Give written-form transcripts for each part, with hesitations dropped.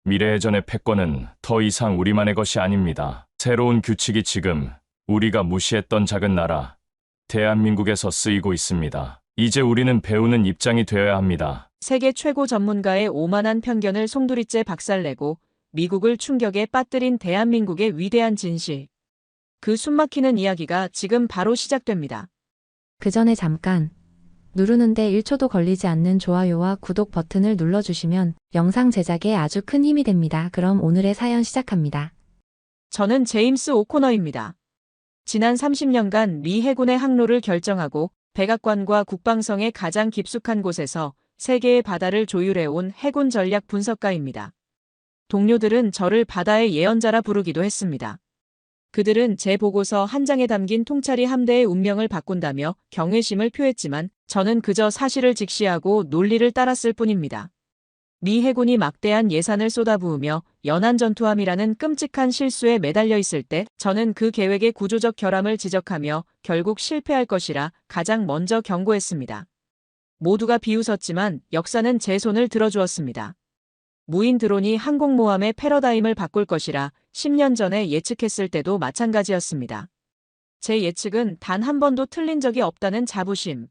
미래해전의 패권은 더 이상 우리만의 것이 아닙니다. 새로운 규칙이 지금 우리가 무시했던 작은 나라, 대한민국에서 쓰이고 있습니다. 이제 우리는 배우는 입장이 되어야 합니다. 세계 최고 전문가의 오만한 편견을 송두리째 박살내고 미국을 충격에 빠뜨린 대한민국의 위대한 진실. 그 숨막히는 이야기가 지금 바로 시작됩니다. 그 전에 잠깐 누르는데 1초도 걸리지 않는 좋아요와 구독 버튼을 눌러주시면 영상 제작에 아주 큰 힘이 됩니다. 그럼 오늘의 사연 시작합니다. 저는 제임스 오코너입니다. 지난 30년간 미 해군의 항로를 결정하고 백악관과 국방성의 가장 깊숙한 곳에서 세계의 바다를 조율해온 해군 전략 분석가입니다. 동료들은 저를 바다의 예언자라 부르기도 했습니다. 그들은 제 보고서 한 장에 담긴 통찰이 함대의 운명을 바꾼다며 경외심을 표했지만 저는 그저 사실을 직시하고 논리를 따랐을 뿐입니다. 미 해군이 막대한 예산을 쏟아부으며 연안전투함이라는 끔찍한 실수에 매달려 있을 때 저는 그 계획의 구조적 결함을 지적하며 결국 실패할 것이라 가장 먼저 경고했습니다. 모두가 비웃었지만 역사는 제 손을 들어주었습니다. 무인 드론이 항공모함의 패러다임을 바꿀 것이라 10년 전에 예측했을 때도 마찬가지였습니다. 제 예측은 단 한 번도 틀린 적이 없다는 자부심.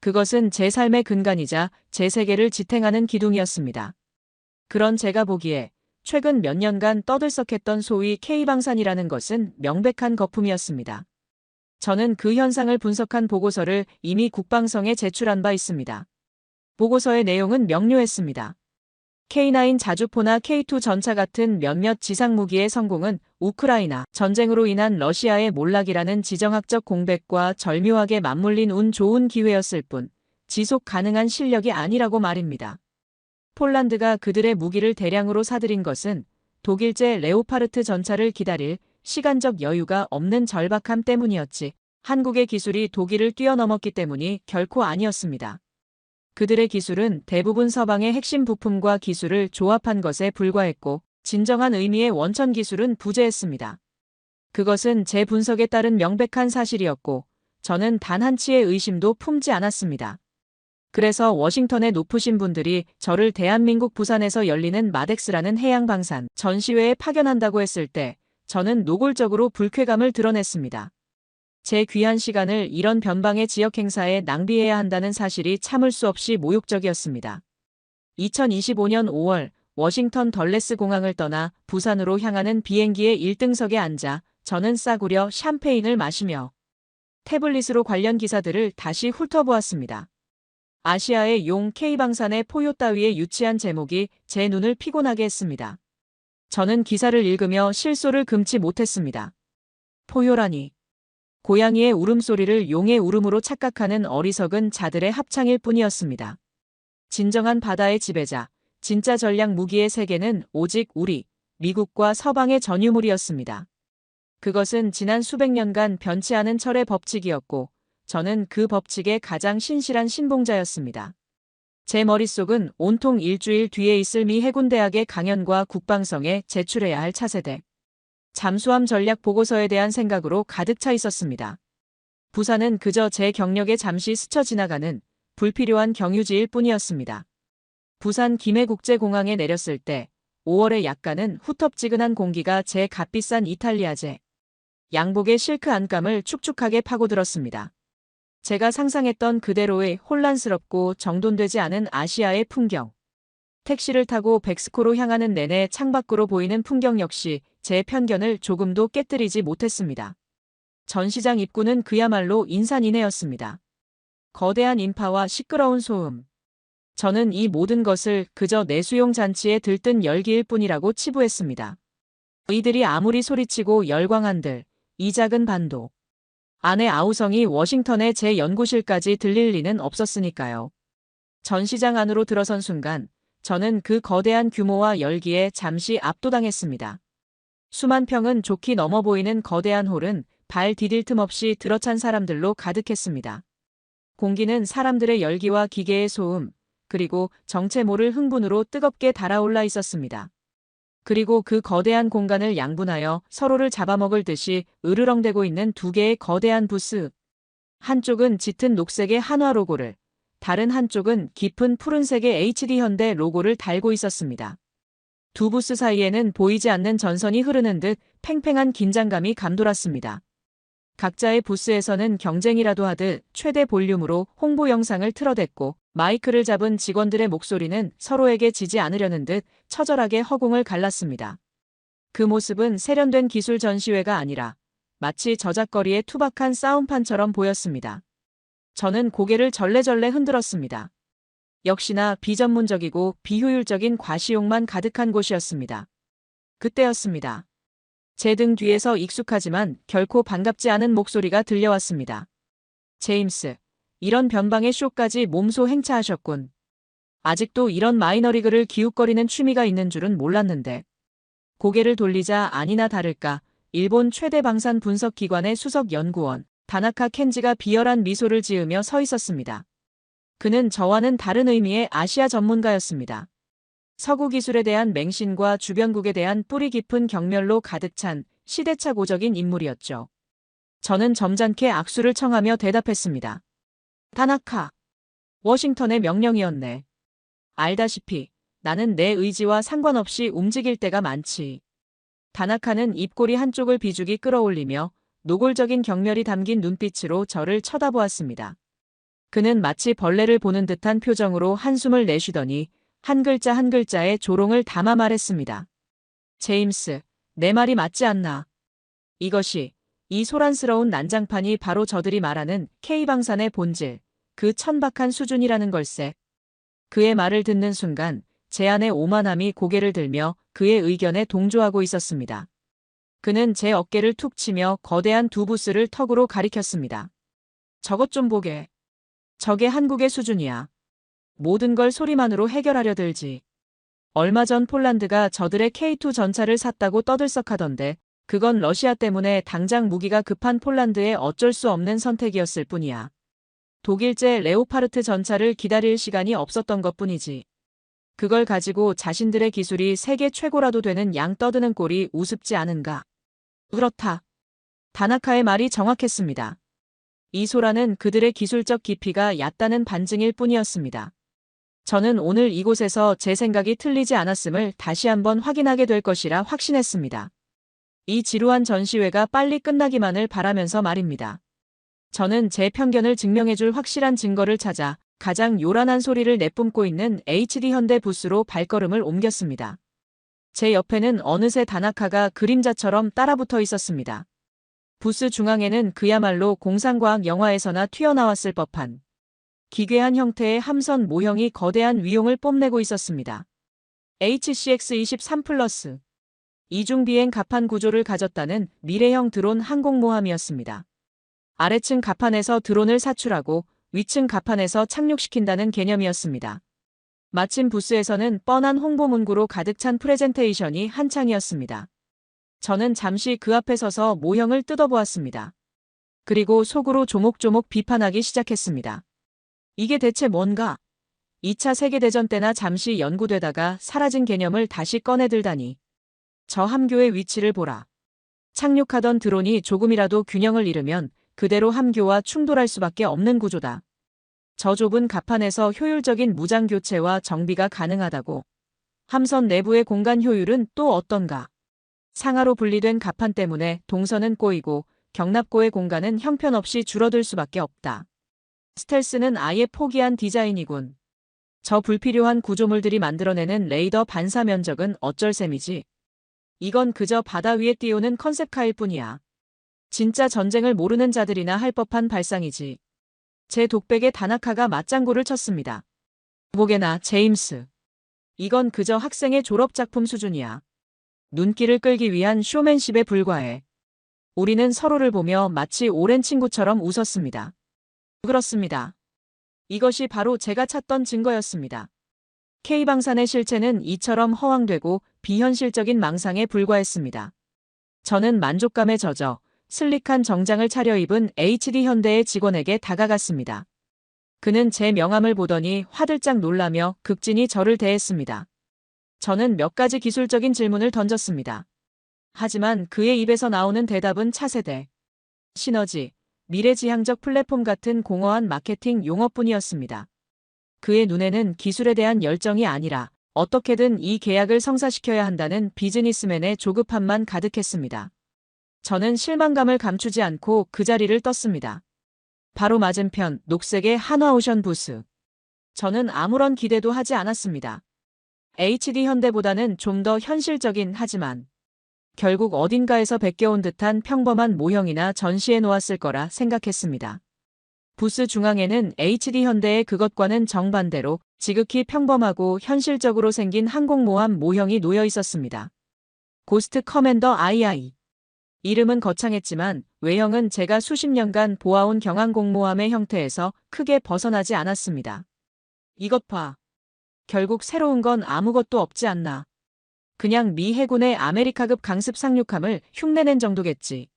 그것은 제 삶의 근간이자 제 세계를 지탱하는 기둥이었습니다. 그런 제가 보기에 최근 몇 년간 떠들썩했던 소위 K방산이라는 것은 명백한 거품이었습니다. 저는 그 현상을 분석한 보고서를 이미 국방성에 제출한 바 있습니다. 보고서의 내용은 명료했습니다. K9 자주포나 K2 전차 같은 몇몇 지상무기의 성공은 우크라이나 전쟁으로 인한 러시아의 몰락이라는 지정학적 공백과 절묘하게 맞물린 운 좋은 기회였을 뿐 지속 가능한 실력이 아니라고 말입니다. 폴란드가 그들의 무기를 대량으로 사들인 것은 독일제 레오파르트 전차를 기다릴 시간적 여유가 없는 절박함 때문이었지 한국의 기술이 독일을 뛰어넘었기 때문이 결코 아니었습니다. 그들의 기술은 대부분 서방의 핵심 부품과 기술을 조합한 것에 불과했고 진정한 의미의 원천 기술은 부재했습니다. 그것은 제 분석에 따른 명백한 사실이었고 저는 단 한치의 의심도 품지 않았습니다. 그래서 워싱턴의 높으신 분들이 저를 대한민국 부산에서 열리는 마덱스라는 해양방산 전시회에 파견한다고 했을 때 저는 노골적으로 불쾌감을 드러냈습니다. 제 귀한 시간을 이런 변방의 지역 행사에 낭비해야 한다는 사실이 참을 수 없이 모욕적이었습니다. 2025년 5월 워싱턴 덜레스 공항을 떠나 부산으로 향하는 비행기의 1등석에 앉아 저는 싸구려 샴페인을 마시며 태블릿으로 관련 기사들을 다시 훑어보았습니다. 아시아의 용 K방산의 포효 따위의 유치한 제목이 제 눈을 피곤하게 했습니다. 저는 기사를 읽으며 실소를 금치 못했습니다. 포효라니. 고양이의 울음소리를 용의 울음으로 착각하는 어리석은 자들의 합창일 뿐이었습니다. 진정한 바다의 지배자, 진짜 전략 무기의 세계는 오직 우리, 미국과 서방의 전유물이었습니다. 그것은 지난 수백 년간 변치 않은 철의 법칙이었고 저는 그 법칙의 가장 신실한 신봉자였습니다. 제 머릿속은 온통 일주일 뒤에 있을 미 해군대학의 강연과 국방성에 제출해야 할 차세대 잠수함 전략 보고서에 대한 생각으로 가득 차 있었습니다. 부산은 그저 제 경력에 잠시 스쳐 지나가는 불필요한 경유지일 뿐이었습니다. 부산 김해국제공항에 내렸을 때 5월의 약간은 후텁지근한 공기가 제 값비싼 이탈리아제 양복의 실크 안감을 축축하게 파고들었습니다. 제가 상상했던 그대로의 혼란스럽고 정돈되지 않은 아시아의 풍경. 택시를 타고 백스코로 향하는 내내 창밖으로 보이는 풍경 역시 제 편견을 조금도 깨뜨리지 못했습니다. 전시장 입구는 그야말로 인산인해였습니다. 거대한 인파와 시끄러운 소음. 저는 이 모든 것을 그저 내수용 잔치에 들뜬 열기일 뿐이라고 치부했습니다. 이들이 아무리 소리치고 열광한들 이 작은 반도 안의 아우성이 워싱턴의 제 연구실까지 들릴 리는 없었으니까요. 전시장 안으로 들어선 순간 저는 그 거대한 규모와 열기에 잠시 압도당했습니다. 수만 평은 좋게 넘어 보이는 거대한 홀은 발 디딜 틈 없이 들어찬 사람들로 가득했습니다. 공기는 사람들의 열기와 기계의 소음, 그리고 정체 모를 흥분으로 뜨겁게 달아올라 있었습니다. 그리고 그 거대한 공간을 양분하여 서로를 잡아먹을 듯이 으르렁대고 있는 두 개의 거대한 부스. 한쪽은 짙은 녹색의 한화 로고를, 다른 한쪽은 깊은 푸른색의 HD 현대 로고를 달고 있었습니다. 두 부스 사이에는 보이지 않는 전선이 흐르는 듯 팽팽한 긴장감이 감돌았습니다. 각자의 부스에서는 경쟁이라도 하듯 최대 볼륨으로 홍보 영상을 틀어댔고 마이크를 잡은 직원들의 목소리는 서로에게 지지 않으려는 듯 처절하게 허공을 갈랐습니다. 그 모습은 세련된 기술 전시회가 아니라 마치 저작거리의 투박한 싸움판처럼 보였습니다. 저는 고개를 절레절레 흔들었습니다. 역시나 비전문적이고 비효율적인 과시욕만 가득한 곳이었습니다. 그때였습니다. 제 등 뒤에서 익숙하지만 결코 반갑지 않은 목소리가 들려왔습니다. 제임스, 이런 변방의 쇼까지 몸소 행차하셨군. 아직도 이런 마이너리그를 기웃거리는 취미가 있는 줄은 몰랐는데. 고개를 돌리자 아니나 다를까 일본 최대 방산 분석 기관의 수석 연구원 다나카 켄지가 비열한 미소를 지으며 서 있었습니다. 그는 저와는 다른 의미의 아시아 전문가였습니다. 서구 기술에 대한 맹신과 주변국에 대한 뿌리 깊은 경멸로 가득 찬 시대착오적인 인물이었죠. 저는 점잖게 악수를 청하며 대답했습니다. 다나카. 워싱턴의 명령이었네. 알다시피 나는 내 의지와 상관없이 움직일 때가 많지. 다나카는 입꼬리 한쪽을 비죽이 끌어올리며 노골적인 경멸이 담긴 눈빛으로 저를 쳐다보았습니다. 그는 마치 벌레를 보는 듯한 표정으로 한숨을 내쉬더니 한 글자 한 글자에 조롱을 담아 말했습니다. 제임스, 내 말이 맞지 않나. 이 소란스러운 난장판이 바로 저들이 말하는 K방산의 본질, 그 천박한 수준이라는 걸세. 그의 말을 듣는 순간 제 안의 오만함이 고개를 들며 그의 의견에 동조하고 있었습니다. 그는 제 어깨를 툭 치며 거대한 두 부스를 턱으로 가리켰습니다. 저것 좀 보게. 저게 한국의 수준이야. 모든 걸 소리만으로 해결하려 들지. 얼마 전 폴란드가 저들의 K2 전차를 샀다고 떠들썩하던데 그건 러시아 때문에 당장 무기가 급한 폴란드의 어쩔 수 없는 선택이었을 뿐이야. 독일제 레오파르트 전차를 기다릴 시간이 없었던 것뿐이지. 그걸 가지고 자신들의 기술이 세계 최고라도 되는 양 떠드는 꼴이 우습지 않은가. 그렇다. 다나카의 말이 정확했습니다. 이 소라는 그들의 기술적 깊이가 얕다는 반증일 뿐이었습니다. 저는 오늘 이곳에서 제 생각이 틀리지 않았음을 다시 한번 확인하게 될 것이라 확신했습니다. 이 지루한 전시회가 빨리 끝나기만을 바라면서 말입니다. 저는 제 편견을 증명해줄 확실한 증거를 찾아 가장 요란한 소리를 내뿜고 있는 HD 현대 부스로 발걸음을 옮겼습니다. 제 옆에는 어느새 다나카가 그림자처럼 따라붙어 있었습니다. 부스 중앙에는 그야말로 공상과학 영화에서나 튀어나왔을 법한 기괴한 형태의 함선 모형이 거대한 위용을 뽐내고 있었습니다. HCX-23 플러스 이중 비행 갑판 구조를 가졌다는 미래형 드론 항공모함이었습니다. 아래층 갑판에서 드론을 사출하고 위층 갑판에서 착륙시킨다는 개념이었습니다. 마침 부스에서는 뻔한 홍보 문구로 가득 찬 프레젠테이션이 한창이었습니다. 저는 잠시 그 앞에 서서 모형을 뜯어보았습니다. 그리고 속으로 조목조목 비판하기 시작했습니다. 이게 대체 뭔가? 2차 세계대전 때나 잠시 연구되다가 사라진 개념을 다시 꺼내들다니. 저 함교의 위치를 보라. 착륙하던 드론이 조금이라도 균형을 잃으면 그대로 함교와 충돌할 수밖에 없는 구조다. 저 좁은 갑판에서 효율적인 무장 교체와 정비가 가능하다고. 함선 내부의 공간 효율은 또 어떤가? 상하로 분리된 갑판 때문에 동선은 꼬이고 경납고의 공간은 형편없이 줄어들 수밖에 없다. 스텔스는 아예 포기한 디자인이군. 저 불필요한 구조물들이 만들어내는 레이더 반사 면적은 어쩔 셈이지. 이건 그저 바다 위에 띄우는 컨셉카일 뿐이야. 진짜 전쟁을 모르는 자들이나 할 법한 발상이지. 제 독백에 다나카가 맞장구를 쳤습니다. 보게나 제임스. 이건 그저 학생의 졸업작품 수준이야. 눈길을 끌기 위한 쇼맨십에 불과해. 우리는 서로를 보며 마치 오랜 친구처럼 웃었습니다. 그렇습니다. 이것이 바로 제가 찾던 증거였습니다. K방산의 실체는 이처럼 허황되고 비현실적인 망상에 불과했습니다. 저는 만족감에 젖어 슬릭한 정장을 차려입은 HD 현대의 직원에게 다가갔습니다. 그는 제 명함을 보더니 화들짝 놀라며 극진히 저를 대했습니다. 저는 몇 가지 기술적인 질문을 던졌습니다. 하지만 그의 입에서 나오는 대답은 차세대, 시너지, 미래지향적 플랫폼 같은 공허한 마케팅 용어뿐이었습니다. 그의 눈에는 기술에 대한 열정이 아니라 어떻게든 이 계약을 성사시켜야 한다는 비즈니스맨의 조급함만 가득했습니다. 저는 실망감을 감추지 않고 그 자리를 떴습니다. 바로 맞은편 녹색의 한화오션 부스. 저는 아무런 기대도 하지 않았습니다. HD 현대보다는 좀 더 현실적인 하지만 결국 어딘가에서 베껴온 듯한 평범한 모형이나 전시해 놓았을 거라 생각했습니다. 부스 중앙에는 HD 현대의 그것과는 정반대로 지극히 평범하고 현실적으로 생긴 항공모함 모형이 놓여 있었습니다. 고스트 커맨더 II. 이름은 거창했지만 외형은 제가 수십 년간 보아온 경항공모함의 형태에서 크게 벗어나지 않았습니다. 이것 봐. 결국 새로운 건 아무것도 없지 않나. 그냥 미 해군의 아메리카급 강습 상륙함을 흉내낸 정도겠지.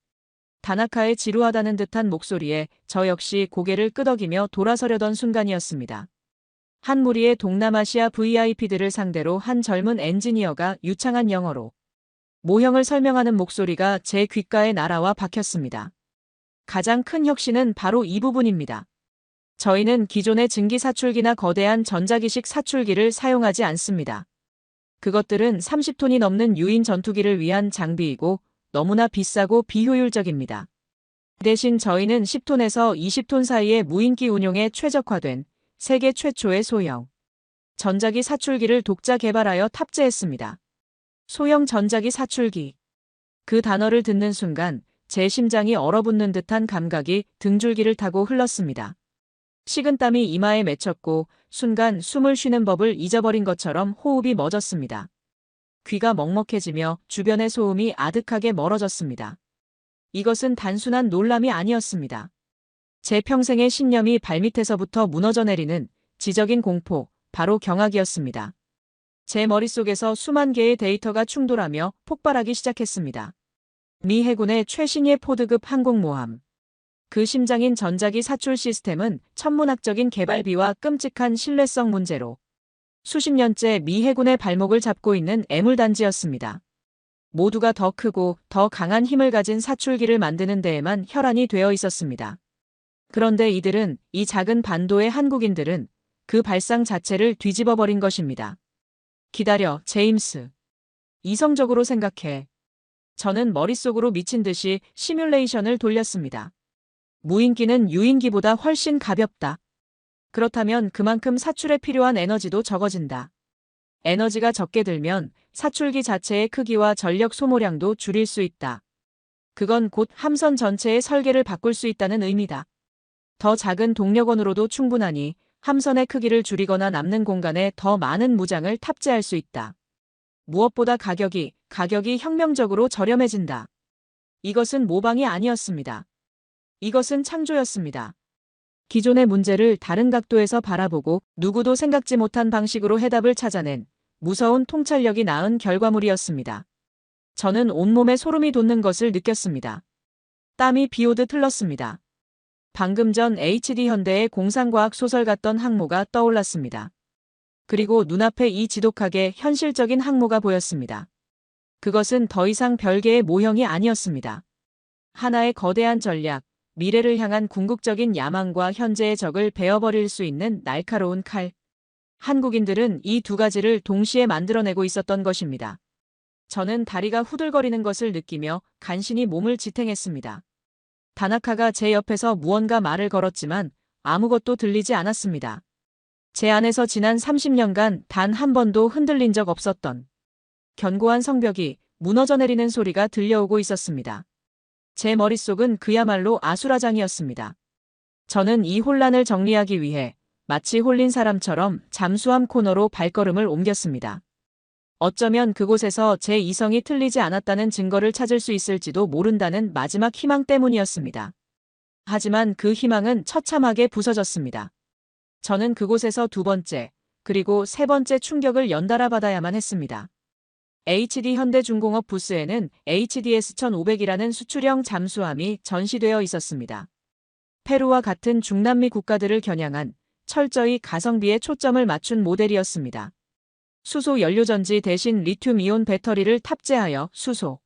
다나카의 지루하다는 듯한 목소리에 저 역시 고개를 끄덕이며 돌아서려던 순간이었습니다. 한 무리의 동남아시아 VIP들을 상대로 한 젊은 엔지니어가 유창한 영어로 모형을 설명하는 목소리가 제 귓가에 날아와 박혔습니다. 가장 큰 혁신은 바로 이 부분입니다. 저희는 기존의 증기 사출기나 거대한 전자기식 사출기를 사용하지 않습니다. 그것들은 30톤이 넘는 유인 전투기를 위한 장비이고 너무나 비싸고 비효율적입니다. 대신 저희는 10톤에서 20톤 사이의 무인기 운용에 최적화된 세계 최초의 소형 전자기 사출기를 독자 개발하여 탑재했습니다. 소형 전자기 사출기. 그 단어를 듣는 순간 제 심장이 얼어붙는 듯한 감각이 등줄기를 타고 흘렀습니다. 식은땀이 이마에 맺혔고 순간 숨을 쉬는 법을 잊어버린 것처럼 호흡이 멎었습니다. 귀가 먹먹해지며 주변의 소음이 아득하게 멀어졌습니다. 이것은 단순한 놀람이 아니었습니다. 제 평생의 신념이 발밑에서부터 무너져 내리는 지적인 공포, 바로 경악이었습니다. 제 머릿속에서 수만 개의 데이터가 충돌하며 폭발하기 시작했습니다. 미 해군의 최신의 포드급 항공모함. 그 심장인 전자기 사출 시스템은 천문학적인 개발비와 끔찍한 신뢰성 문제로 수십 년째 미 해군의 발목을 잡고 있는 애물단지였습니다. 모두가 더 크고 더 강한 힘을 가진 사출기를 만드는 데에만 혈안이 되어 있었습니다. 그런데 이 작은 반도의 한국인들은 그 발상 자체를 뒤집어버린 것입니다. 기다려, 제임스. 이성적으로 생각해. 저는 머릿속으로 미친 듯이 시뮬레이션을 돌렸습니다. 무인기는 유인기보다 훨씬 가볍다. 그렇다면 그만큼 사출에 필요한 에너지도 적어진다. 에너지가 적게 들면 사출기 자체의 크기와 전력 소모량도 줄일 수 있다. 그건 곧 함선 전체의 설계를 바꿀 수 있다는 의미다. 더 작은 동력원으로도 충분하니 함선의 크기를 줄이거나 남는 공간에 더 많은 무장을 탑재할 수 있다. 무엇보다 가격이 혁명적으로 저렴해진다. 이것은 모방이 아니었습니다. 이것은 창조였습니다. 기존의 문제를 다른 각도에서 바라보고 누구도 생각지 못한 방식으로 해답을 찾아낸 무서운 통찰력이 낳은 결과물이었습니다. 저는 온몸에 소름이 돋는 것을 느꼈습니다. 땀이 비오듯 흘렀습니다. 방금 전 HD 현대의 공상과학 소설 같던 항모가 떠올랐습니다. 그리고 눈앞에 이 지독하게 현실적인 항모가 보였습니다. 그것은 더 이상 별개의 모형이 아니었습니다. 하나의 거대한 전략, 미래를 향한 궁극적인 야망과 현재의 적을 베어버릴 수 있는 날카로운 칼. 한국인들은 이 두 가지를 동시에 만들어내고 있었던 것입니다. 저는 다리가 후들거리는 것을 느끼며 간신히 몸을 지탱했습니다. 다나카가 제 옆에서 무언가 말을 걸었지만 아무것도 들리지 않았습니다. 제 안에서 지난 30년간 단 한 번도 흔들린 적 없었던 견고한 성벽이 무너져 내리는 소리가 들려오고 있었습니다. 제 머릿속은 그야말로 아수라장이었습니다. 저는 이 혼란을 정리하기 위해 마치 홀린 사람처럼 잠수함 코너로 발걸음을 옮겼습니다. 어쩌면 그곳에서 제 이성이 틀리지 않았다는 증거를 찾을 수 있을지도 모른다는 마지막 희망 때문이었습니다. 하지만 그 희망은 처참하게 부서졌습니다. 저는 그곳에서 두 번째, 그리고 세 번째 충격을 연달아 받아야만 했습니다. HD 현대중공업 부스에는 HDS-1500이라는 수출형 잠수함이 전시되어 있었습니다. 페루와 같은 중남미 국가들을 겨냥한 철저히 가성비에 초점을 맞춘 모델이었습니다. 수소 연료전지 대신 리튬이온 배터리를 탑재하여 수소,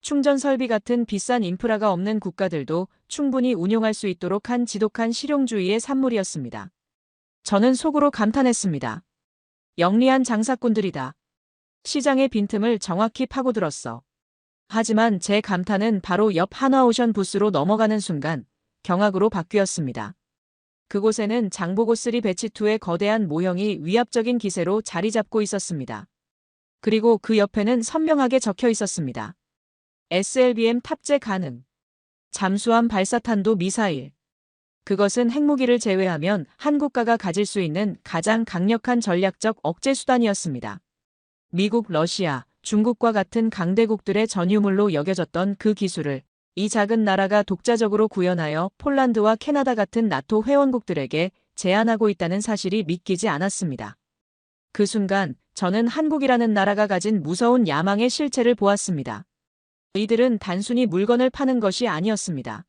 충전 설비 같은 비싼 인프라가 없는 국가들도 충분히 운용할 수 있도록 한 지독한 실용주의의 산물이었습니다. 저는 속으로 감탄했습니다. 영리한 장사꾼들이다. 시장의 빈틈을 정확히 파고들었어. 하지만 제 감탄은 바로 옆 한화오션 부스로 넘어가는 순간 경악으로 바뀌었습니다. 그곳에는 장보고3 배치2의 거대한 모형이 위압적인 기세로 자리 잡고 있었습니다. 그리고 그 옆에는 선명하게 적혀 있었습니다. SLBM 탑재 가능. 잠수함 발사탄도 미사일. 그것은 핵무기를 제외하면 한 국가가 가질 수 있는 가장 강력한 전략적 억제 수단이었습니다. 미국, 러시아, 중국과 같은 강대국들의 전유물로 여겨졌던 그 기술을 이 작은 나라가 독자적으로 구현하여 폴란드와 캐나다 같은 나토 회원국들에게 제안하고 있다는 사실이 믿기지 않았습니다. 그 순간 저는 한국이라는 나라가 가진 무서운 야망의 실체를 보았습니다. 이들은 단순히 물건을 파는 것이 아니었습니다.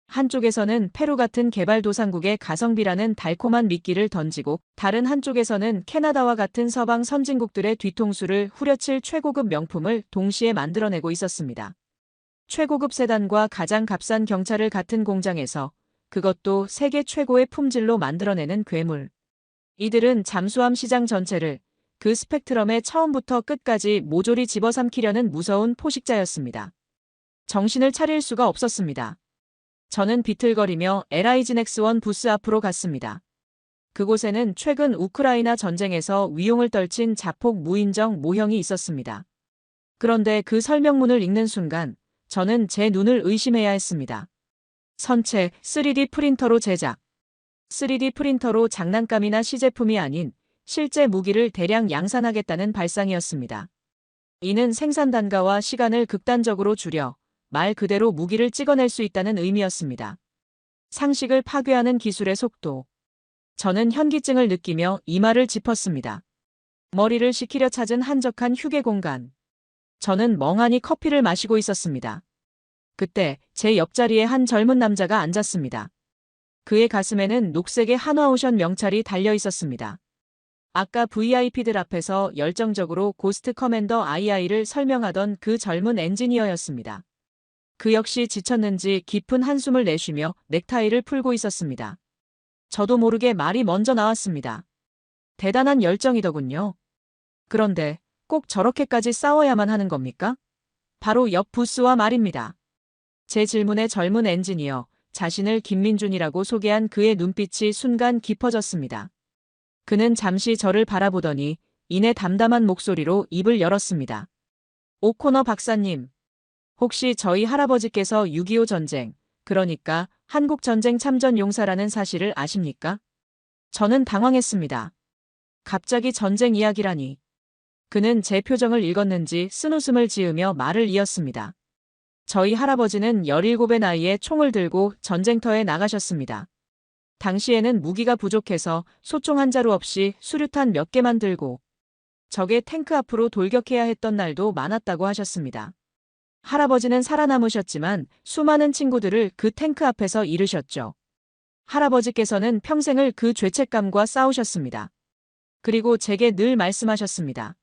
한쪽에서는 페루 같은 개발도상국의 가성비라는 달콤한 미끼를 던지고 다른 한쪽에서는 캐나다와 같은 서방 선진국들의 뒤통수를 후려칠 최고급 명품을 동시에 만들어내고 있었습니다. 최고급 세단과 가장 값싼 경차를 같은 공장에서, 그것도 세계 최고의 품질로 만들어내는 괴물. 이들은 잠수함 시장 전체를 그 스펙트럼의 처음부터 끝까지 모조리 집어삼키려는 무서운 포식자였습니다. 정신을 차릴 수가 없었습니다. 저는 비틀거리며 LIGNX1 부스 앞으로 갔습니다. 그곳에는 최근 우크라이나 전쟁에서 위용을 떨친 자폭 무인정 모형이 있었습니다. 그런데 그 설명문을 읽는 순간 저는 제 눈을 의심해야 했습니다. 선체 3D 프린터로 제작. 3D 프린터로 장난감이나 시제품이 아닌 실제 무기를 대량 양산하겠다는 발상이었습니다. 이는 생산 단가와 시간을 극단적으로 줄여 말 그대로 무기를 찍어낼 수 있다는 의미였습니다. 상식을 파괴하는 기술의 속도. 저는 현기증을 느끼며 이마를 짚었습니다. 머리를 식히려 찾은 한적한 휴게 공간. 저는 멍하니 커피를 마시고 있었습니다. 그때 제 옆자리에 한 젊은 남자가 앉았습니다. 그의 가슴에는 녹색의 한화오션 명찰이 달려 있었습니다. 아까 VIP들 앞에서 열정적으로 고스트 커맨더 II를 설명하던 그 젊은 엔지니어였습니다. 그 역시 지쳤는지 깊은 한숨을 내쉬며 넥타이를 풀고 있었습니다. 저도 모르게 말이 먼저 나왔습니다. 대단한 열정이더군요. 그런데 꼭 저렇게까지 싸워야만 하는 겁니까? 바로 옆 부스와 말입니다. 제 질문에 젊은 엔지니어, 자신을 김민준이라고 소개한 그의 눈빛이 순간 깊어졌습니다. 그는 잠시 저를 바라보더니 이내 담담한 목소리로 입을 열었습니다. 오코너 박사님. 혹시 저희 할아버지께서 6.25 전쟁, 그러니까 한국전쟁 참전 용사라는 사실을 아십니까? 저는 당황했습니다. 갑자기 전쟁 이야기라니. 그는 제 표정을 읽었는지 쓴웃음을 지으며 말을 이었습니다. 저희 할아버지는 17의 나이에 총을 들고 전쟁터에 나가셨습니다. 당시에는 무기가 부족해서 소총 한 자루 없이 수류탄 몇 개만 들고 적의 탱크 앞으로 돌격해야 했던 날도 많았다고 하셨습니다. 할아버지는 살아남으셨지만 수많은 친구들을 그 탱크 앞에서 잃으셨죠. 할아버지께서는 평생을 그 죄책감과 싸우셨습니다. 그리고 제게 늘 말씀하셨습니다.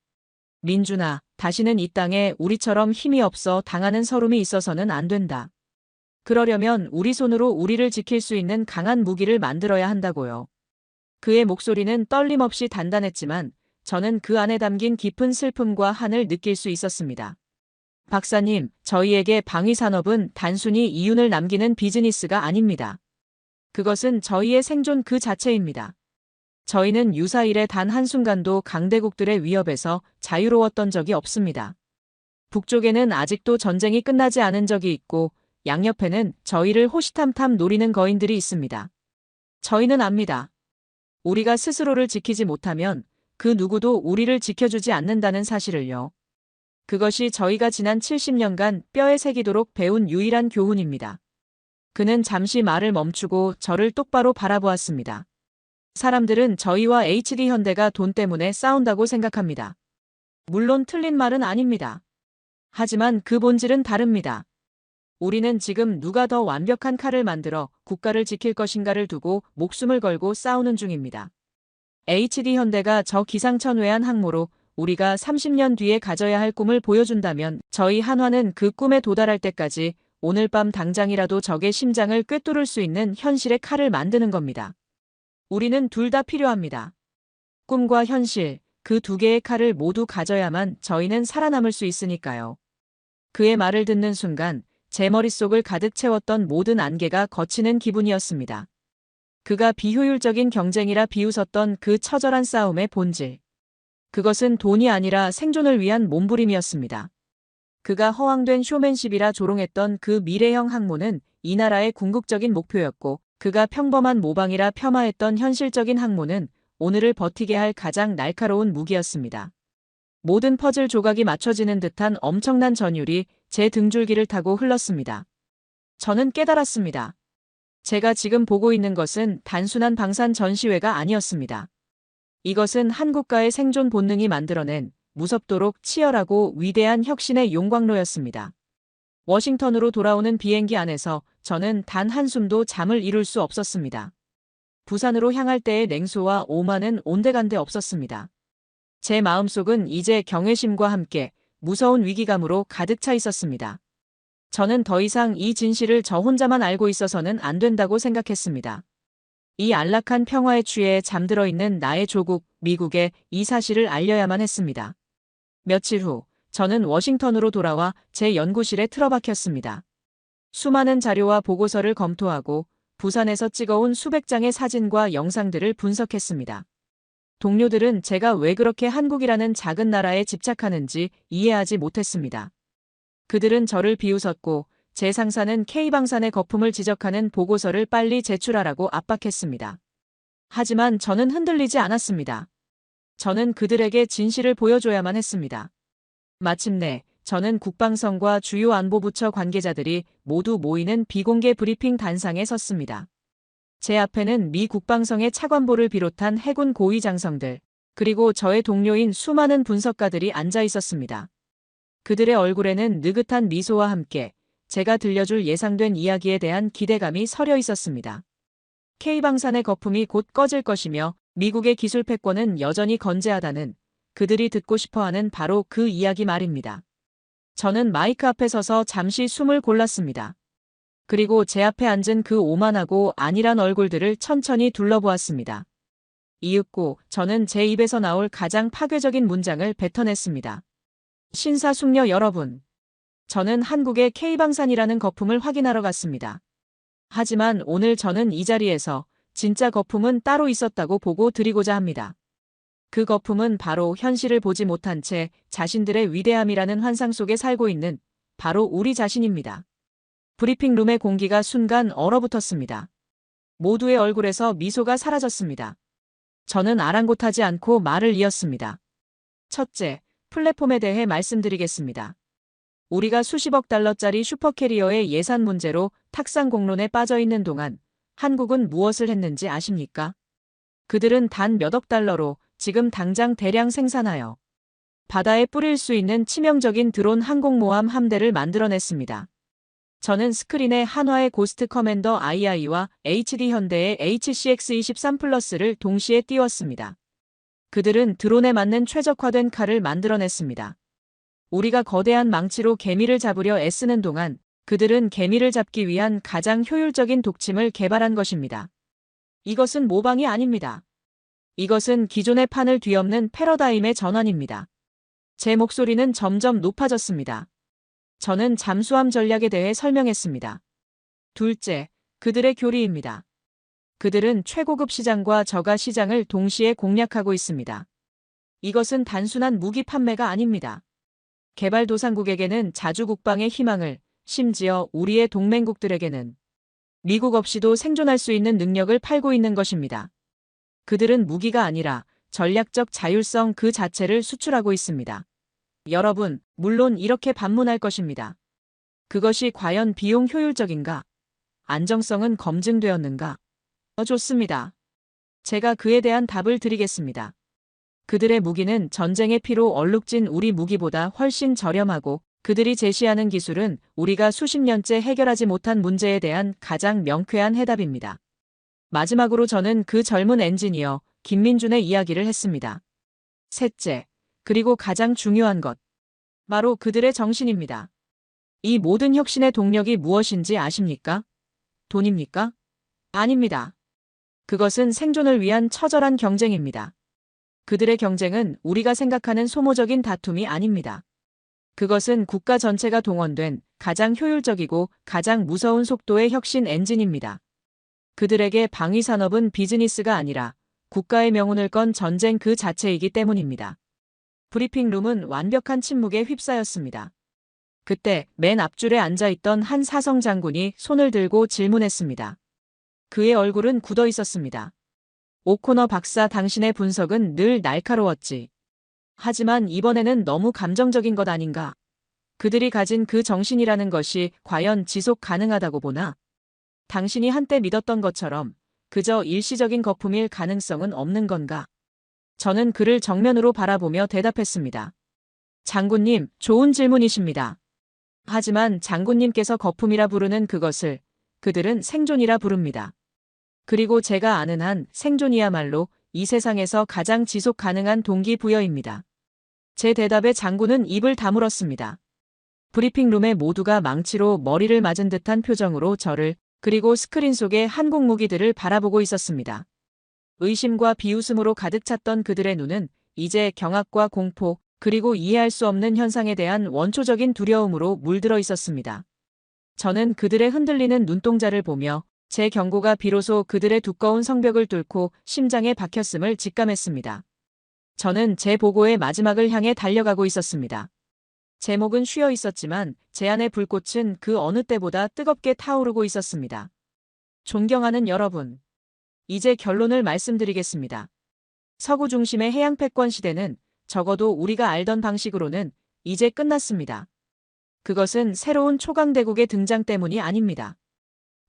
민준아, 다시는 이 땅에 우리처럼 힘이 없어 당하는 서름이 있어서는 안 된다. 그러려면 우리 손으로 우리를 지킬 수 있는 강한 무기를 만들어야 한다고요. 그의 목소리는 떨림없이 단단했지만 저는 그 안에 담긴 깊은 슬픔과 한을 느낄 수 있었습니다. 박사님, 저희에게 방위산업은 단순히 이윤을 남기는 비즈니스가 아닙니다. 그것은 저희의 생존 그 자체입니다. 저희는 유사일에 단 한순간도 강대국들의 위협에서 자유로웠던 적이 없습니다. 북쪽에는 아직도 전쟁이 끝나지 않은 적이 있고 양옆에는 저희를 호시탐탐 노리는 거인들이 있습니다. 저희는 압니다. 우리가 스스로를 지키지 못하면 그 누구도 우리를 지켜주지 않는다는 사실을요. 그것이 저희가 지난 70년간 뼈에 새기도록 배운 유일한 교훈입니다. 그는 잠시 말을 멈추고 저를 똑바로 바라보았습니다. 사람들은 저희와 HD현대가 돈 때문에 싸운다고 생각합니다. 물론 틀린 말은 아닙니다. 하지만 그 본질은 다릅니다. 우리는 지금 누가 더 완벽한 칼을 만들어 국가를 지킬 것인가를 두고 목숨을 걸고 싸우는 중입니다. HD현대가 저 기상천외한 항모로 우리가 30년 뒤에 가져야 할 꿈을 보여준다면 저희 한화는 그 꿈에 도달할 때까지 오늘 밤 당장이라도 적의 심장을 꿰뚫을 수 있는 현실의 칼을 만드는 겁니다. 우리는 둘 다 필요합니다. 꿈과 현실, 그 두 개의 칼을 모두 가져야만 저희는 살아남을 수 있으니까요. 그의 말을 듣는 순간 제 머릿속을 가득 채웠던 모든 안개가 걷히는 기분이었습니다. 그가 비효율적인 경쟁이라 비웃었던 그 처절한 싸움의 본질. 그것은 돈이 아니라 생존을 위한 몸부림이었습니다. 그가 허황된 쇼맨십이라 조롱했던 그 미래형 항모는 이 나라의 궁극적인 목표였고, 그가 평범한 모방이라 폄하했던 현실적인 항모는 오늘을 버티게 할 가장 날카로운 무기였습니다. 모든 퍼즐 조각이 맞춰지는 듯한 엄청난 전율이 제 등줄기를 타고 흘렀습니다. 저는 깨달았습니다. 제가 지금 보고 있는 것은 단순한 방산 전시회가 아니었습니다. 이것은 한국가의 생존 본능이 만들어낸 무섭도록 치열하고 위대한 혁신의 용광로였습니다. 워싱턴으로 돌아오는 비행기 안에서 저는 단 한숨도 잠을 이룰 수 없었습니다. 부산으로 향할 때의 냉소와 오만은 온데간데 없었습니다. 제 마음속은 이제 경외심과 함께 무서운 위기감으로 가득 차 있었습니다. 저는 더 이상 이 진실을 저 혼자만 알고 있어서는 안 된다고 생각했습니다. 이 안락한 평화에 취해 잠들어 있는 나의 조국, 미국에 이 사실을 알려야만 했습니다. 며칠 후, 저는 워싱턴으로 돌아와 제 연구실에 틀어박혔습니다. 수많은 자료와 보고서를 검토하고 부산에서 찍어온 수백 장의 사진과 영상들을 분석했습니다. 동료들은 제가 왜 그렇게 한국이라는 작은 나라에 집착하는지 이해하지 못했습니다. 그들은 저를 비웃었고 제 상사는 K방산의 거품을 지적하는 보고서를 빨리 제출하라고 압박했습니다. 하지만 저는 흔들리지 않았습니다. 저는 그들에게 진실을 보여줘야만 했습니다. 마침내 저는 국방성과 주요 안보부처 관계자들이 모두 모이는 비공개 브리핑 단상에 섰습니다. 제 앞에는 미 국방성의 차관보를 비롯한 해군 고위 장성들, 그리고 저의 동료인 수많은 분석가들이 앉아 있었습니다. 그들의 얼굴에는 느긋한 미소와 함께 제가 들려줄 예상된 이야기에 대한 기대감이 서려 있었습니다. K방산의 거품이 곧 꺼질 것이며 미국의 기술 패권은 여전히 건재하다는, 그들이 듣고 싶어하는 바로 그 이야기 말입니다. 저는 마이크 앞에 서서 잠시 숨을 골랐습니다. 그리고 제 앞에 앉은 그 오만하고 안일한 얼굴들을 천천히 둘러보았습니다. 이윽고 저는 제 입에서 나올 가장 파괴적인 문장을 뱉어냈습니다. 신사숙녀 여러분, 저는 한국의 K방산이라는 거품을 확인하러 갔습니다. 하지만 오늘 저는 이 자리에서 진짜 거품은 따로 있었다고 보고 드리고자 합니다. 그 거품은 바로 현실을 보지 못한 채 자신들의 위대함이라는 환상 속에 살고 있는 바로 우리 자신입니다. 브리핑룸의 공기가 순간 얼어붙었습니다. 모두의 얼굴에서 미소가 사라졌습니다. 저는 아랑곳하지 않고 말을 이었습니다. 첫째, 플랫폼에 대해 말씀드리겠습니다. 우리가 수십억 달러짜리 슈퍼캐리어의 예산 문제로 탁상 공론에 빠져 있는 동안 한국은 무엇을 했는지 아십니까? 그들은 단 몇억 달러로 지금 당장 대량 생산하여 바다에 뿌릴 수 있는 치명적인 드론 항공모함 함대를 만들어냈습니다. 저는 스크린에 한화의 고스트 커맨더 II와 HD 현대의 HCX23 플러스를 동시에 띄웠습니다. 그들은 드론에 맞는 최적화된 칼을 만들어냈습니다. 우리가 거대한 망치로 개미를 잡으려 애쓰는 동안 그들은 개미를 잡기 위한 가장 효율적인 독침을 개발한 것입니다. 이것은 모방이 아닙니다. 이것은 기존의 판을 뒤엎는 패러다임의 전환입니다. 제 목소리는 점점 높아졌습니다. 저는 잠수함 전략에 대해 설명했습니다. 둘째, 그들의 교리입니다. 그들은 최고급 시장과 저가 시장을 동시에 공략하고 있습니다. 이것은 단순한 무기 판매가 아닙니다. 개발도상국에게는 자주 국방의 희망을, 심지어 우리의 동맹국들에게는 미국 없이도 생존할 수 있는 능력을 팔고 있는 것입니다. 그들은 무기가 아니라 전략적 자율성 그 자체를 수출하고 있습니다. 여러분, 물론 이렇게 반문할 것입니다. 그것이 과연 비용 효율적인가? 안정성은 검증되었는가? 좋습니다. 제가 그에 대한 답을 드리겠습니다. 그들의 무기는 전쟁의 피로 얼룩진 우리 무기보다 훨씬 저렴하고 그들이 제시하는 기술은 우리가 수십 년째 해결하지 못한 문제에 대한 가장 명쾌한 해답입니다. 마지막으로 저는 그 젊은 엔지니어 김민준의 이야기를 했습니다. 셋째, 그리고 가장 중요한 것, 바로 그들의 정신입니다. 이 모든 혁신의 동력이 무엇인지 아십니까? 돈입니까? 아닙니다. 그것은 생존을 위한 처절한 경쟁입니다. 그들의 경쟁은 우리가 생각하는 소모적인 다툼이 아닙니다. 그것은 국가 전체가 동원된 가장 효율적이고 가장 무서운 속도의 혁신 엔진입니다. 그들에게 방위 산업은 비즈니스가 아니라 국가의 명운을 건 전쟁 그 자체이기 때문입니다. 브리핑룸은 완벽한 침묵에 휩싸였습니다. 그때 맨 앞줄에 앉아있던 한 사성 장군이 손을 들고 질문했습니다. 그의 얼굴은 굳어 있었습니다. 오코너 박사, 당신의 분석은 늘 날카로웠지. 하지만 이번에는 너무 감정적인 것 아닌가? 그들이 가진 그 정신이라는 것이 과연 지속 가능하다고 보나? 당신이 한때 믿었던 것처럼 그저 일시적인 거품일 가능성은 없는 건가? 저는 그를 정면으로 바라보며 대답했습니다. 장군님, 좋은 질문이십니다. 하지만 장군님께서 거품이라 부르는 그것을 그들은 생존이라 부릅니다. 그리고 제가 아는 한 생존이야말로 이 세상에서 가장 지속 가능한 동기부여입니다. 제 대답에 장군은 입을 다물었습니다. 브리핑룸의 모두가 망치로 머리를 맞은 듯한 표정으로 저를 그리고 스크린 속의 한국 무기들을 바라보고 있었습니다. 의심과 비웃음으로 가득 찼던 그들의 눈은 이제 경악과 공포 그리고 이해할 수 없는 현상에 대한 원초적인 두려움으로 물들어 있었습니다. 저는 그들의 흔들리는 눈동자를 보며 제 경고가 비로소 그들의 두꺼운 성벽을 뚫고 심장에 박혔음을 직감했습니다. 저는 제 보고의 마지막을 향해 달려가고 있었습니다. 제목은 쉬어 있었지만 제 안의 불꽃은 그 어느 때보다 뜨겁게 타오르고 있었습니다. 존경하는 여러분, 이제 결론을 말씀드리겠습니다. 서구 중심의 해양 패권 시대는 적어도 우리가 알던 방식으로는 이제 끝났습니다. 그것은 새로운 초강대국의 등장 때문이 아닙니다.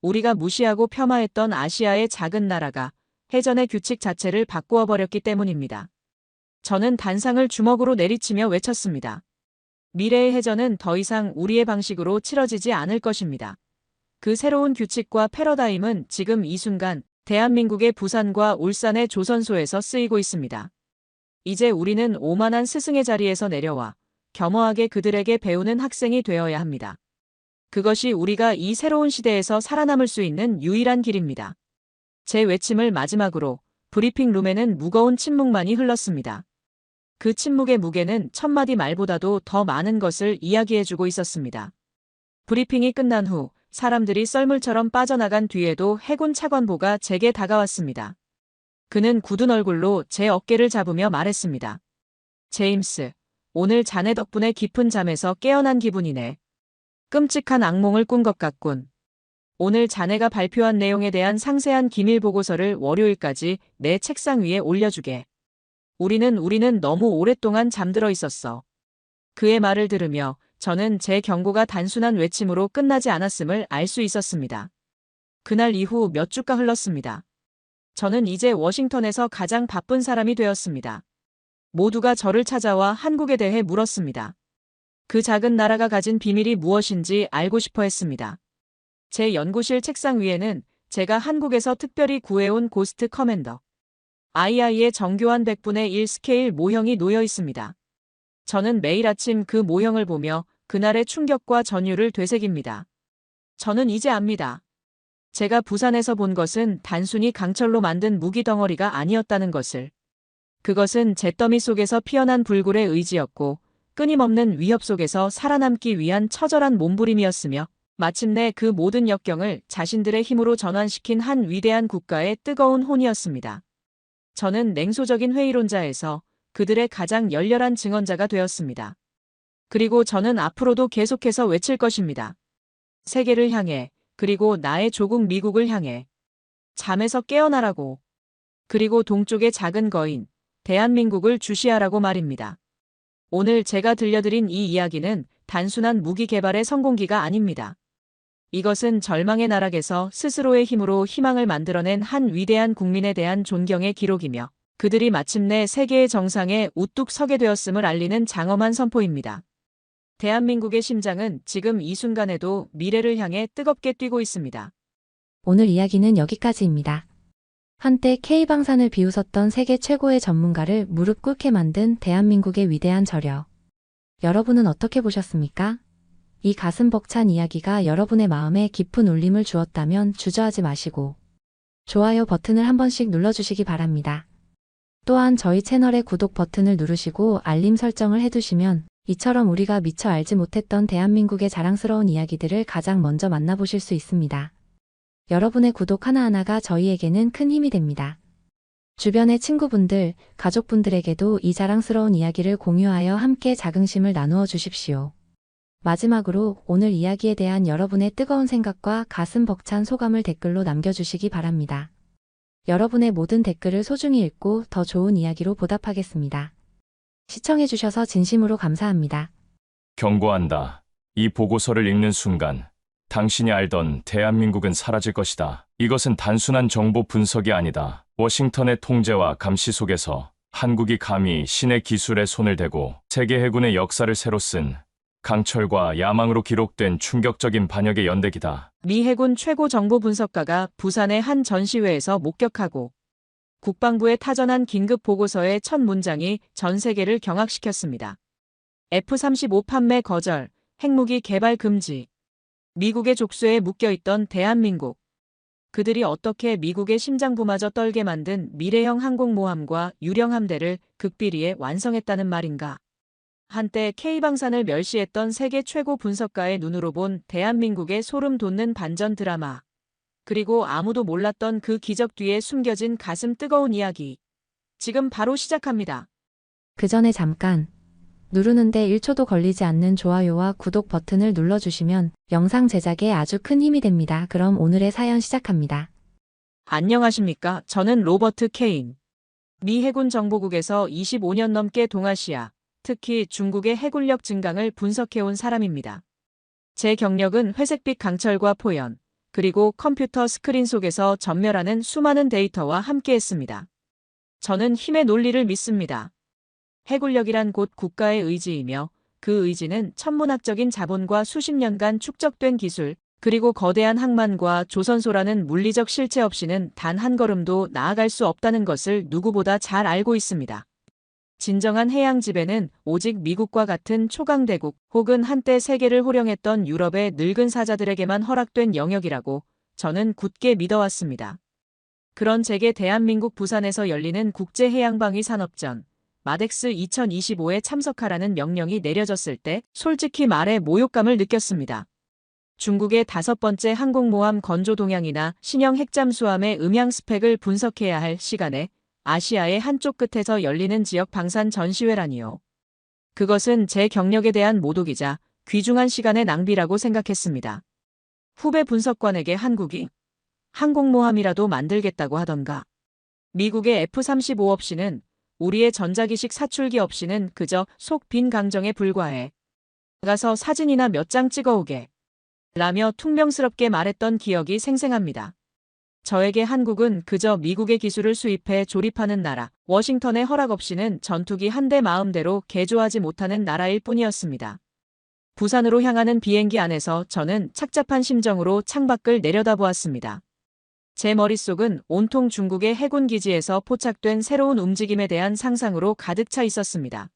우리가 무시하고 폄하했던 아시아의 작은 나라가 해전의 규칙 자체를 바꾸어 버렸기 때문입니다. 저는 단상을 주먹으로 내리치며 외쳤습니다. 미래의 해전은 더 이상 우리의 방식으로 치러지지 않을 것입니다. 그 새로운 규칙과 패러다임은 지금 이 순간 대한민국의 부산과 울산의 조선소에서 쓰이고 있습니다. 이제 우리는 오만한 스승의 자리에서 내려와 겸허하게 그들에게 배우는 학생이 되어야 합니다. 그것이 우리가 이 새로운 시대에서 살아남을 수 있는 유일한 길입니다. 제 외침을 마지막으로 브리핑 룸에는 무거운 침묵만이 흘렀습니다. 그 침묵의 무게는 천마디 말보다도 더 많은 것을 이야기해주고 있었습니다. 브리핑이 끝난 후 사람들이 썰물처럼 빠져나간 뒤에도 해군 차관보가 제게 다가왔습니다. 그는 굳은 얼굴로 제 어깨를 잡으며 말했습니다. 제임스, 오늘 자네 덕분에 깊은 잠에서 깨어난 기분이네. 끔찍한 악몽을 꾼 것 같군. 오늘 자네가 발표한 내용에 대한 상세한 기밀 보고서를 월요일까지 내 책상 위에 올려주게. 우리는 너무 오랫동안 잠들어 있었어. 그의 말을 들으며 저는 제 경고가 단순한 외침으로 끝나지 않았음을 알 수 있었습니다. 그날 이후 몇 주가 흘렀습니다. 저는 이제 워싱턴에서 가장 바쁜 사람이 되었습니다. 모두가 저를 찾아와 한국에 대해 물었습니다. 그 작은 나라가 가진 비밀이 무엇인지 알고 싶어 했습니다. 제 연구실 책상 위에는 제가 한국에서 특별히 구해온 고스트 커맨더 II의 정교한 100분의 1 스케일 모형이 놓여 있습니다. 저는 매일 아침 그 모형을 보며 그날의 충격과 전율을 되새깁니다. 저는 이제 압니다. 제가 부산에서 본 것은 단순히 강철로 만든 무기 덩어리가 아니었다는 것을. 그것은 잿더미 속에서 피어난 불굴의 의지였고 끊임없는 위협 속에서 살아남기 위한 처절한 몸부림이었으며 마침내 그 모든 역경을 자신들의 힘으로 전환시킨 한 위대한 국가의 뜨거운 혼이었습니다. 저는 냉소적인 회의론자에서 그들의 가장 열렬한 증언자가 되었습니다. 그리고 저는 앞으로도 계속해서 외칠 것입니다. 세계를 향해, 그리고 나의 조국 미국을 향해. 잠에서 깨어나라고. 그리고 동쪽의 작은 거인, 대한민국을 주시하라고 말입니다. 오늘 제가 들려드린 이 이야기는 단순한 무기 개발의 성공기가 아닙니다. 이것은 절망의 나락에서 스스로의 힘으로 희망을 만들어낸 한 위대한 국민에 대한 존경의 기록이며 그들이 마침내 세계의 정상에 우뚝 서게 되었음을 알리는 장엄한 선포입니다. 대한민국의 심장은 지금 이 순간에도 미래를 향해 뜨겁게 뛰고 있습니다. 오늘 이야기는 여기까지입니다. 한때 K방산을 비웃었던 세계 최고의 전문가를 무릎 꿇게 만든 대한민국의 위대한 저력. 여러분은 어떻게 보셨습니까? 이 가슴 벅찬 이야기가 여러분의 마음에 깊은 울림을 주었다면 주저하지 마시고 좋아요 버튼을 한 번씩 눌러주시기 바랍니다. 또한 저희 채널의 구독 버튼을 누르시고 알림 설정을 해두시면 이처럼 우리가 미처 알지 못했던 대한민국의 자랑스러운 이야기들을 가장 먼저 만나보실 수 있습니다. 여러분의 구독 하나하나가 저희에게는 큰 힘이 됩니다. 주변의 친구분들, 가족분들에게도 이 자랑스러운 이야기를 공유하여 함께 자긍심을 나누어 주십시오. 마지막으로 오늘 이야기에 대한 여러분의 뜨거운 생각과 가슴 벅찬 소감을 댓글로 남겨주시기 바랍니다. 여러분의 모든 댓글을 소중히 읽고 더 좋은 이야기로 보답하겠습니다. 시청해주셔서 진심으로 감사합니다. 경고한다. 이 보고서를 읽는 순간 당신이 알던 대한민국은 사라질 것이다. 이것은 단순한 정보 분석이 아니다. 워싱턴의 통제와 감시 속에서 한국이 감히 신의 기술에 손을 대고 세계 해군의 역사를 새로 쓴 강철과 야망으로 기록된 충격적인 반역의 연대기다. 미 해군 최고 정보 분석가가 부산의 한 전시회에서 목격하고 국방부에 타전한 긴급 보고서의 첫 문장이 전 세계를 경악시켰습니다. F-35 판매 거절, 핵무기 개발 금지. 미국의 족쇄에 묶여있던 대한민국. 그들이 어떻게 미국의 심장부마저 떨게 만든 미래형 항공모함과 유령 함대를 극비리에 완성했다는 말인가. 한때 K방산을 멸시했던 세계 최고 분석가의 눈으로 본 대한민국의 소름 돋는 반전 드라마. 그리고 아무도 몰랐던 그 기적 뒤에 숨겨진 가슴 뜨거운 이야기. 지금 바로 시작합니다. 그 전에 잠깐 누르는데 1초도 걸리지 않는 좋아요와 구독 버튼을 눌러주시면 영상 제작에 아주 큰 힘이 됩니다. 그럼 오늘의 사연 시작합니다. 안녕하십니까? 저는 로버트 케인. 미 해군 정보국에서 25년 넘게 동아시아, 특히 중국의 해군력 증강을 분석해온 사람입니다. 제 경력은 회색빛 강철과 포연, 그리고 컴퓨터 스크린 속에서 전멸하는 수많은 데이터와 함께했습니다. 저는 힘의 논리를 믿습니다. 해군력이란 곧 국가의 의지이며 그 의지는 천문학적인 자본과 수십 년간 축적된 기술, 그리고 거대한 항만과 조선소라는 물리적 실체 없이는 단 한 걸음도 나아갈 수 없다는 것을 누구보다 잘 알고 있습니다. 진정한 해양 지배는 오직 미국과 같은 초강대국 혹은 한때 세계를 호령했던 유럽의 늙은 사자들에게만 허락된 영역이라고 저는 굳게 믿어왔습니다. 그런 제게 대한민국 부산에서 열리는 국제해양방위 산업전 마덱스 2025에 참석하라는 명령이 내려졌을 때 솔직히 말해 모욕감을 느꼈습니다. 중국의 5번째 항공모함 건조 동향이나 신형 핵잠수함의 음향 스펙을 분석해야 할 시간에 아시아의 한쪽 끝에서 열리는 지역 방산 전시회라니요. 그것은 제 경력에 대한 모독이자 귀중한 시간의 낭비라고 생각했습니다. 후배 분석관에게 한국이 항공모함이라도 만들겠다고 하던가. 미국의 F-35 없이는 우리의 전자기식 사출기 없이는 그저 속 빈 강정에 불과해. 가서 사진이나 몇 장 찍어오게. 라며 퉁명스럽게 말했던 기억이 생생합니다. 저에게 한국은 그저 미국의 기술을 수입해 조립하는 나라, 워싱턴의 허락 없이는 전투기 한 대 마음대로 개조하지 못하는 나라일 뿐이었습니다. 부산으로 향하는 비행기 안에서 저는 착잡한 심정으로 창밖을 내려다보았습니다. 제 머릿속은 온통 중국의 해군 기지에서 포착된 새로운 움직임에 대한 상상으로 가득 차 있었습니다.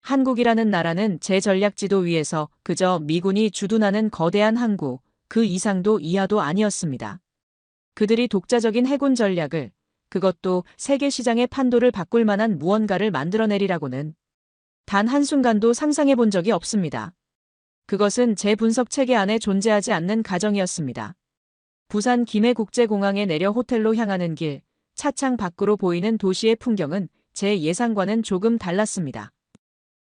한국이라는 나라는 제 전략지도 위에서 그저 미군이 주둔하는 거대한 항구, 그 이상도 이하도 아니었습니다. 그들이 독자적인 해군 전략을, 그것도 세계 시장의 판도를 바꿀 만한 무언가를 만들어내리라고는 단 한순간도 상상해 본 적이 없습니다. 그것은 제 분석 체계 안에 존재하지 않는 가정이었습니다. 부산 김해국제공항에 내려 호텔로 향하는 길, 차창 밖으로 보이는 도시의 풍경은 제 예상과는 조금 달랐습니다.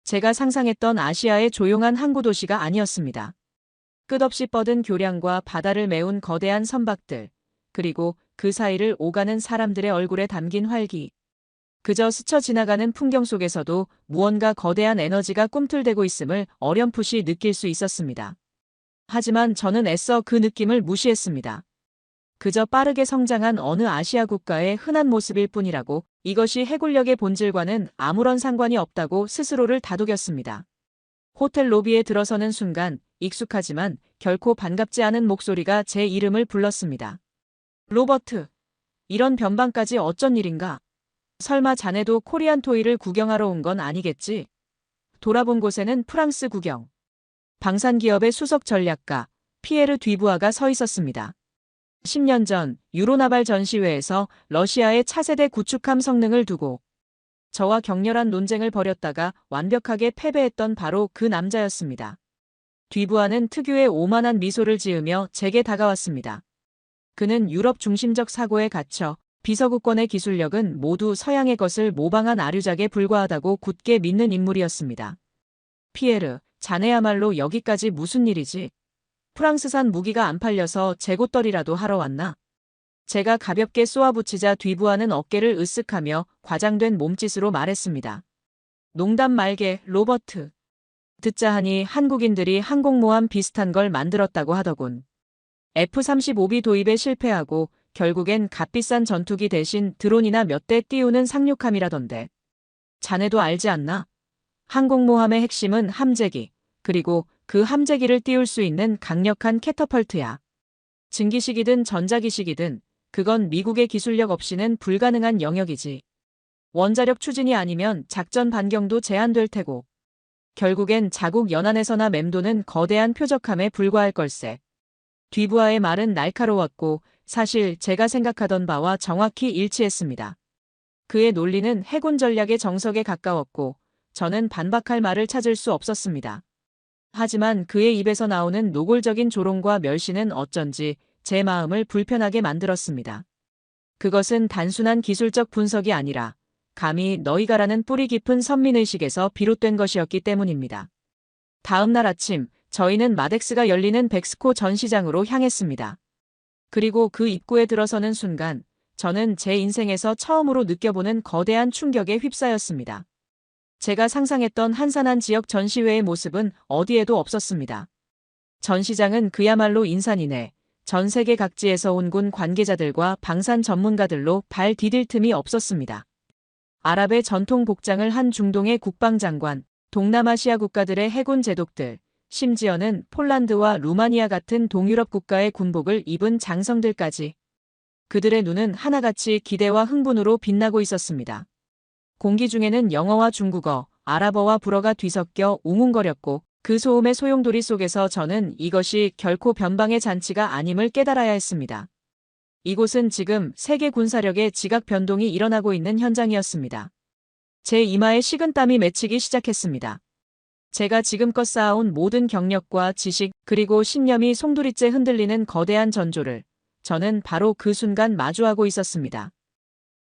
제가 상상했던 아시아의 조용한 항구 도시가 아니었습니다. 끝없이 뻗은 교량과 바다를 메운 거대한 선박들, 그리고 그 사이를 오가는 사람들의 얼굴에 담긴 활기. 그저 스쳐 지나가는 풍경 속에서도 무언가 거대한 에너지가 꿈틀대고 있음을 어렴풋이 느낄 수 있었습니다. 하지만 저는 애써 그 느낌을 무시했습니다. 그저 빠르게 성장한 어느 아시아 국가의 흔한 모습일 뿐이라고, 이것이 해군력의 본질과는 아무런 상관이 없다고 스스로를 다독였습니다. 호텔 로비에 들어서는 순간 익숙하지만 결코 반갑지 않은 목소리가 제 이름을 불렀습니다. 로버트, 이런 변방까지 어쩐 일인가? 설마 자네도 코리안 토이를 구경하러 온 건 아니겠지? 돌아본 곳에는 프랑스 국영, 방산기업의 수석 전략가 피에르 뒤부아가 서 있었습니다. 10년 전 유로나발 전시회에서 러시아의 차세대 구축함 성능을 두고 저와 격렬한 논쟁을 벌였다가 완벽하게 패배했던 바로 그 남자였습니다. 뒤부하는 특유의 오만한 미소를 지으며 제게 다가왔습니다. 그는 유럽 중심적 사고에 갇혀 비서구권의 기술력은 모두 서양의 것을 모방한 아류작에 불과하다고 굳게 믿는 인물이었습니다. 피에르, 자네야말로 여기까지 무슨 일이지? 프랑스산 무기가 안 팔려서 재고떨이라도 하러 왔나? 제가 가볍게 쏘아붙이자 뒤부하는 어깨를 으쓱하며 과장된 몸짓으로 말했습니다. 농담 말게, 로버트. 듣자 하니 한국인들이 항공모함 비슷한 걸 만들었다고 하더군. F-35B 도입에 실패하고 결국엔 값비싼 전투기 대신 드론이나 몇 대 띄우는 상륙함이라던데. 자네도 알지 않나? 항공모함의 핵심은 함재기, 그리고 그 함재기를 띄울 수 있는 강력한 캐터펄트야. 증기식이든 전자기식이든 그건 미국의 기술력 없이는 불가능한 영역이지. 원자력 추진이 아니면 작전 반경도 제한될 테고. 결국엔 자국 연안에서나 맴도는 거대한 표적함에 불과할 걸세. 뒤부하의 말은 날카로웠고 사실 제가 생각하던 바와 정확히 일치했습니다. 그의 논리는 해군 전략의 정석에 가까웠고 저는 반박할 말을 찾을 수 없었습니다. 하지만 그의 입에서 나오는 노골적인 조롱과 멸시는 어쩐지 제 마음을 불편하게 만들었습니다. 그것은 단순한 기술적 분석이 아니라 감히 너희가라는 뿌리 깊은 선민의식에서 비롯된 것이었기 때문입니다. 다음 날 아침 저희는 마덱스가 열리는 백스코 전시장으로 향했습니다. 그리고 그 입구에 들어서는 순간 저는 제 인생에서 처음으로 느껴보는 거대한 충격에 휩싸였습니다. 제가 상상했던 한산한 지역 전시회의 모습은 어디에도 없었습니다. 전시장은 그야말로 인산이네. 전 세계 각지에서 온 군 관계자들과 방산 전문가들로 발 디딜 틈이 없었습니다. 아랍의 전통 복장을 한 중동의 국방장관, 동남아시아 국가들의 해군 제독들, 심지어는 폴란드와 루마니아 같은 동유럽 국가의 군복을 입은 장성들까지. 그들의 눈은 하나같이 기대와 흥분으로 빛나고 있었습니다. 공기 중에는 영어와 중국어, 아랍어와 불어가 뒤섞여 웅웅거렸고 그 소음의 소용돌이 속에서 저는 이것이 결코 변방의 잔치가 아님을 깨달아야 했습니다. 이곳은 지금 세계 군사력의 지각 변동이 일어나고 있는 현장이었습니다. 제 이마에 식은땀이 맺히기 시작했습니다. 제가 지금껏 쌓아온 모든 경력과 지식 그리고 신념이 송두리째 흔들리는 거대한 전조를 저는 바로 그 순간 마주하고 있었습니다.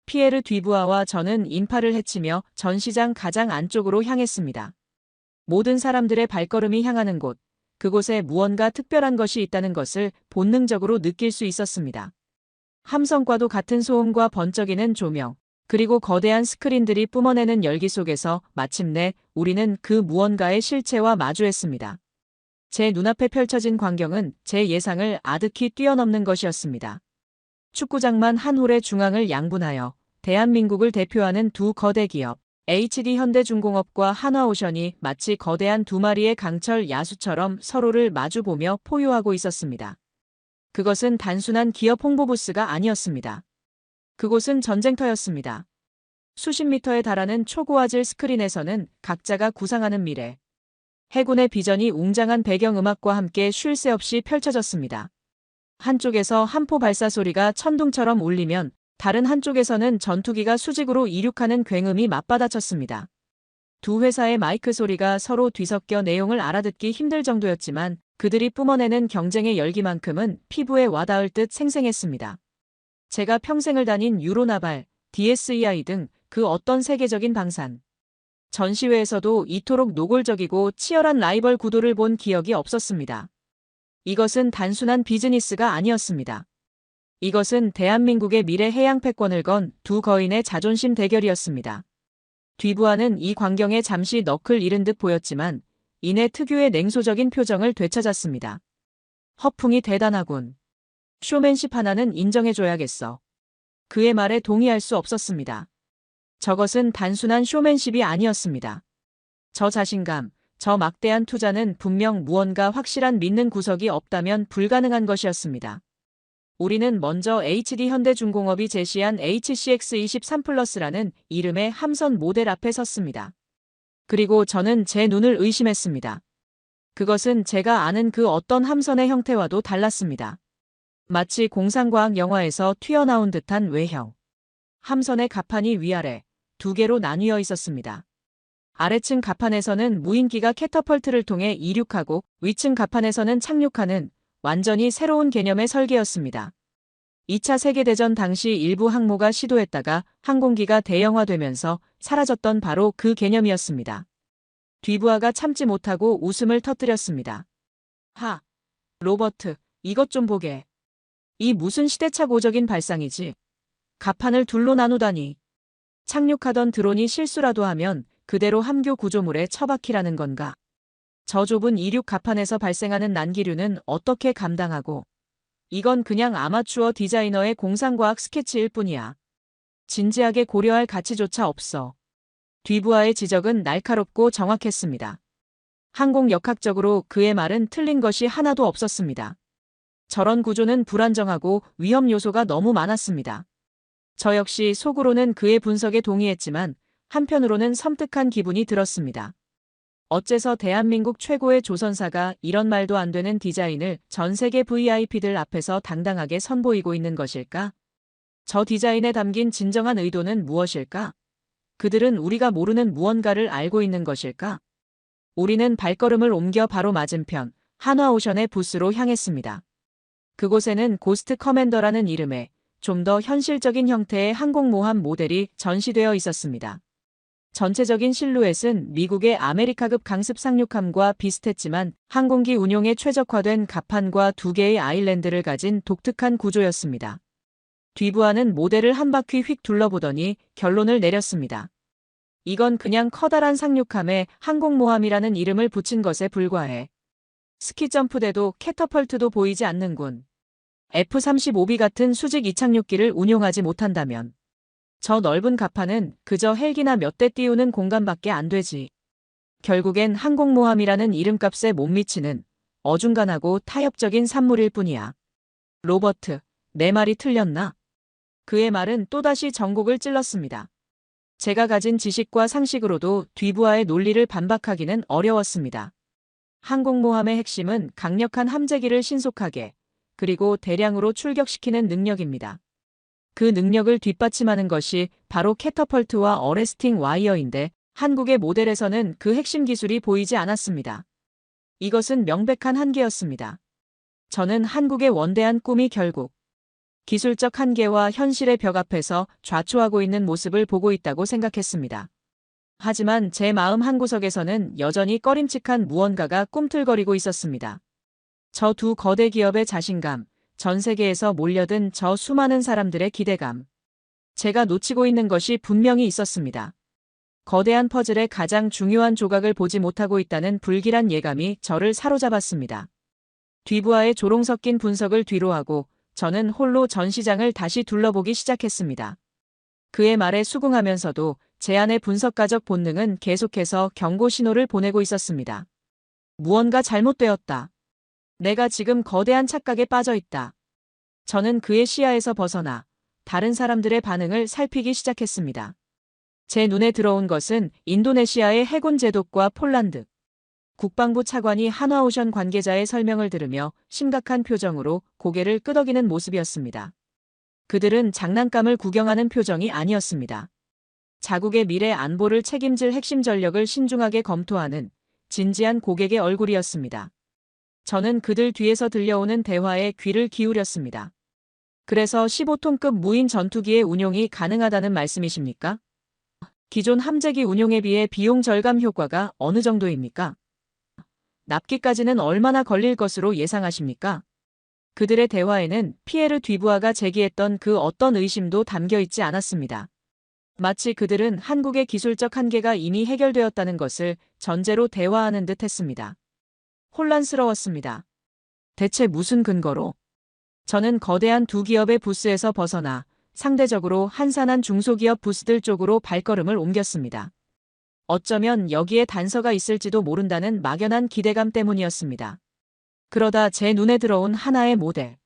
피에르 뒤부아와 저는 인파를 헤치며 전시장 가장 안쪽으로 향했습니다. 모든 사람들의 발걸음이 향하는 곳, 그곳에 무언가 특별한 것이 있다는 것을 본능적으로 느낄 수 있었습니다. 함성과도 같은 소음과 번쩍이는 조명, 그리고 거대한 스크린들이 뿜어내는 열기 속에서 마침내 우리는 그 무언가의 실체와 마주했습니다. 제 눈앞에 펼쳐진 광경은 제 예상을 아득히 뛰어넘는 것이었습니다. 축구장만 한 홀의 중앙을 양분하여 대한민국을 대표하는 두 거대 기업, HD현대중공업과 한화오션이 마치 거대한 두 마리의 강철 야수처럼 서로를 마주보며 포효하고 있었습니다. 그것은 단순한 기업 홍보 부스가 아니었습니다. 그곳은 전쟁터였습니다. 수십 미터에 달하는 초고화질 스크린에서는 각자가 구상하는 미래, 해군의 비전이 웅장한 배경음악과 함께 쉴 새 없이 펼쳐졌습니다. 한쪽에서 함포 발사 소리가 천둥처럼 울리면 다른 한쪽에서는 전투기가 수직으로 이륙하는 굉음이 맞받아쳤습니다. 두 회사의 마이크 소리가 서로 뒤섞여 내용을 알아듣기 힘들 정도였지만 그들이 뿜어내는 경쟁의 열기만큼은 피부에 와닿을 듯 생생했습니다. 제가 평생을 다닌 유로나발, DSEI 등 그 어떤 세계적인 방산, 전시회에서도 이토록 노골적이고 치열한 라이벌 구도를 본 기억이 없었습니다. 이것은 단순한 비즈니스가 아니었습니다. 이것은 대한민국의 미래 해양 패권을 건 두 거인의 자존심 대결이었습니다. 뒤부하는 이 광경에 잠시 넋을 잃은 듯 보였지만 이내 특유의 냉소적인 표정을 되찾았습니다. 허풍이 대단하군. 쇼맨십 하나는 인정해줘야겠어. 그의 말에 동의할 수 없었습니다. 저것은 단순한 쇼맨십이 아니었습니다. 저 자신감, 저 막대한 투자는 분명 무언가 확실한 믿는 구석이 없다면 불가능한 것이었습니다. 우리는 먼저 HD현대중공업이 제시한 HCX23플러스라는 이름의 함선 모델 앞에 섰습니다. 그리고 저는 제 눈을 의심했습니다. 그것은 제가 아는 그 어떤 함선의 형태와도 달랐습니다. 마치 공상과학 영화에서 튀어나온 듯한 외형. 함선의 갑판이 위아래, 두 개로 나뉘어 있었습니다. 아래층 갑판에서는 무인기가 캐터펄트를 통해 이륙하고 위층 갑판에서는 착륙하는 완전히 새로운 개념의 설계였습니다. 2차 세계대전 당시 일부 항모가 시도했다가 항공기가 대형화되면서 사라졌던 바로 그 개념이었습니다. 뒤부하가 참지 못하고 웃음을 터뜨렸습니다. 하, 로버트, 이것 좀 보게. 이 무슨 시대착오적인 발상이지? 갑판을 둘로 나누다니. 착륙하던 드론이 실수라도 하면 그대로 함교 구조물에 처박히라는 건가? 저 좁은 이륙 갑판에서 발생하는 난기류는 어떻게 감당하고? 이건 그냥 아마추어 디자이너의 공상과학 스케치일 뿐이야. 진지하게 고려할 가치조차 없어. 뒤부하의 지적은 날카롭고 정확했습니다. 항공역학적으로 그의 말은 틀린 것이 하나도 없었습니다. 저런 구조는 불안정하고 위험 요소가 너무 많았습니다. 저 역시 속으로는 그의 분석에 동의했지만 한편으로는 섬뜩한 기분이 들었습니다. 어째서 대한민국 최고의 조선사가 이런 말도 안 되는 디자인을 전 세계 VIP들 앞에서 당당하게 선보이고 있는 것일까? 저 디자인에 담긴 진정한 의도는 무엇일까? 그들은 우리가 모르는 무언가를 알고 있는 것일까? 우리는 발걸음을 옮겨 바로 맞은편 한화오션의 부스로 향했습니다. 그곳에는 고스트 커맨더라는 이름의 좀 더 현실적인 형태의 항공모함 모델이 전시되어 있었습니다. 전체적인 실루엣은 미국의 아메리카급 강습 상륙함과 비슷했지만 항공기 운용에 최적화된 갑판과 두 개의 아일랜드를 가진 독특한 구조였습니다. 뒤부하는 모델을 한 바퀴 휙 둘러보더니 결론을 내렸습니다. 이건 그냥 커다란 상륙함에 항공모함이라는 이름을 붙인 것에 불과해. 스키점프대도 캐터펄트도 보이지 않는군. F-35B 같은 수직 이착륙기를 운용하지 못한다면 저 넓은 갑판은 그저 헬기나 몇 대 띄우는 공간밖에 안 되지. 결국엔 항공모함이라는 이름값에 못 미치는 어중간하고 타협적인 산물일 뿐이야. 로버트, 내 말이 틀렸나? 그의 말은 또다시 전곡을 찔렀습니다. 제가 가진 지식과 상식으로도 뒤부하의 논리를 반박하기는 어려웠습니다. 항공모함의 핵심은 강력한 함재기를 신속하게 그리고 대량으로 출격시키는 능력입니다. 그 능력을 뒷받침하는 것이 바로 캐터펄트와 어레스팅 와이어인데 한국의 모델에서는 그 핵심 기술이 보이지 않았습니다. 이것은 명백한 한계였습니다. 저는 한국의 원대한 꿈이 결국 기술적 한계와 현실의 벽 앞에서 좌초하고 있는 모습을 보고 있다고 생각했습니다. 하지만 제 마음 한구석에서는 여전히 꺼림칙한 무언가가 꿈틀거리고 있었습니다. 저 두 거대 기업의 자신감, 전 세계에서 몰려든 저 수많은 사람들의 기대감. 제가 놓치고 있는 것이 분명히 있었습니다. 거대한 퍼즐의 가장 중요한 조각을 보지 못하고 있다는 불길한 예감이 저를 사로잡았습니다. 뒤부하의 조롱 섞인 분석을 뒤로하고 저는 홀로 전시장을 다시 둘러보기 시작했습니다. 그의 말에 수긍하면서도 제 안의 분석가적 본능은 계속해서 경고 신호를 보내고 있었습니다. 무언가 잘못되었다. 내가 지금 거대한 착각에 빠져 있다. 저는 그의 시야에서 벗어나 다른 사람들의 반응을 살피기 시작했습니다. 제 눈에 들어온 것은 인도네시아의 해군 제독과 폴란드 국방부 차관이 한화오션 관계자의 설명을 들으며 심각한 표정으로 고개를 끄덕이는 모습이었습니다. 그들은 장난감을 구경하는 표정이 아니었습니다. 자국의 미래 안보를 책임질 핵심 전력을 신중하게 검토하는 진지한 고객의 얼굴이었습니다. 저는 그들 뒤에서 들려오는 대화에 귀를 기울였습니다. 그래서 15톤급 무인 전투기의 운용이 가능하다는 말씀이십니까? 기존 함재기 운용에 비해 비용 절감 효과가 어느 정도입니까? 납기까지는 얼마나 걸릴 것으로 예상하십니까? 그들의 대화에는 피에르 뒤부하가 제기했던 그 어떤 의심도 담겨 있지 않았습니다. 마치 그들은 한국의 기술적 한계가 이미 해결되었다는 것을 전제로 대화하는 듯 했습니다. 혼란스러웠습니다. 대체 무슨 근거로? 저는 거대한 두 기업의 부스에서 벗어나 상대적으로 한산한 중소기업 부스들 쪽으로 발걸음을 옮겼습니다. 어쩌면 여기에 단서가 있을지도 모른다는 막연한 기대감 때문이었습니다. 그러다 제 눈에 들어온 하나의 모델.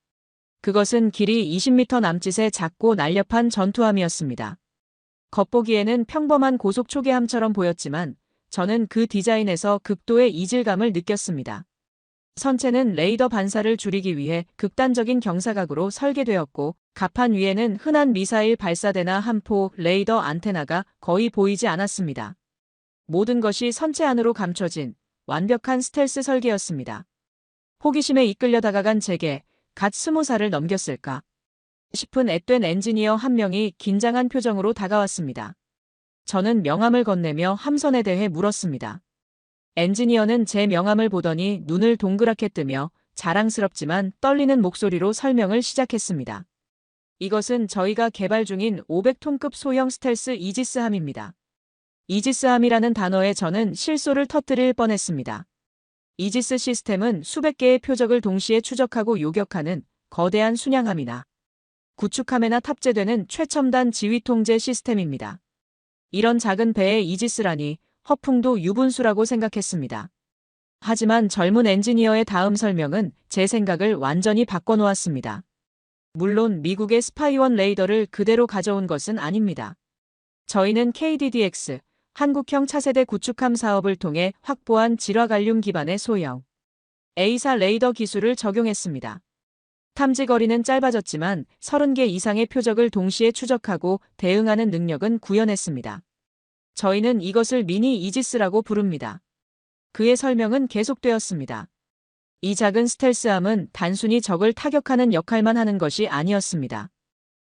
그것은 길이 20m 남짓의 작고 날렵한 전투함이었습니다. 겉보기에는 평범한 고속 초계함처럼 보였지만 저는 그 디자인에서 극도의 이질감을 느꼈습니다. 선체는 레이더 반사를 줄이기 위해 극단적인 경사각으로 설계되었고, 갑판 위에는 흔한 미사일 발사대나 함포, 레이더 안테나가 거의 보이지 않았습니다. 모든 것이 선체 안으로 감춰진 완벽한 스텔스 설계였습니다. 호기심에 이끌려 다가간 제게 갓 20살을 넘겼을까 싶은 앳된 엔지니어 한 명이 긴장한 표정으로 다가왔습니다. 저는 명함을 건네며 함선에 대해 물었습니다. 엔지니어는 제 명함을 보더니 눈을 동그랗게 뜨며 자랑스럽지만 떨리는 목소리로 설명을 시작했습니다. 이것은 저희가 개발 중인 500톤급 소형 스텔스 이지스함입니다. 이지스함이라는 단어에 저는 실소를 터뜨릴 뻔했습니다. 이지스 시스템은 수백 개의 표적을 동시에 추적하고 요격하는 거대한 순양함이나 구축함에나 탑재되는 최첨단 지휘 통제 시스템입니다. 이런 작은 배에 이지스라니 허풍도 유분수라고 생각했습니다. 하지만 젊은 엔지니어의 다음 설명은 제 생각을 완전히 바꿔놓았습니다. 물론 미국의 스파이원 레이더를 그대로 가져온 것은 아닙니다. 저희는 KDDX, 한국형 차세대 구축함 사업을 통해 확보한 질화갈륨 기반의 소형 A사 레이더 기술을 적용했습니다. 탐지 거리는 짧아졌지만 30개 이상의 표적을 동시에 추적하고 대응하는 능력은 구현했습니다. 저희는 이것을 미니 이지스라고 부릅니다. 그의 설명은 계속되었습니다. 이 작은 스텔스함은 단순히 적을 타격하는 역할만 하는 것이 아니었습니다.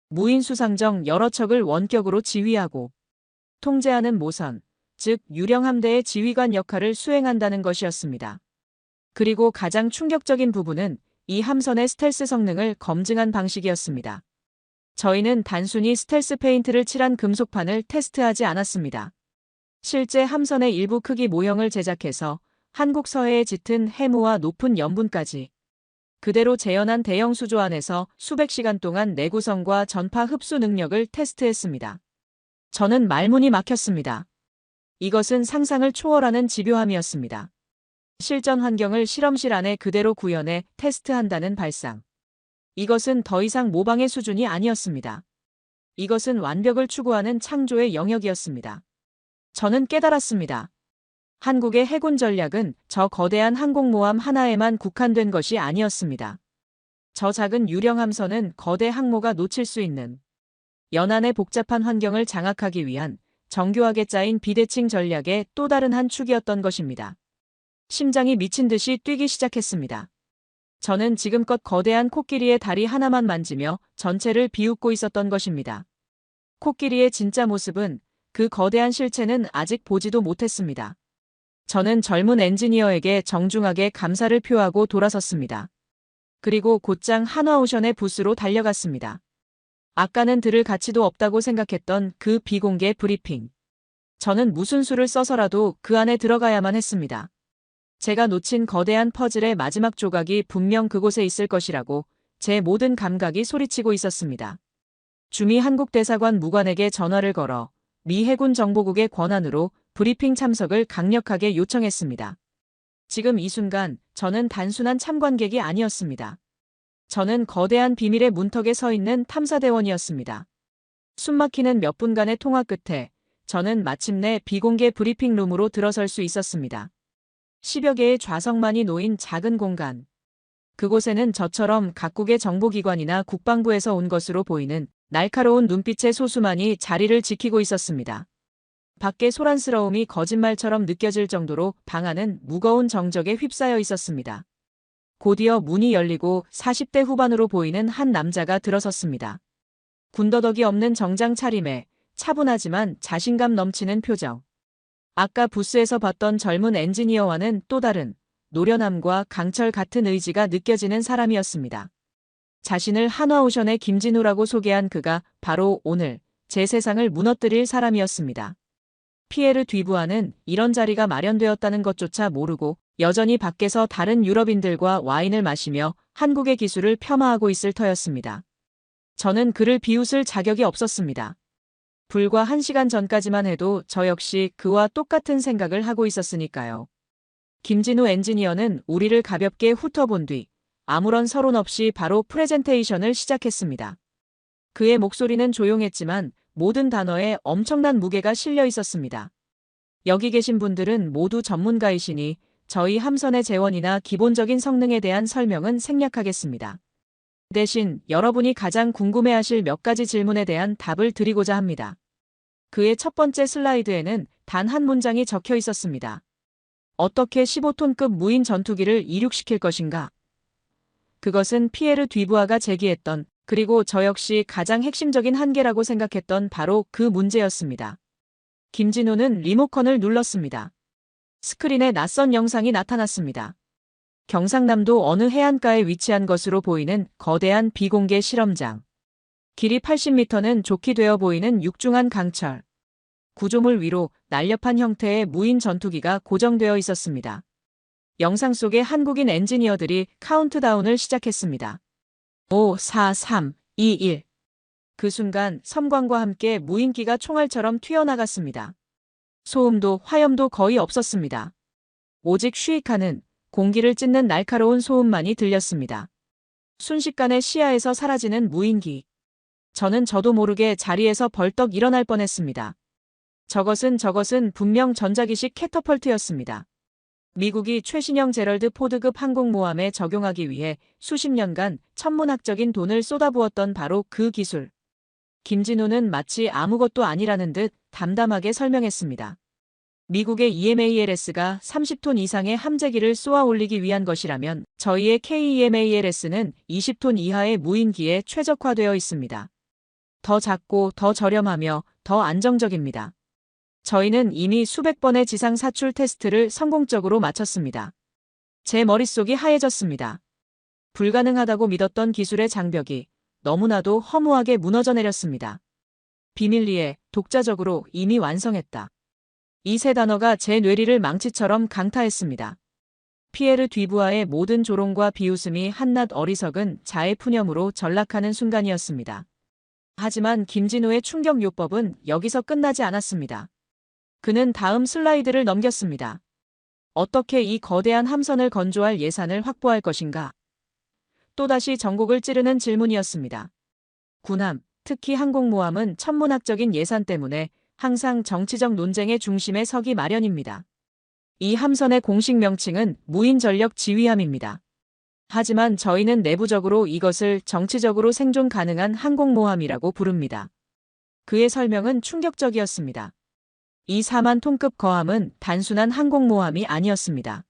무인 수상정 여러 척을 원격으로 지휘하고 통제하는 모선, 즉 유령 함대의 지휘관 역할을 수행한다는 것이었습니다. 그리고 가장 충격적인 부분은 이 함선의 스텔스 성능을 검증한 방식이었습니다. 저희는 단순히 스텔스 페인트를 칠한 금속판을 테스트하지 않았습니다. 실제 함선의 일부 크기 모형을 제작해서 한국 서해에 짙은 해무와 높은 염분까지 그대로 재현한 대형 수조 안에서 수백 시간 동안 내구성과 전파 흡수 능력을 테스트했습니다. 저는 말문이 막혔습니다. 이것은 상상을 초월하는 집요함이었습니다. 실전 환경을 실험실 안에 그대로 구현해 테스트한다는 발상. 이것은 더 이상 모방의 수준이 아니었습니다. 이것은 완벽을 추구하는 창조의 영역이었습니다. 저는 깨달았습니다. 한국의 해군 전략은 저 거대한 항공모함 하나에만 국한된 것이 아니었습니다. 저 작은 유령 함선은 거대 항모가 놓칠 수 있는 연안의 복잡한 환경을 장악하기 위한 정교하게 짜인 비대칭 전략의 또 다른 한 축이었던 것입니다. 심장이 미친 듯이 뛰기 시작했습니다. 저는 지금껏 거대한 코끼리의 다리 하나만 만지며 전체를 비웃고 있었던 것입니다. 코끼리의 진짜 모습은, 그 거대한 실체는 아직 보지도 못했습니다. 저는 젊은 엔지니어에게 정중하게 감사를 표하고 돌아섰습니다. 그리고 곧장 한화오션의 부스로 달려갔습니다. 아까는 들을 가치도 없다고 생각했던 그 비공개 브리핑. 저는 무슨 수를 써서라도 그 안에 들어가야만 했습니다. 제가 놓친 거대한 퍼즐의 마지막 조각이 분명 그곳에 있을 것이라고 제 모든 감각이 소리치고 있었습니다. 주미 한국 대사관 무관에게 전화를 걸어 미 해군 정보국의 권한으로 브리핑 참석을 강력하게 요청했습니다. 지금 이 순간 저는 단순한 참관객이 아니었습니다. 저는 거대한 비밀의 문턱에 서 있는 탐사대원이었습니다. 숨막히는 몇 분간의 통화 끝에 저는 마침내 비공개 브리핑 룸으로 들어설 수 있었습니다. 10여 개의 좌석만이 놓인 작은 공간. 그곳에는 저처럼 각국의 정보기관이나 국방부에서 온 것으로 보이는 날카로운 눈빛의 소수만이 자리를 지키고 있었습니다. 밖의 소란스러움이 거짓말처럼 느껴질 정도로 방 안은 무거운 정적에 휩싸여 있었습니다. 곧이어 문이 열리고 40대 후반으로 보이는 한 남자가 들어섰습니다. 군더더기 없는 정장 차림에 차분하지만 자신감 넘치는 표정. 아까 부스에서 봤던 젊은 엔지니어와는 또 다른 노련함과 강철 같은 의지가 느껴지는 사람이었습니다. 자신을 한화오션의 김진우라고 소개한 그가 바로 오늘 제 세상을 무너뜨릴 사람이었습니다. 피에르 듀부아는 이런 자리가 마련되었다는 것조차 모르고 여전히 밖에서 다른 유럽인들과 와인을 마시며 한국의 기술을 폄하하고 있을 터였습니다. 저는 그를 비웃을 자격이 없었습니다. 불과 1시간 전까지만 해도 저 역시 그와 똑같은 생각을 하고 있었으니까요. 김진우 엔지니어는 우리를 가볍게 훑어본 뒤 아무런 서론 없이 바로 프레젠테이션을 시작했습니다. 그의 목소리는 조용했지만 모든 단어에 엄청난 무게가 실려 있었습니다. 여기 계신 분들은 모두 전문가이시니 저희 함선의 재원이나 기본적인 성능에 대한 설명은 생략하겠습니다. 대신 여러분이 가장 궁금해하실 몇 가지 질문에 대한 답을 드리고자 합니다. 그의 첫 번째 슬라이드에는 단 한 문장이 적혀 있었습니다. 어떻게 15톤급 무인 전투기를 이륙시킬 것인가? 그것은 피에르 뒤부아가 제기했던, 그리고 저 역시 가장 핵심적인 한계라고 생각했던 바로 그 문제였습니다. 김진우는 리모컨을 눌렀습니다. 스크린에 낯선 영상이 나타났습니다. 경상남도 어느 해안가에 위치한 것으로 보이는 거대한 비공개 실험장. 길이 80m는 좋게 되어 보이는 육중한 강철. 구조물 위로 날렵한 형태의 무인 전투기가 고정되어 있었습니다. 영상 속의 한국인 엔지니어들이 카운트다운을 시작했습니다. 5, 4, 3, 2, 1. 그 순간 섬광과 함께 무인기가 총알처럼 튀어나갔습니다. 소음도 화염도 거의 없었습니다. 오직 쉬익하는, 공기를 찢는 날카로운 소음만이 들렸습니다. 순식간에 시야에서 사라지는 무인기. 저도 모르게 자리에서 벌떡 일어날 뻔했습니다. 저것은 분명 전자기식 캐터펄트였습니다. 미국이 최신형 제럴드 포드급 항공모함에 적용하기 위해 수십 년간 천문학적인 돈을 쏟아부었던 바로 그 기술. 김진우는 마치 아무것도 아니라는 듯 담담하게 설명했습니다. 미국의 EMALS가 30톤 이상의 함재기를 쏘아 올리기 위한 것이라면 저희의 KEMALS는 20톤 이하의 무인기에 최적화되어 있습니다. 더 작고 더 저렴하며 더 안정적입니다. 저희는 이미 수백 번의 지상 사출 테스트를 성공적으로 마쳤습니다. 제 머릿속이 하얘졌습니다. 불가능하다고 믿었던 기술의 장벽이 너무나도 허무하게 무너져 내렸습니다. 비밀리에, 독자적으로 이미 완성했다. 이 세 단어가 제 뇌리를 망치처럼 강타했습니다. 피에르 뒤부아의 모든 조롱과 비웃음이 한낱 어리석은 자의 푸념으로 전락하는 순간이었습니다. 하지만 김진우의 충격 요법은 여기서 끝나지 않았습니다. 그는 다음 슬라이드를 넘겼습니다. 어떻게 이 거대한 함선을 건조할 예산을 확보할 것인가? 또다시 전곡을 찌르는 질문이었습니다. 군함, 특히 항공모함은 천문학적인 예산 때문에 항상 정치적 논쟁의 중심에 서기 마련입니다. 이 함선의 공식 명칭은 무인전력 지휘함입니다. 하지만 저희는 내부적으로 이것을 정치적으로 생존 가능한 항공모함이라고 부릅니다. 그의 설명은 충격적이었습니다. 이 4만 톤급 거함은 단순한 항공모함이 아니었습니다.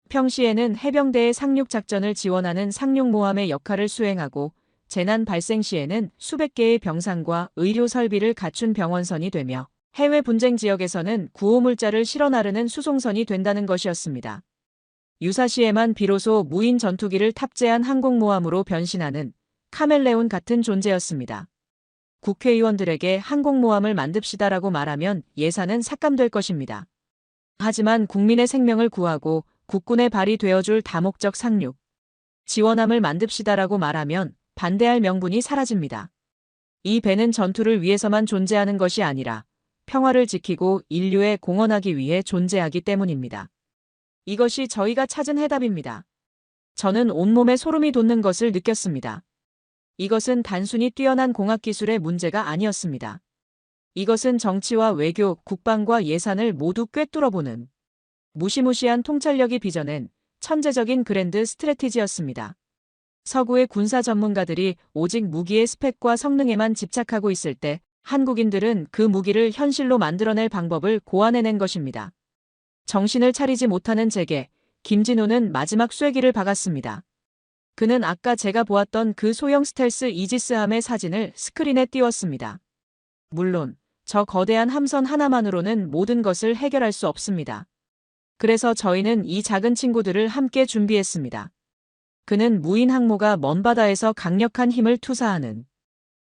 평시에는 해병대의 상륙작전을 지원하는 상륙모함의 역할을 수행하고 재난 발생 시에는 수백 개의 병상과 의료 설비를 갖춘 병원선이 되며 해외 분쟁 지역에서는 구호물자를 실어 나르는 수송선이 된다는 것이었습니다. 유사시에만 비로소 무인 전투기를 탑재한 항공모함으로 변신하는 카멜레온 같은 존재였습니다. 국회의원들에게 항공모함을 만듭시다라고 말하면 예산은 삭감될 것입니다. 하지만 국민의 생명을 구하고 국군의 발이 되어줄 다목적 상륙, 지원함을 만듭시다라고 말하면 반대할 명분이 사라집니다. 이 배는 전투를 위해서만 존재하는 것이 아니라 평화를 지키고 인류에 공헌하기 위해 존재하기 때문입니다. 이것이 저희가 찾은 해답입니다. 저는 온몸에 소름이 돋는 것을 느꼈습니다. 이것은 단순히 뛰어난 공학기술의 문제가 아니었습니다. 이것은 정치와 외교, 국방과 예산을 모두 꿰뚫어보는 무시무시한 통찰력이 빚어낸 천재적인 그랜드 스트래티지였습니다. 서구의 군사 전문가들이 오직 무기의 스펙과 성능에만 집착하고 있을 때 한국인들은 그 무기를 현실로 만들어낼 방법을 고안해낸 것입니다. 정신을 차리지 못하는 제게 김진우는 마지막 쐐기를 박았습니다. 그는 아까 제가 보았던 그 소형 스텔스 이지스함의 사진을 스크린에 띄웠습니다. 물론 저 거대한 함선 하나만으로는 모든 것을 해결할 수 없습니다. 그래서 저희는 이 작은 친구들을 함께 준비했습니다. 그는 무인 항모가 먼 바다에서 강력한 힘을 투사하는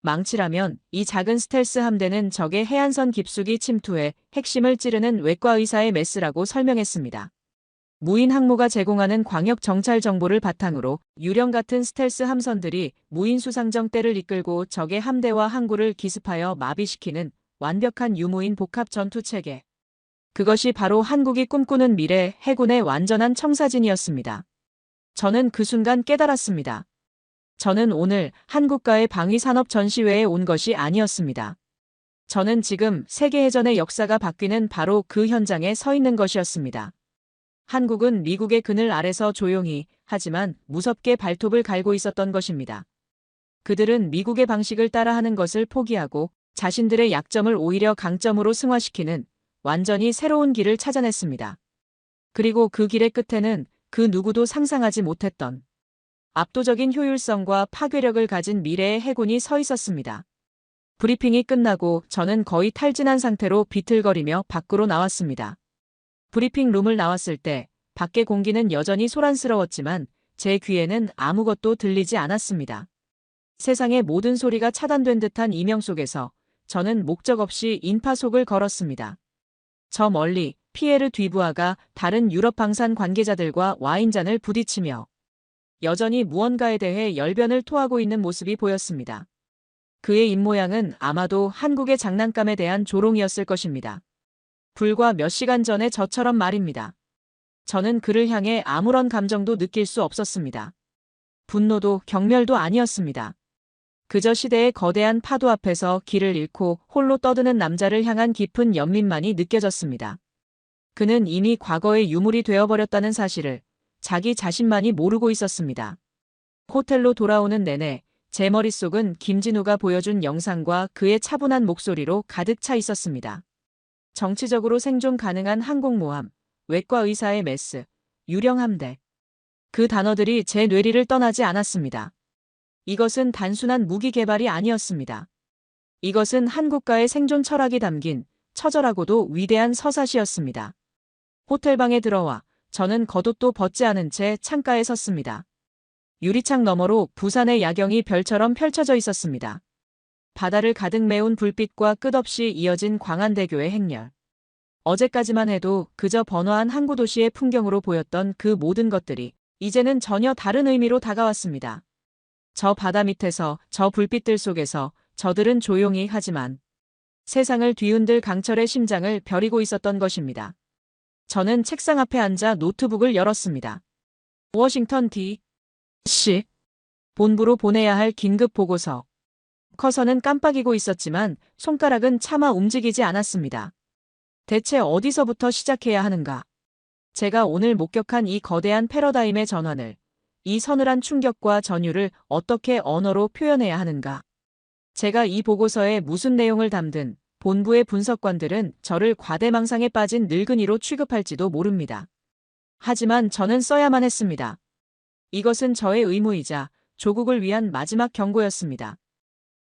망치라면 이 작은 스텔스 함대는 적의 해안선 깊숙이 침투해 핵심을 찌르는 외과 의사의 메스라고 설명했습니다. 무인 항모가 제공하는 광역 정찰 정보를 바탕으로 유령 같은 스텔스 함선들이 무인 수상정대를 이끌고 적의 함대와 항구를 기습하여 마비시키는 완벽한 유무인 복합 전투 체계. 그것이 바로 한국이 꿈꾸는 미래 해군의 완전한 청사진이었습니다. 저는 그 순간 깨달았습니다. 저는 오늘 한국과의 방위산업 전시회에 온 것이 아니었습니다. 저는 지금 세계해전의 역사가 바뀌는 바로 그 현장에 서 있는 것이었습니다. 한국은 미국의 그늘 아래서 조용히 하지만 무섭게 발톱을 갈고 있었던 것입니다. 그들은 미국의 방식을 따라하는 것을 포기하고 자신들의 약점을 오히려 강점으로 승화시키는 완전히 새로운 길을 찾아냈습니다. 그리고 그 길의 끝에는 그 누구도 상상하지 못했던 압도적인 효율성과 파괴력을 가진 미래의 해군이 서 있었습니다. 브리핑이 끝나고 저는 거의 탈진한 상태로 비틀거리며 밖으로 나왔습니다. 브리핑 룸을 나왔을 때 밖의 공기는 여전히 소란스러웠지만 제 귀에는 아무것도 들리지 않았습니다. 세상의 모든 소리가 차단된 듯한 이명 속에서 저는 목적 없이 인파속을 걸었습니다. 저 멀리 피에르 뒤부아가 다른 유럽 방산 관계자들과 와인잔을 부딪히며 여전히 무언가에 대해 열변을 토하고 있는 모습이 보였습니다. 그의 입모양은 아마도 한국의 장난감에 대한 조롱이었을 것입니다. 불과 몇 시간 전에 저처럼 말입니다. 저는 그를 향해 아무런 감정도 느낄 수 없었습니다. 분노도 경멸도 아니었습니다. 그저 시대의 거대한 파도 앞에서 길을 잃고 홀로 떠드는 남자를 향한 깊은 연민만이 느껴졌습니다. 그는 이미 과거의 유물이 되어버렸다는 사실을 자기 자신만이 모르고 있었습니다. 호텔로 돌아오는 내내 제 머릿속은 김진우가 보여준 영상과 그의 차분한 목소리로 가득 차 있었습니다. 정치적으로 생존 가능한 항공모함, 외과 의사의 메스, 유령 함대. 그 단어들이 제 뇌리를 떠나지 않았습니다. 이것은 단순한 무기 개발이 아니었습니다. 이것은 한국가의 생존 철학이 담긴 처절하고도 위대한 서사시였습니다. 호텔방에 들어와 저는 겉옷도 벗지 않은 채 창가에 섰습니다. 유리창 너머로 부산의 야경이 별처럼 펼쳐져 있었습니다. 바다를 가득 메운 불빛과 끝없이 이어진 광안대교의 행렬. 어제까지만 해도 그저 번화한 항구 도시의 풍경으로 보였던 그 모든 것들이 이제는 전혀 다른 의미로 다가왔습니다. 저 바다 밑에서, 저 불빛들 속에서 저들은 조용히 하지만 세상을 뒤흔들 강철의 심장을 벼리고 있었던 것입니다. 저는 책상 앞에 앉아 노트북을 열었습니다. 워싱턴 D.C. 본부로 보내야 할 긴급 보고서. 커서는 깜빡이고 있었지만 손가락은 차마 움직이지 않았습니다. 대체 어디서부터 시작해야 하는가? 제가 오늘 목격한 이 거대한 패러다임의 전환을, 이 서늘한 충격과 전율을 어떻게 언어로 표현해야 하는가? 제가 이 보고서에 무슨 내용을 담든 본부의 분석관들은 저를 과대망상에 빠진 늙은이로 취급할지도 모릅니다. 하지만 저는 써야만 했습니다. 이것은 저의 의무이자 조국을 위한 마지막 경고였습니다.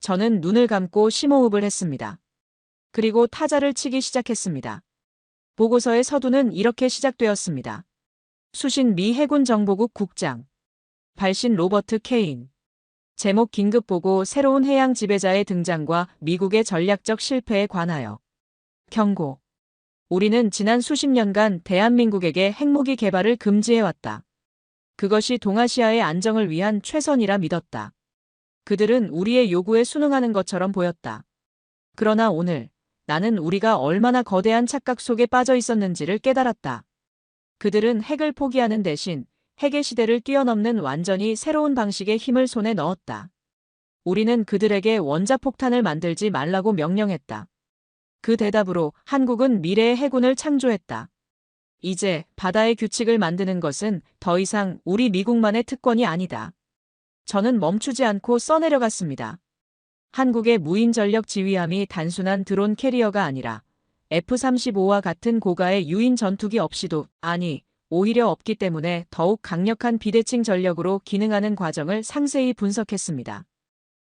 저는 눈을 감고 심호흡을 했습니다. 그리고 타자를 치기 시작했습니다. 보고서의 서두는 이렇게 시작되었습니다. 수신 미 해군 정보국 국장. 발신 로버트 케인. 제목 긴급보고 새로운 해양 지배자의 등장과 미국의 전략적 실패에 관하여. 경고. 우리는 지난 수십 년간 대한민국에게 핵무기 개발을 금지해왔다. 그것이 동아시아의 안정을 위한 최선이라 믿었다. 그들은 우리의 요구에 순응하는 것처럼 보였다. 그러나 오늘 나는 우리가 얼마나 거대한 착각 속에 빠져 있었는지를 깨달았다. 그들은 핵을 포기하는 대신 핵의 시대를 뛰어넘는 완전히 새로운 방식의 힘을 손에 넣었다. 우리는 그들에게 원자폭탄을 만들지 말라고 명령했다. 그 대답으로 한국은 미래의 해군을 창조했다. 이제 바다의 규칙을 만드는 것은 더 이상 우리 미국만의 특권이 아니다. 저는 멈추지 않고 써내려갔습니다. 한국의 무인 전력 지휘함이 단순한 드론 캐리어가 아니라 F-35와 같은 고가의 유인 전투기 없이도, 아니, 오히려 없기 때문에 더욱 강력한 비대칭 전력으로 기능하는 과정을 상세히 분석했습니다.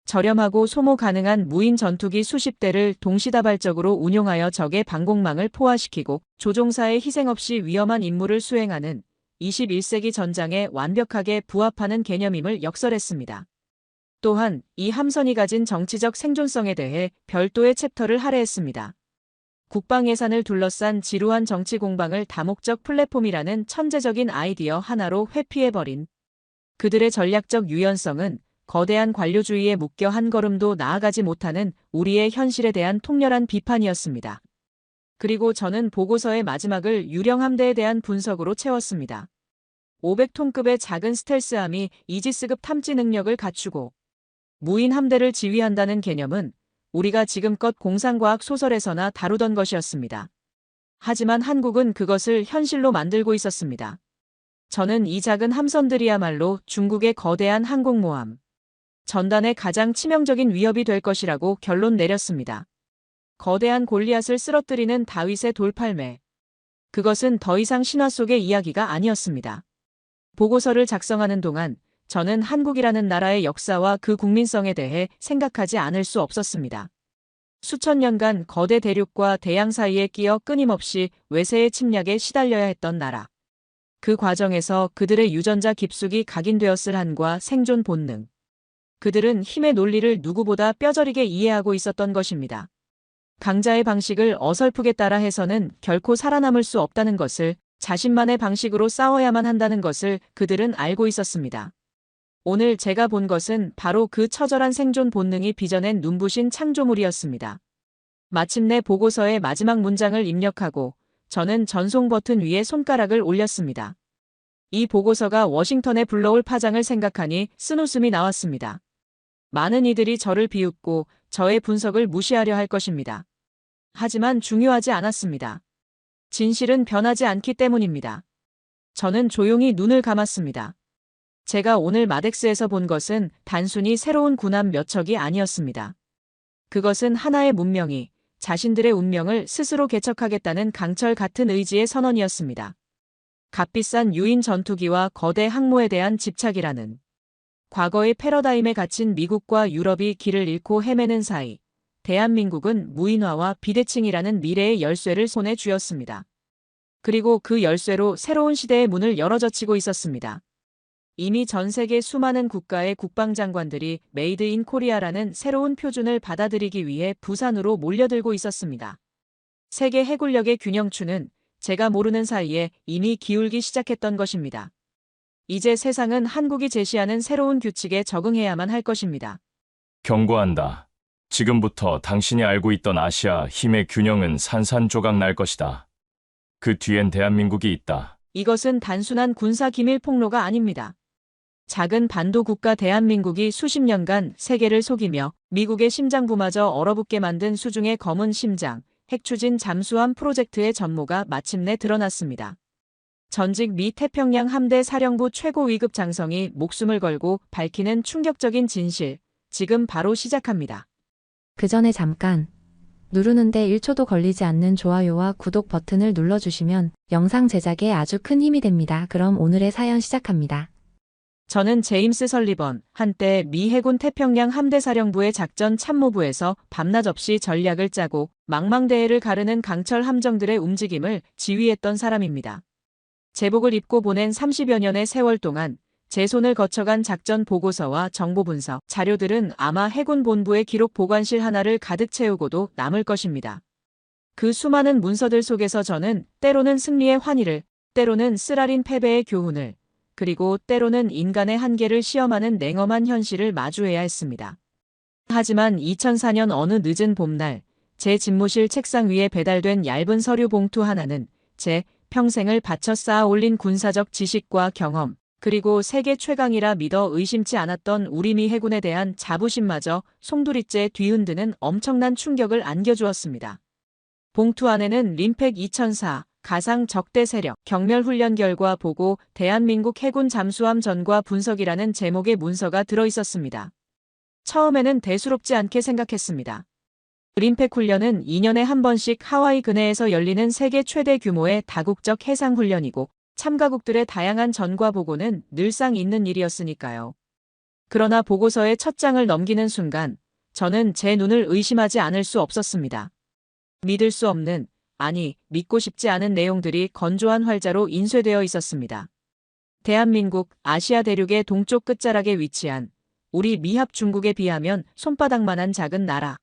저렴하고 소모 가능한 무인 전투기 수십 대를 동시다발적으로 운용하여 적의 방공망을 포화시키고 조종사의 희생 없이 위험한 임무를 수행하는 21세기 전장에 완벽하게 부합하는 개념임을 역설했습니다. 또한 이 함선이 가진 정치적 생존성에 대해 별도의 챕터를 할애했습니다. 국방 예산을 둘러싼 지루한 정치 공방을 다목적 플랫폼이라는 천재적인 아이디어 하나로 회피해버린 그들의 전략적 유연성은 거대한 관료주의에 묶여 한 걸음도 나아가지 못하는 우리의 현실에 대한 통렬한 비판이었습니다. 그리고 저는 보고서의 마지막을 유령 함대에 대한 분석으로 채웠습니다. 500톤급의 작은 스텔스함이 이지스급 탐지 능력을 갖추고 무인 함대를 지휘한다는 개념은 우리가 지금껏 공상과학 소설에서나 다루던 것이었습니다. 하지만 한국은 그것을 현실로 만들고 있었습니다. 저는 이 작은 함선들이야말로 중국의 거대한 항공모함 전단의 가장 치명적인 위협이 될 것이라고 결론 내렸습니다. 거대한 골리앗을 쓰러뜨리는 다윗의 돌팔매. 그것은 더 이상 신화 속의 이야기가 아니었습니다. 보고서를 작성하는 동안 저는 한국이라는 나라의 역사와 그 국민성에 대해 생각하지 않을 수 없었습니다. 수천 년간 거대 대륙과 대양 사이에 끼어 끊임없이 외세의 침략에 시달려야 했던 나라. 그 과정에서 그들의 유전자 깊숙이 각인되었을 한과 생존 본능. 그들은 힘의 논리를 누구보다 뼈저리게 이해하고 있었던 것입니다. 강자의 방식을 어설프게 따라 해서는 결코 살아남을 수 없다는 것을, 자신만의 방식으로 싸워야만 한다는 것을 그들은 알고 있었습니다. 오늘 제가 본 것은 바로 그 처절한 생존 본능이 빚어낸 눈부신 창조물이었습니다. 마침내 보고서의 마지막 문장을 입력하고 저는 전송 버튼 위에 손가락을 올렸습니다. 이 보고서가 워싱턴에 불러올 파장을 생각하니 쓴웃음이 나왔습니다. 많은 이들이 저를 비웃고 저의 분석을 무시하려 할 것입니다. 하지만 중요하지 않았습니다. 진실은 변하지 않기 때문입니다. 저는 조용히 눈을 감았습니다. 제가 오늘 마덱스에서 본 것은 단순히 새로운 군함 몇 척이 아니었습니다. 그것은 하나의 문명이 자신들의 운명을 스스로 개척하겠다는 강철 같은 의지의 선언이었습니다. 값비싼 유인 전투기와 거대 항모에 대한 집착이라는, 과거의 패러다임에 갇힌 미국과 유럽이 길을 잃고 헤매는 사이 대한민국은 무인화와 비대칭이라는 미래의 열쇠를 손에 쥐었습니다. 그리고 그 열쇠로 새로운 시대의 문을 열어젖히고 있었습니다. 이미 전 세계 수많은 국가의 국방장관들이 메이드 인 코리아라는 새로운 표준을 받아들이기 위해 부산으로 몰려들고 있었습니다. 세계 해군력의 균형추는 제가 모르는 사이에 이미 기울기 시작했던 것입니다. 이제 세상은 한국이 제시하는 새로운 규칙에 적응해야만 할 것입니다. 경고한다. 지금부터 당신이 알고 있던 아시아 힘의 균형은 산산조각 날 것이다. 그 뒤엔 대한민국이 있다. 이것은 단순한 군사 기밀 폭로가 아닙니다. 작은 반도 국가 대한민국이 수십 년간 세계를 속이며 미국의 심장부마저 얼어붙게 만든 수중의 검은 심장, 핵추진 잠수함 프로젝트의 전모가 마침내 드러났습니다. 전직 미 태평양 함대 사령부 최고 위급 장성이 목숨을 걸고 밝히는 충격적인 진실, 지금 바로 시작합니다. 그 전에 잠깐 누르는데 1초도 걸리지 않는 좋아요와 구독 버튼을 눌러주시면 영상 제작에 아주 큰 힘이 됩니다. 그럼 오늘의 사연 시작합니다. 저는 제임스 설리번, 한때 미 해군 태평양 함대사령부의 작전 참모부에서 밤낮 없이 전략을 짜고 망망대해를 가르는 강철 함정들의 움직임을 지휘했던 사람입니다. 제복을 입고 보낸 30여 년의 세월 동안 제 손을 거쳐간 작전 보고서와 정보 분석 자료들은 아마 해군 본부의 기록 보관실 하나를 가득 채우고도 남을 것입니다. 그 수많은 문서들 속에서 저는 때로는 승리의 환희를, 때로는 쓰라린 패배의 교훈을, 그리고 때로는 인간의 한계를 시험하는 냉엄한 현실을 마주해야 했습니다. 하지만 2004년 어느 늦은 봄날, 제 집무실 책상 위에 배달된 얇은 서류 봉투 하나는 제 평생을 바쳐 쌓아 올린 군사적 지식과 경험, 그리고 세계 최강이라 믿어 의심치 않았던 우리 미 해군에 대한 자부심마저 송두리째 뒤흔드는 엄청난 충격을 안겨주었습니다. 봉투 안에는 림팩 2004, 가상 적대 세력, 경멸훈련 결과 보고 대한민국 해군 잠수함 전과 분석이라는 제목의 문서가 들어있었습니다. 처음에는 대수롭지 않게 생각했습니다. 림팩 훈련은 2년에 한 번씩 하와이 근해에서 열리는 세계 최대 규모의 다국적 해상 훈련이고 참가국들의 다양한 전과 보고는 늘상 있는 일이었으니까요. 그러나 보고서의 첫 장을 넘기는 순간 저는 제 눈을 의심하지 않을 수 없었습니다. 믿을 수 없는, 아니, 믿고 싶지 않은 내용들이 건조한 활자로 인쇄되어 있었습니다. 대한민국, 아시아 대륙의 동쪽 끝자락에 위치한 우리 미합 중국에 비하면 손바닥만한 작은 나라.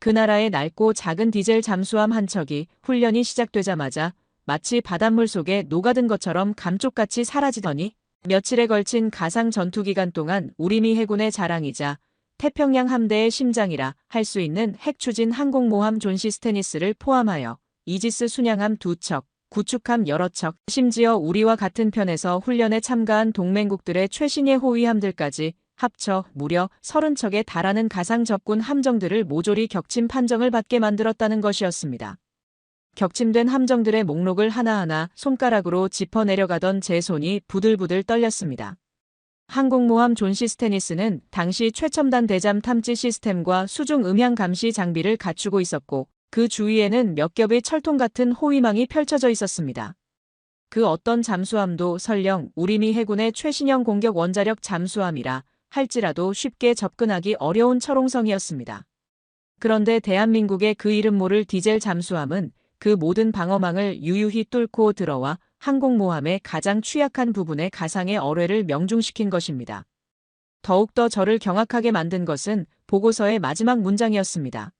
그 나라의 넓고 작은 디젤 잠수함 한 척이 훈련이 시작되자마자 마치 바닷물 속에 녹아든 것처럼 감쪽같이 사라지더니 며칠에 걸친 가상 전투 기간 동안 우리 미 해군의 자랑이자 태평양 함대의 심장이라 할 수 있는 핵추진 항공모함 존시 스테니스를 포함하여 이지스 순양함 2척, 구축함 여러 척, 심지어 우리와 같은 편에서 훈련에 참가한 동맹국들의 최신의 호위함들까지 합쳐 무려 30척에 달하는 가상 적군 함정들을 모조리 격침 판정을 받게 만들었다는 것이었습니다. 격침된 함정들의 목록을 하나하나 손가락으로 짚어내려가던 제 손이 부들부들 떨렸습니다. 항공모함 존시 스테니스는 당시 최첨단 대잠 탐지 시스템과 수중 음향 감시 장비를 갖추고 있었고 그 주위에는 몇 겹의 철통 같은 호위망이 펼쳐져 있었습니다. 그 어떤 잠수함도 설령 우리 미 해군의 최신형 공격 원자력 잠수함이라 할지라도 쉽게 접근하기 어려운 철옹성이었습니다. 그런데 대한민국의 그 이름 모를 디젤 잠수함은 그 모든 방어망을 유유히 뚫고 들어와 항공모함의 가장 취약한 부분의 가상의 어뢰를 명중시킨 것입니다. 더욱더 저를 경악하게 만든 것은 보고서의 마지막 문장이었습니다.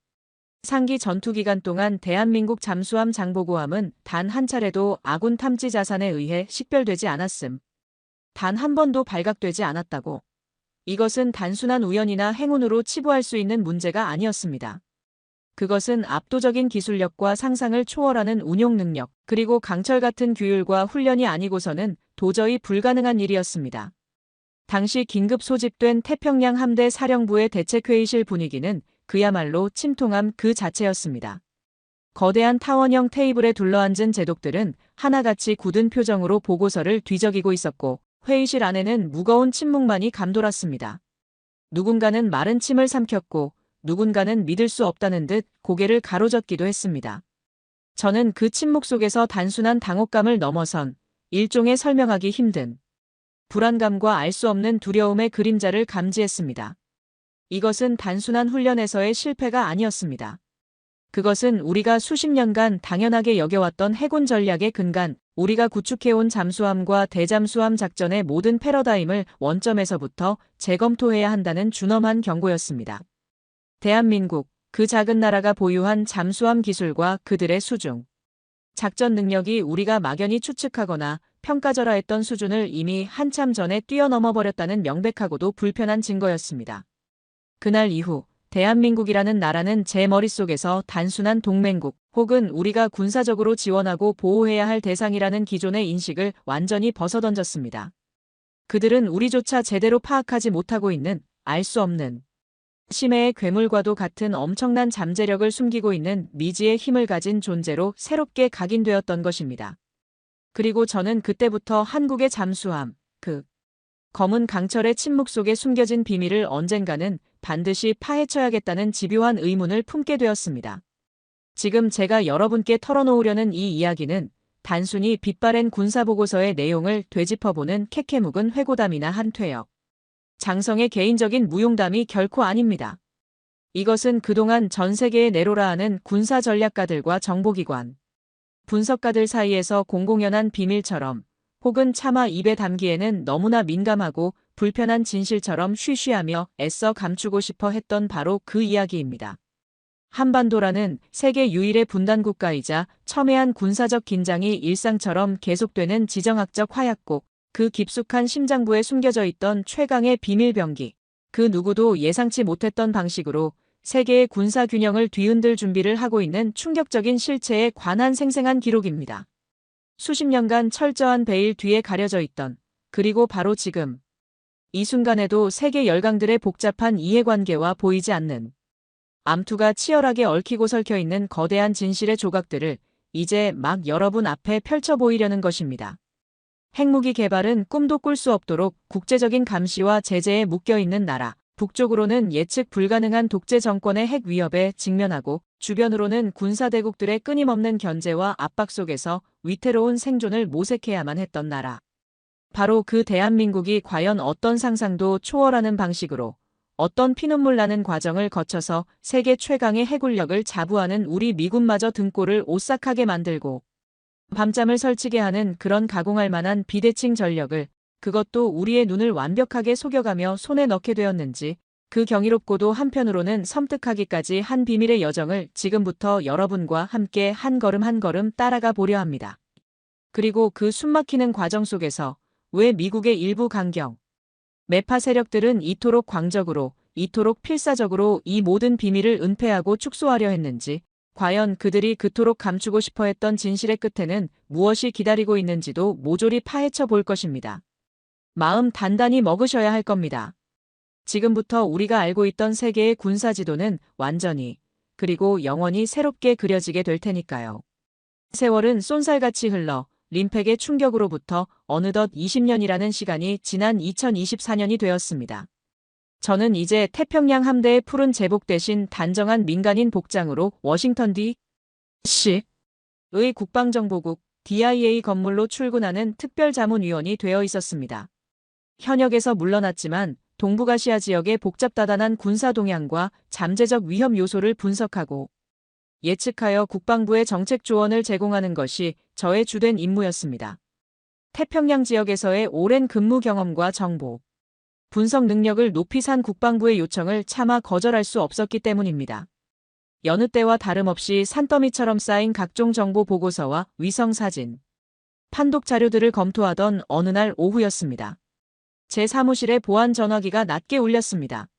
상기 전투 기간 동안 대한민국 잠수함 장보고함은 단 한 차례도 아군 탐지 자산에 의해 식별되지 않았음. 단 한 번도 발각되지 않았다고. 이것은 단순한 우연이나 행운으로 치부할 수 있는 문제가 아니었습니다. 그것은 압도적인 기술력과 상상을 초월하는 운용 능력, 그리고 강철 같은 규율과 훈련이 아니고서는 도저히 불가능한 일이었습니다. 당시 긴급 소집된 태평양 함대 사령부의 대책회의실 분위기는 그야말로 침통함 그 자체였습니다. 거대한 타원형 테이블에 둘러앉은 제독들은 하나같이 굳은 표정으로 보고서를 뒤적이고 있었고 회의실 안에는 무거운 침묵만이 감돌았습니다. 누군가는 마른 침을 삼켰고 누군가는 믿을 수 없다는 듯 고개를 가로젓기도 했습니다. 저는 그 침묵 속에서 단순한 당혹감을 넘어선 일종의 설명하기 힘든 불안감과 알 수 없는 두려움의 그림자를 감지했습니다. 이것은 단순한 훈련에서의 실패가 아니었습니다. 그것은 우리가 수십 년간 당연하게 여겨왔던 해군 전략의 근간, 우리가 구축해온 잠수함과 대잠수함 작전의 모든 패러다임을 원점에서부터 재검토해야 한다는 준엄한 경고였습니다. 대한민국, 그 작은 나라가 보유한 잠수함 기술과 그들의 수중, 작전 능력이 우리가 막연히 추측하거나 평가절하했던 수준을 이미 한참 전에 뛰어넘어 버렸다는 명백하고도 불편한 증거였습니다. 그날 이후 대한민국이라는 나라는 제 머릿속에서 단순한 동맹국 혹은 우리가 군사적으로 지원하고 보호해야 할 대상이라는 기존의 인식을 완전히 벗어던졌습니다. 그들은 우리조차 제대로 파악하지 못하고 있는 알 수 없는 심해의 괴물과도 같은 엄청난 잠재력을 숨기고 있는 미지의 힘을 가진 존재로 새롭게 각인되었던 것입니다. 그리고 저는 그때부터 한국의 잠수함, 그 검은 강철의 침묵 속에 숨겨진 비밀을 언젠가는 반드시 파헤쳐야겠다는 집요한 의문을 품게 되었습니다. 지금 제가 여러분께 털어놓으려는 이 이야기는 단순히 빛바랜 군사보고서의 내용을 되짚어보는 캐캐묵은 회고담이나 한 퇴역, 장성의 개인적인 무용담이 결코 아닙니다. 이것은 그동안 전 세계에 내로라 하는 군사전략가들과 정보기관, 분석가들 사이에서 공공연한 비밀처럼 혹은 차마 입에 담기에는 너무나 민감하고 불편한 진실처럼 쉬쉬하며 애써 감추고 싶어 했던 바로 그 이야기입니다. 한반도라는 세계 유일의 분단국가이자 첨예한 군사적 긴장이 일상처럼 계속되는 지정학적 화약국, 그 깊숙한 심장부에 숨겨져 있던 최강의 비밀병기, 그 누구도 예상치 못했던 방식으로 세계의 군사 균형을 뒤흔들 준비를 하고 있는 충격적인 실체에 관한 생생한 기록입니다. 수십 년간 철저한 베일 뒤에 가려져 있던, 그리고 바로 지금 이 순간에도 세계 열강들의 복잡한 이해관계와 보이지 않는 암투가 치열하게 얽히고 설켜 있는 거대한 진실의 조각들을 이제 막 여러분 앞에 펼쳐 보이려는 것입니다. 핵무기 개발은 꿈도 꿀 수 없도록 국제적인 감시와 제재에 묶여있는 나라, 북쪽으로는 예측 불가능한 독재 정권의 핵 위협에 직면하고 주변으로는 군사대국들의 끊임없는 견제와 압박 속에서 위태로운 생존을 모색해야만 했던 나라. 바로 그 대한민국이 과연 어떤 상상도 초월하는 방식으로 어떤 피눈물 나는 과정을 거쳐서 세계 최강의 해군력을 자부하는 우리 미군마저 등골을 오싹하게 만들고 밤잠을 설치게 하는 그런 가공할 만한 비대칭 전력을, 그것도 우리의 눈을 완벽하게 속여가며 손에 넣게 되었는지, 그 경이롭고도 한편으로는 섬뜩하기까지 한 비밀의 여정을 지금부터 여러분과 함께 한 걸음 한 걸음 따라가 보려 합니다. 그리고 그 숨막히는 과정 속에서 왜 미국의 일부 강경, 매파 세력들은 이토록 광적으로, 이토록 필사적으로 이 모든 비밀을 은폐하고 축소하려 했는지, 과연 그들이 그토록 감추고 싶어 했던 진실의 끝에는 무엇이 기다리고 있는지도 모조리 파헤쳐 볼 것입니다. 마음 단단히 먹으셔야 할 겁니다. 지금부터 우리가 알고 있던 세계의 군사지도는 완전히, 그리고 영원히 새롭게 그려지게 될 테니까요. 세월은 쏜살같이 흘러 림팩의 충격으로부터 어느덧 20년이라는 시간이 지난 2024년이 되었습니다. 저는 이제 태평양 함대의 푸른 제복 대신 단정한 민간인 복장으로 워싱턴 D.C.의 국방정보국 DIA 건물로 출근하는 특별자문위원이 되어 있었습니다. 현역에서 물러났지만 동북아시아 지역의 복잡다단한 군사 동향과 잠재적 위험 요소를 분석하고 예측하여 국방부의 정책 조언을 제공하는 것이 저의 주된 임무였습니다. 태평양 지역에서의 오랜 근무 경험과 정보, 분석 능력을 높이 산 국방부의 요청을 차마 거절할 수 없었기 때문입니다. 여느 때와 다름없이 산더미처럼 쌓인 각종 정보 보고서와 위성 사진, 판독 자료들을 검토하던 어느 날 오후였습니다. 제 사무실에 보안 전화기가 낮게 울렸습니다.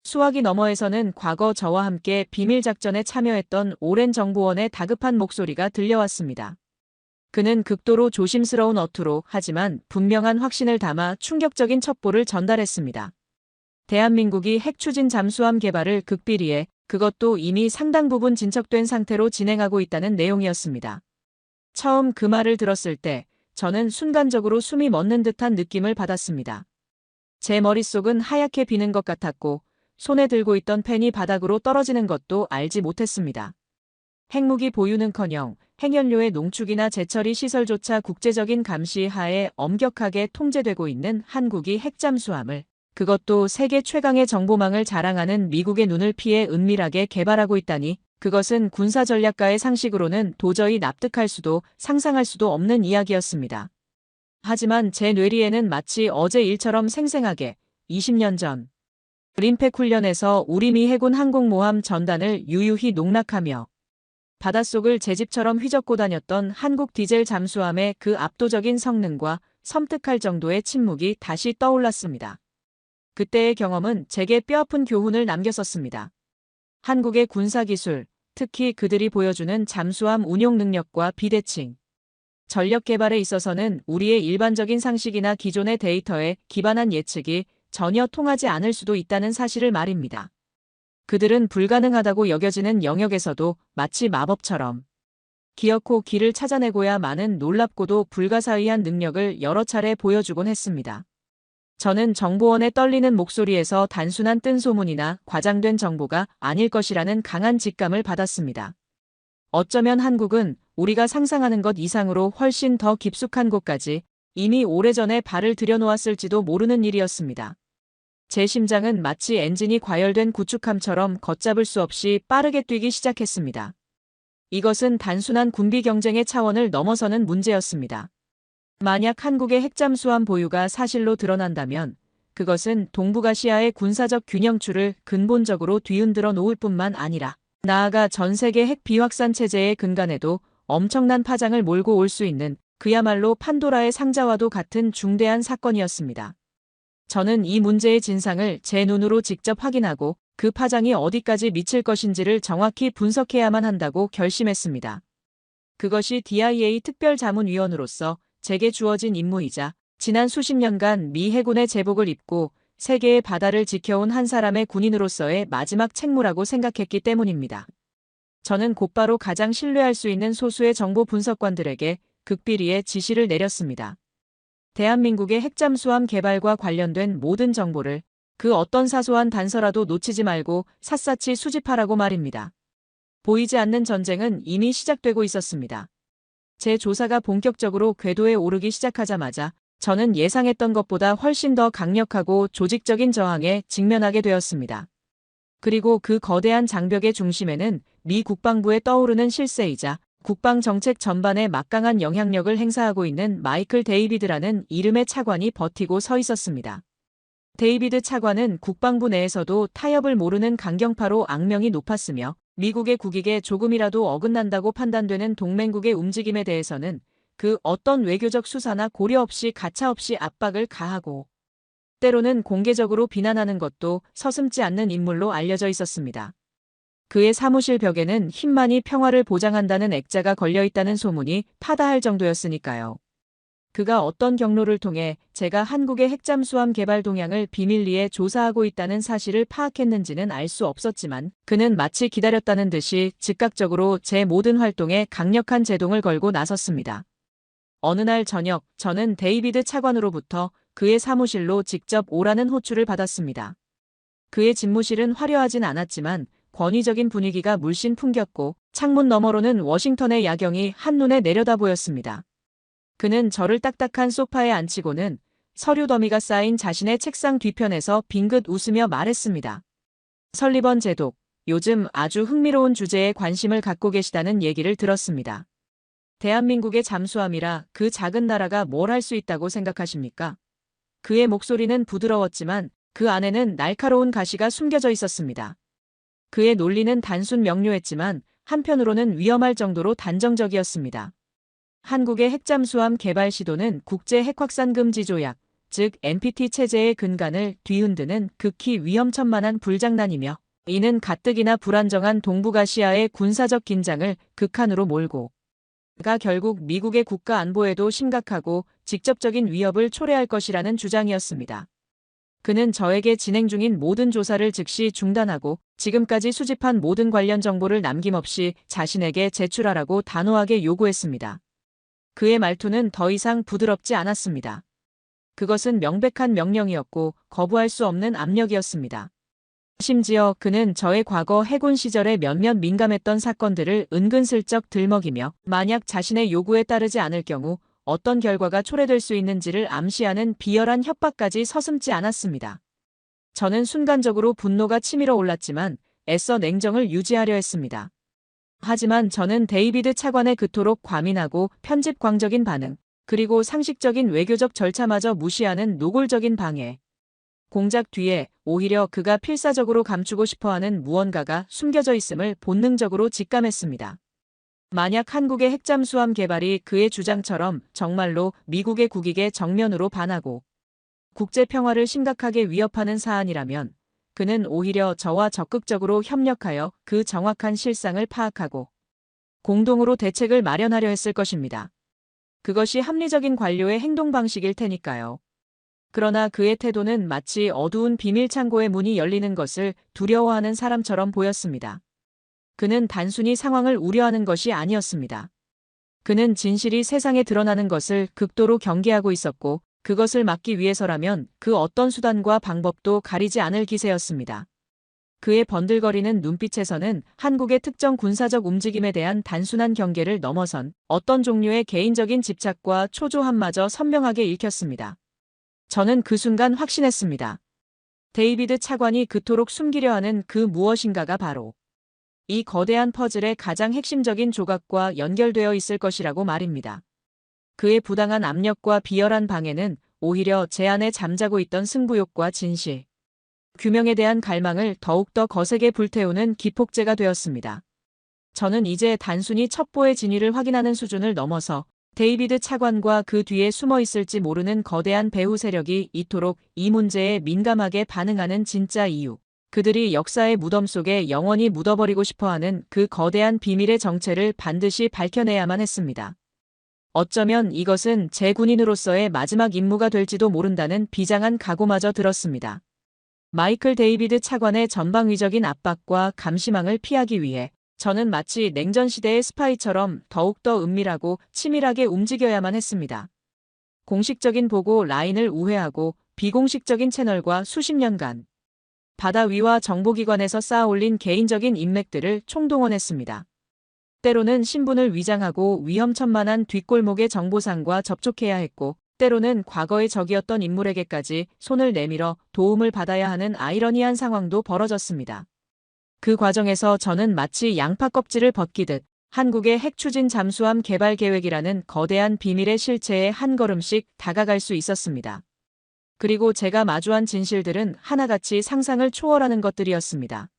수화기 너머에서는 과거 저와 함께 비밀작전에 참여했던 오랜 정보원의 다급한 목소리가 들려왔습니다. 그는 극도로 조심스러운 어투로 하지만 분명한 확신을 담아 충격적인 첩보를 전달했습니다. 대한민국이 핵추진 잠수함 개발을 극비리에 그것도 이미 상당 부분 진척된 상태로 진행하고 있다는 내용이었습니다. 처음 그 말을 들었을 때 저는 순간적으로 숨이 멎는 듯한 느낌을 받았습니다. 제 머릿속은 하얗게 비는 것 같았고 손에 들고 있던 펜이 바닥으로 떨어지는 것도 알지 못했습니다. 핵무기 보유는커녕 핵연료의 농축이나 재처리 시설조차 국제적인 감시 하에 엄격하게 통제되고 있는 한국이 핵잠수함을, 그것도 세계 최강의 정보망을 자랑하는 미국의 눈을 피해 은밀하게 개발하고 있다니, 그것은 군사전략가의 상식으로는 도저히 납득할 수도 상상할 수도 없는 이야기였습니다. 하지만 제 뇌리에는 마치 어제 일처럼 생생하게 20년 전 림팩 훈련에서 우리 미 해군 항공모함 전단을 유유히 농락하며 바닷속을 제 집처럼 휘젓고 다녔던 한국 디젤 잠수함의 그 압도적인 성능과 섬뜩할 정도의 침묵이 다시 떠올랐습니다. 그때의 경험은 제게 뼈아픈 교훈을 남겼었습니다. 한국의 군사기술, 특히 그들이 보여주는 잠수함 운용 능력과 비대칭, 전력 개발에 있어서는 우리의 일반적인 상식이나 기존의 데이터에 기반한 예측이 전혀 통하지 않을 수도 있다는 사실을 말입니다. 그들은 불가능하다고 여겨지는 영역에서도 마치 마법처럼 기어코 길을 찾아내고야 마는 놀랍고도 불가사의한 능력을 여러 차례 보여주곤 했습니다. 저는 정보원의 떨리는 목소리에서 단순한 뜬소문이나 과장된 정보가 아닐 것이라는 강한 직감을 받았습니다. 어쩌면 한국은 우리가 상상하는 것 이상으로 훨씬 더 깊숙한 곳까지 이미 오래전에 발을 들여놓았을지도 모르는 일이었습니다. 제 심장은 마치 엔진이 과열된 구축함처럼 걷잡을 수 없이 빠르게 뛰기 시작했습니다. 이것은 단순한 군비 경쟁의 차원을 넘어서는 문제였습니다. 만약 한국의 핵잠수함 보유가 사실로 드러난다면 그것은 동북아시아의 군사적 균형추를 근본적으로 뒤흔들어 놓을 뿐만 아니라 나아가 전 세계 핵 비확산 체제의 근간에도 엄청난 파장을 몰고 올 수 있는 그야말로 판도라의 상자와도 같은 중대한 사건이었습니다. 저는 이 문제의 진상을 제 눈으로 직접 확인하고 그 파장이 어디까지 미칠 것인지를 정확히 분석해야만 한다고 결심했습니다. 그것이 DIA 특별자문위원으로서 제게 주어진 임무이자 지난 수십 년간 미 해군의 제복을 입고 세계의 바다를 지켜온 한 사람의 군인으로서의 마지막 책무라고 생각했기 때문입니다. 저는 곧바로 가장 신뢰할 수 있는 소수의 정보 분석관들에게 극비리의 지시를 내렸습니다. 대한민국의 핵잠수함 개발과 관련된 모든 정보를 그 어떤 사소한 단서라도 놓치지 말고 샅샅이 수집하라고 말입니다. 보이지 않는 전쟁은 이미 시작되고 있었습니다. 제 조사가 본격적으로 궤도에 오르기 시작하자마자 저는 예상했던 것보다 훨씬 더 강력하고 조직적인 저항에 직면하게 되었습니다. 그리고 그 거대한 장벽의 중심에는 미 국방부에 떠오르는 실세이자 국방 정책 전반에 막강한 영향력을 행사하고 있는 마이클 데이비드라는 이름의 차관이 버티고 서 있었습니다. 데이비드 차관은 국방부 내에서도 타협을 모르는 강경파로 악명이 높았으며 미국의 국익에 조금이라도 어긋난다고 판단되는 동맹국의 움직임에 대해서는 그 어떤 외교적 수사나 고려 없이 가차없이 압박을 가하고 때로는 공개적으로 비난하는 것도 서슴지 않는 인물로 알려져 있었습니다. 그의 사무실 벽에는 힘만이 평화를 보장한다는 액자가 걸려있다는 소문이 파다할 정도였으니까요. 그가 어떤 경로를 통해 제가 한국의 핵잠수함 개발 동향을 비밀리에 조사하고 있다는 사실을 파악했는지는 알 수 없었지만 그는 마치 기다렸다는 듯이 즉각적으로 제 모든 활동에 강력한 제동을 걸고 나섰습니다. 어느 날 저녁 저는 데이비드 차관으로부터 그의 사무실로 직접 오라는 호출을 받았습니다. 그의 집무실은 화려하진 않았지만 권위적인 분위기가 물씬 풍겼고 창문 너머로는 워싱턴의 야경이 한눈에 내려다 보였습니다. 그는 저를 딱딱한 소파에 앉히고는 서류 더미가 쌓인 자신의 책상 뒤편에서 빙긋 웃으며 말했습니다. 설리번 제독, 요즘 아주 흥미로운 주제에 관심을 갖고 계시다는 얘기를 들었습니다. 대한민국의 잠수함이라 그 작은 나라가 뭘 할 수 있다고 생각하십니까? 그의 목소리는 부드러웠지만 그 안에는 날카로운 가시가 숨겨져 있었습니다. 그의 논리는 단순 명료했지만 한편으로는 위험할 정도로 단정적이었습니다. 한국의 핵잠수함 개발 시도는 국제 핵확산 금지 조약, 즉 NPT 체제의 근간을 뒤흔드는 극히 위험천만한 불장난이며 이는 가뜩이나 불안정한 동북아시아의 군사적 긴장을 극한으로 몰고 가 결국 미국의 국가 안보에도 심각하고 직접적인 위협을 초래할 것이라는 주장이었습니다. 그는 저에게 진행 중인 모든 조사를 즉시 중단하고 지금까지 수집한 모든 관련 정보를 남김없이 자신에게 제출하라고 단호하게 요구했습니다. 그의 말투는 더 이상 부드럽지 않았습니다. 그것은 명백한 명령이었고 거부할 수 없는 압력이었습니다. 심지어 그는 저의 과거 해군 시절에 몇몇 민감했던 사건들을 은근슬쩍 들먹이며 만약 자신의 요구에 따르지 않을 경우 어떤 결과가 초래될 수 있는지를 암시하는 비열한 협박까지 서슴지 않았습니다. 저는 순간적으로 분노가 치밀어 올랐지만 애써 냉정을 유지하려 했습니다. 하지만 저는 데이비드 차관의 그토록 과민하고 편집광적인 반응, 그리고 상식적인 외교적 절차마저 무시하는 노골적인 방해, 공작 뒤에 오히려 그가 필사적으로 감추고 싶어하는 무언가가 숨겨져 있음을 본능적으로 직감했습니다. 만약 한국의 핵잠수함 개발이 그의 주장처럼 정말로 미국의 국익에 정면으로 반하고 국제 평화를 심각하게 위협하는 사안이라면 그는 오히려 저와 적극적으로 협력하여 그 정확한 실상을 파악하고 공동으로 대책을 마련하려 했을 것입니다. 그것이 합리적인 관료의 행동 방식일 테니까요. 그러나 그의 태도는 마치 어두운 비밀 창고의 문이 열리는 것을 두려워하는 사람처럼 보였습니다. 그는 단순히 상황을 우려하는 것이 아니었습니다. 그는 진실이 세상에 드러나는 것을 극도로 경계하고 있었고 그것을 막기 위해서라면 그 어떤 수단과 방법도 가리지 않을 기세였습니다. 그의 번들거리는 눈빛에서는 한국의 특정 군사적 움직임에 대한 단순한 경계를 넘어선 어떤 종류의 개인적인 집착과 초조함마저 선명하게 읽혔습니다. 저는 그 순간 확신했습니다. 데이비드 차관이 그토록 숨기려 하는 그 무엇인가가 바로 이 거대한 퍼즐의 가장 핵심적인 조각과 연결되어 있을 것이라고 말입니다. 그의 부당한 압력과 비열한 방해는 오히려 제 안에 잠자고 있던 승부욕과 진실, 규명에 대한 갈망을 더욱더 거세게 불태우는 기폭제가 되었습니다. 저는 이제 단순히 첩보의 진위를 확인하는 수준을 넘어서 데이비드 차관과 그 뒤에 숨어 있을지 모르는 거대한 배후 세력이 이토록 이 문제에 민감하게 반응하는 진짜 이유, 그들이 역사의 무덤 속에 영원히 묻어버리고 싶어하는 그 거대한 비밀의 정체를 반드시 밝혀내야만 했습니다. 어쩌면 이것은 제 군인으로서의 마지막 임무가 될지도 모른다는 비장한 각오마저 들었습니다. 마이클 데이비드 차관의 전방위적인 압박과 감시망을 피하기 위해 저는 마치 냉전 시대의 스파이처럼 더욱더 은밀하고 치밀하게 움직여야만 했습니다. 공식적인 보고 라인을 우회하고 비공식적인 채널과 수십 년간 바다 위와 정보기관에서 쌓아올린 개인적인 인맥들을 총동원했습니다. 때로는 신분을 위장하고 위험천만한 뒷골목의 정보상과 접촉해야 했고 때로는 과거의 적이었던 인물에게까지 손을 내밀어 도움을 받아야 하는 아이러니한 상황도 벌어졌습니다. 그 과정에서 저는 마치 양파 껍질을 벗기듯 한국의 핵추진 잠수함 개발 계획이라는 거대한 비밀의 실체에 한 걸음씩 다가갈 수 있었습니다. 그리고 제가 마주한 진실들은 하나같이 상상을 초월하는 것들이었습니다.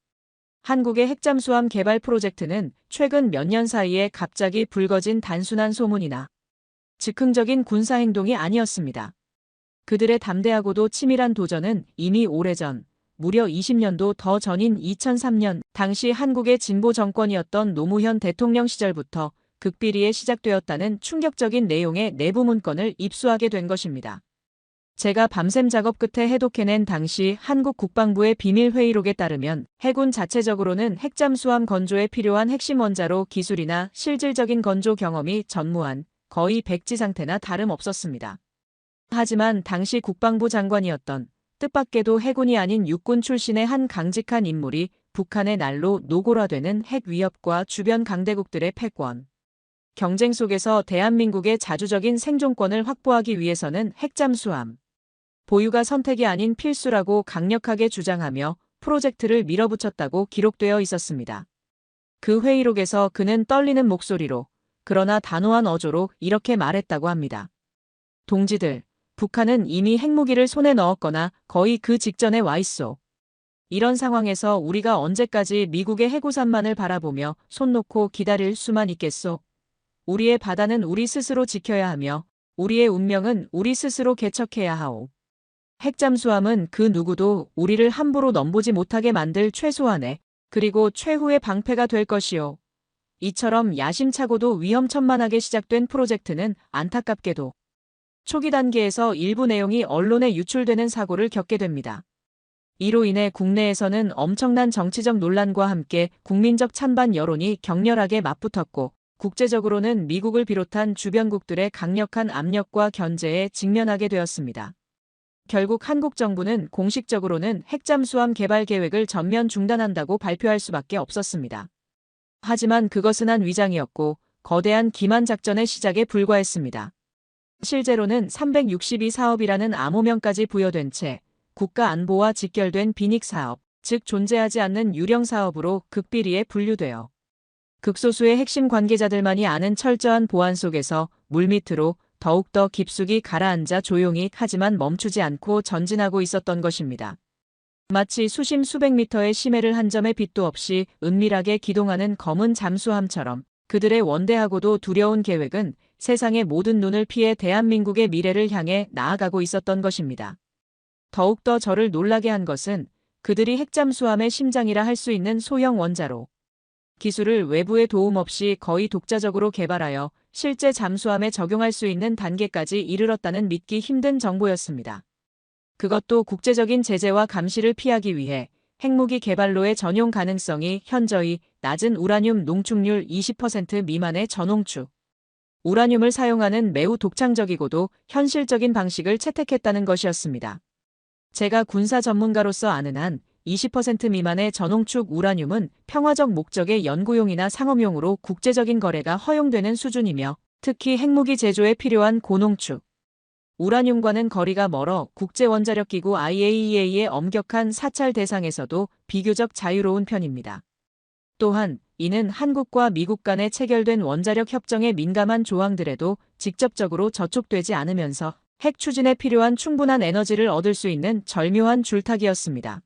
한국의 핵잠수함 개발 프로젝트는 최근 몇 년 사이에 갑자기 불거진 단순한 소문이나 즉흥적인 군사행동이 아니었습니다. 그들의 담대하고도 치밀한 도전은 이미 오래전, 무려 20년도 더 전인 2003년 당시 한국의 진보 정권이었던 노무현 대통령 시절부터 극비리에 시작되었다는 충격적인 내용의 내부 문건을 입수하게 된 것입니다. 제가 밤샘 작업 끝에 해독해낸 당시 한국 국방부의 비밀 회의록에 따르면 해군 자체적으로는 핵잠수함 건조에 필요한 핵심 원자로 기술이나 실질적인 건조 경험이 전무한 거의 백지 상태나 다름없었습니다. 하지만 당시 국방부 장관이었던 뜻밖에도 해군이 아닌 육군 출신의 한 강직한 인물이 북한의 날로 노골화되는 핵 위협과 주변 강대국들의 패권, 경쟁 속에서 대한민국의 자주적인 생존권을 확보하기 위해서는 핵잠수함 보유가 선택이 아닌 필수라고 강력하게 주장하며 프로젝트를 밀어붙였다고 기록되어 있었습니다. 그 회의록에서 그는 떨리는 목소리로 그러나 단호한 어조로 이렇게 말했다고 합니다. 동지들, 북한은 이미 핵무기를 손에 넣었거나 거의 그 직전에 와 있소. 이런 상황에서 우리가 언제까지 미국의 해구산만을 바라보며 손 놓고 기다릴 수만 있겠소? 우리의 바다는 우리 스스로 지켜야 하며 우리의 운명은 우리 스스로 개척해야 하오. 핵잠수함은 그 누구도 우리를 함부로 넘보지 못하게 만들 최소한의 그리고 최후의 방패가 될 것이오. 이처럼 야심차고도 위험천만하게 시작된 프로젝트는 안타깝게도 초기 단계에서 일부 내용이 언론에 유출되는 사고를 겪게 됩니다. 이로 인해 국내에서는 엄청난 정치적 논란과 함께 국민적 찬반 여론이 격렬하게 맞붙었고 국제적으로는 미국을 비롯한 주변국들의 강력한 압력과 견제에 직면하게 되었습니다. 결국 한국 정부는 공식적으로는 핵잠수함 개발 계획을 전면 중단한다고 발표할 수밖에 없었습니다. 하지만 그것은 한 위장이었고 거대한 기만 작전의 시작에 불과했습니다. 실제로는 362 사업이라는 암호명까지 부여된 채 국가 안보와 직결된 비닉 사업, 즉 존재하지 않는 유령 사업으로 극비리에 분류되어 극소수의 핵심 관계자들만이 아는 철저한 보안 속에서 물밑으로 더욱더 깊숙이 가라앉아 조용히 하지만 멈추지 않고 전진하고 있었던 것입니다. 마치 수심 수백 미터의 심해를 한 점의 빛도 없이 은밀하게 기동하는 검은 잠수함처럼 그들의 원대하고도 두려운 계획은 세상의 모든 눈을 피해 대한민국의 미래를 향해 나아가고 있었던 것입니다. 더욱더 저를 놀라게 한 것은 그들이 핵잠수함의 심장이라 할 수 있는 소형 원자로 기술을 외부의 도움 없이 거의 독자적으로 개발하여 실제 잠수함에 적용할 수 있는 단계까지 이르렀다는 믿기 힘든 정보였습니다. 그것도 국제적인 제재와 감시를 피하기 위해 핵무기 개발로의 전용 가능성이 현저히 낮은 우라늄 농축률 20% 미만의 전홍축 우라늄을 사용하는 매우 독창적이고도 현실적인 방식을 채택했다는 것이었습니다. 제가 군사 전문가로서 아는 한 20% 미만의 전홍축 우라늄은 평화적 목적의 연구용이나 상업용으로 국제적인 거래가 허용되는 수준이며 특히 핵무기 제조에 필요한 고농축 우라늄과는 거리가 멀어 국제원자력기구 IAEA의 엄격한 사찰 대상에서도 비교적 자유로운 편입니다. 또한 이는 한국과 미국 간에 체결된 원자력 협정의 민감한 조항들에도 직접적으로 저촉되지 않으면서 핵 추진에 필요한 충분한 에너지를 얻을 수 있는 절묘한 줄타기였습니다.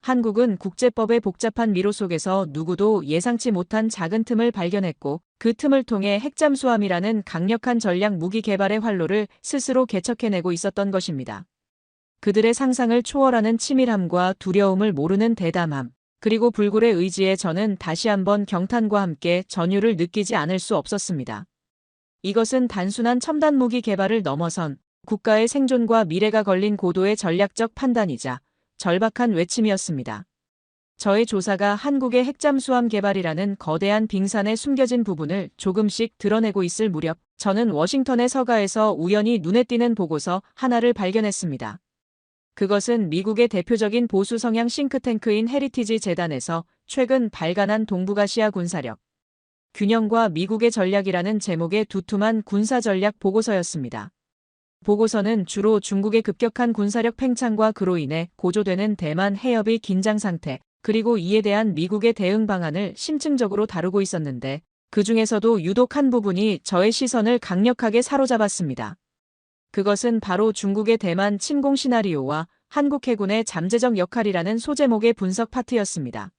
한국은 국제법의 복잡한 미로 속에서 누구도 예상치 못한 작은 틈을 발견했고 그 틈을 통해 핵잠수함이라는 강력한 전략 무기 개발의 활로를 스스로 개척해내고 있었던 것입니다. 그들의 상상을 초월하는 치밀함과 두려움을 모르는 대담함, 그리고 불굴의 의지에 저는 다시 한번 경탄과 함께 전율을 느끼지 않을 수 없었습니다. 이것은 단순한 첨단 무기 개발을 넘어선 국가의 생존과 미래가 걸린 고도의 전략적 판단이자 절박한 외침이었습니다. 저의 조사가 한국의 핵잠수함 개발이라는 거대한 빙산에 숨겨진 부분을 조금씩 드러내고 있을 무렵 저는 워싱턴의 서가에서 우연히 눈에 띄는 보고서 하나를 발견했습니다. 그것은 미국의 대표적인 보수 성향 싱크탱크인 헤리티지 재단에서 최근 발간한 동북아시아 군사력 균형과 미국의 전략이라는 제목의 두툼한 군사전략 보고서였습니다. 보고서는 주로 중국의 급격한 군사력 팽창과 그로 인해 고조되는 대만 해협의 긴장 상태, 그리고 이에 대한 미국의 대응 방안을 심층적으로 다루고 있었는데 그 중에서도 유독 한 부분이 저의 시선을 강력하게 사로잡았습니다. 그것은 바로 중국의 대만 침공 시나리오와 한국 해군의 잠재적 역할이라는 소제목의 분석 파트였습니다.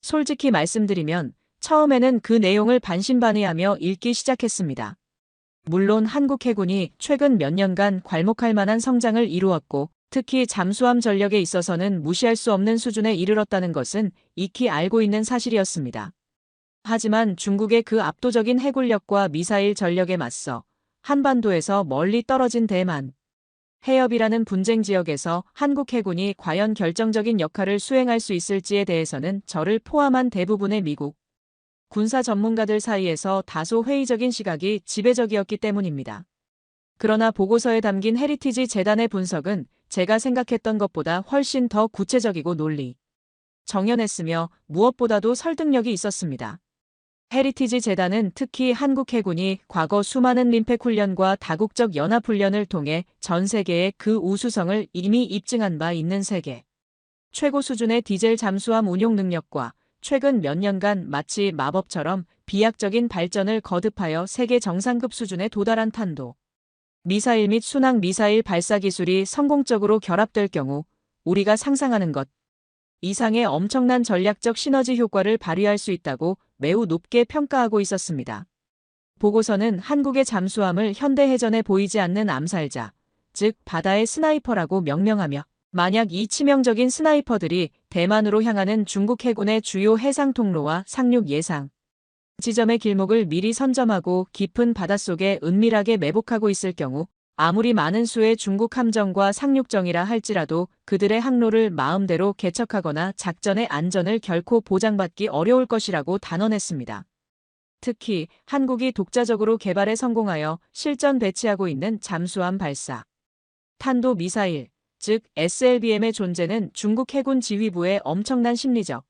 솔직히 말씀드리면 처음에는 그 내용을 반신반의하며 읽기 시작했습니다. 물론 한국 해군이 최근 몇 년간 괄목할 만한 성장을 이루었고 특히 잠수함 전력에 있어서는 무시할 수 없는 수준에 이르렀다는 것은 익히 알고 있는 사실이었습니다. 하지만 중국의 그 압도적인 해군력과 미사일 전력에 맞서 한반도에서 멀리 떨어진 대만, 해협이라는 분쟁 지역에서 한국 해군이 과연 결정적인 역할을 수행할 수 있을지에 대해서는 저를 포함한 대부분의 미국 군사 전문가들 사이에서 다소 회의적인 시각이 지배적이었기 때문입니다. 그러나 보고서에 담긴 헤리티지 재단의 분석은 제가 생각했던 것보다 훨씬 더 구체적이고 논리 정연했으며 무엇보다도 설득력이 있었습니다. 헤리티지 재단은 특히 한국 해군이 과거 수많은 림팩 훈련과 다국적 연합 훈련을 통해 전 세계의 그 우수성을 이미 입증한 바 있는 세계 최고 수준의 디젤 잠수함 운용 능력과 최근 몇 년간 마치 마법처럼 비약적인 발전을 거듭하여 세계 정상급 수준에 도달한 탄도 미사일 및 순항 미사일 발사 기술이 성공적으로 결합될 경우 우리가 상상하는 것 이상의 엄청난 전략적 시너지 효과를 발휘할 수 있다고 매우 높게 평가하고 있었습니다. 보고서는 한국의 잠수함을 현대해전에 보이지 않는 암살자, 즉 바다의 스나이퍼라고 명명하며 만약 이 치명적인 스나이퍼들이 대만으로 향하는 중국 해군의 주요 해상 통로와 상륙 예상 지점의 길목을 미리 선점하고 깊은 바닷속에 은밀하게 매복하고 있을 경우 아무리 많은 수의 중국 함정과 상륙정이라 할지라도 그들의 항로를 마음대로 개척하거나 작전의 안전을 결코 보장받기 어려울 것이라고 단언했습니다. 특히 한국이 독자적으로 개발에 성공하여 실전 배치하고 있는 잠수함 발사, 탄도 미사일, 즉 SLBM의 존재는 중국 해군 지휘부의 엄청난 심리적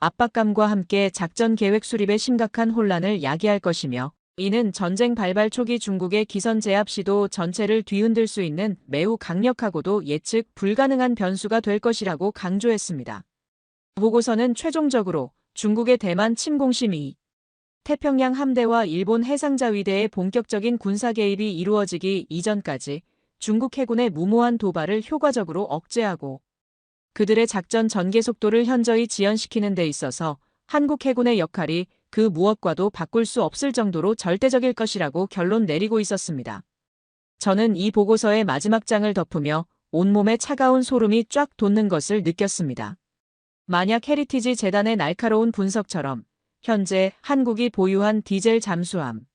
압박감과 함께 작전 계획 수립의 심각한 혼란을 야기할 것이며 이는 전쟁 발발 초기 중국의 기선 제압 시도 전체를 뒤흔들 수 있는 매우 강력하고도 예측 불가능한 변수가 될 것이라고 강조했습니다. 보고서는 최종적으로 중국의 대만 침공 심의, 태평양 함대와 일본 해상자위대의 본격적인 군사 개입이 이루어지기 이전까지 중국 해군의 무모한 도발을 효과적으로 억제하고 그들의 작전 전개 속도를 현저히 지연시키는 데 있어서 한국 해군의 역할이 그 무엇과도 바꿀 수 없을 정도로 절대적일 것이라고 결론 내리고 있었습니다. 저는 이 보고서의 마지막 장을 덮으며 온몸에 차가운 소름이 쫙 돋는 것을 느꼈습니다. 만약 헤리티지 재단의 날카로운 분석처럼 현재 한국이 보유한 디젤 잠수함,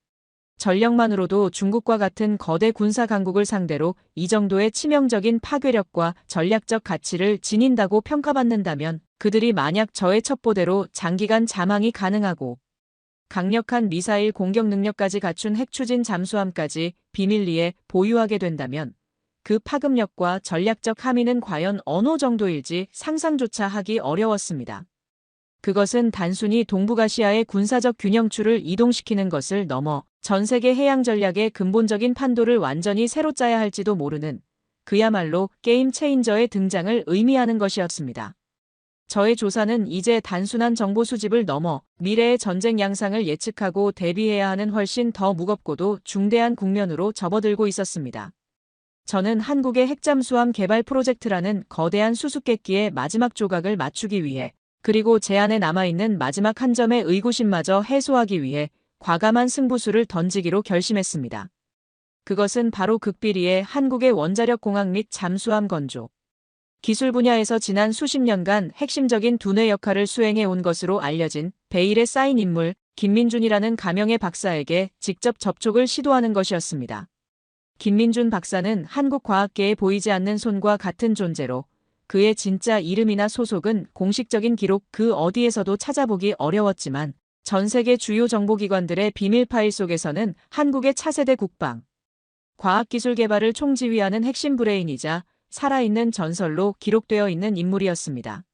전력만으로도 중국과 같은 거대 군사 강국을 상대로 이 정도의 치명적인 파괴력과 전략적 가치를 지닌다고 평가받는다면 그들이 만약 저의 첩보대로 장기간 잠항이 가능하고 강력한 미사일 공격 능력까지 갖춘 핵추진 잠수함까지 비밀리에 보유하게 된다면 그 파급력과 전략적 함의는 과연 어느 정도일지 상상조차 하기 어려웠습니다. 그것은 단순히 동북아시아의 군사적 균형추를 이동시키는 것을 넘어 전 세계 해양 전략의 근본적인 판도를 완전히 새로 짜야 할지도 모르는 그야말로 게임 체인저의 등장을 의미하는 것이었습니다. 저의 조사는 이제 단순한 정보 수집을 넘어 미래의 전쟁 양상을 예측하고 대비해야 하는 훨씬 더 무겁고도 중대한 국면으로 접어들고 있었습니다. 저는 한국의 핵잠수함 개발 프로젝트라는 거대한 수수께끼의 마지막 조각을 맞추기 위해 그리고 제 안에 남아있는 마지막 한 점의 의구심마저 해소하기 위해 과감한 승부수를 던지기로 결심했습니다. 그것은 바로 극비리의 한국의 원자력 공학 및 잠수함 건조 기술 분야에서 지난 수십 년간 핵심적인 두뇌 역할을 수행해 온 것으로 알려진 베일에 쌓인 인물 김민준이라는 가명의 박사에게 직접 접촉을 시도하는 것이었습니다. 김민준 박사는 한국 과학계에 보이지 않는 손과 같은 존재로 그의 진짜 이름이나 소속은 공식적인 기록 그 어디에서도 찾아보기 어려웠지만 전 세계 주요 정보기관들의 비밀 파일 속에서는 한국의 차세대 국방, 과학기술 개발을 총지휘하는 핵심 브레인이자 살아있는 전설로 기록되어 있는 인물이었습니다.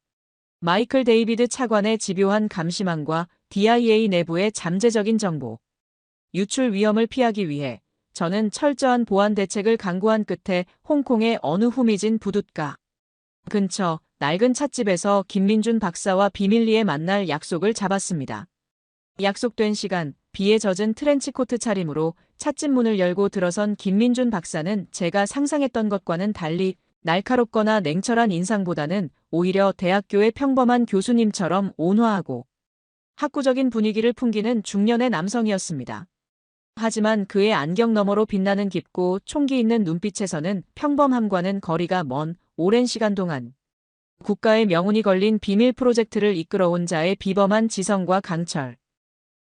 마이클 데이비드 차관의 집요한 감시망과 DIA 내부의 잠재적인 정보, 유출 위험을 피하기 위해 저는 철저한 보안 대책을 강구한 끝에 홍콩의 어느 후미진 부둣가 근처 낡은 찻집에서 김민준 박사와 비밀리에 만날 약속을 잡았습니다. 약속된 시간, 비에 젖은 트렌치코트 차림으로 찻집 문을 열고 들어선 김민준 박사는 제가 상상했던 것과는 달리 날카롭거나 냉철한 인상보다는 오히려 대학교의 평범한 교수님처럼 온화하고 학구적인 분위기를 풍기는 중년의 남성이었습니다. 하지만 그의 안경 너머로 빛나는 깊고 총기 있는 눈빛에서는 평범함과는 거리가 먼 오랜 시간 동안 국가의 명운이 걸린 비밀 프로젝트를 이끌어온 자의 비범한 지성과 강철,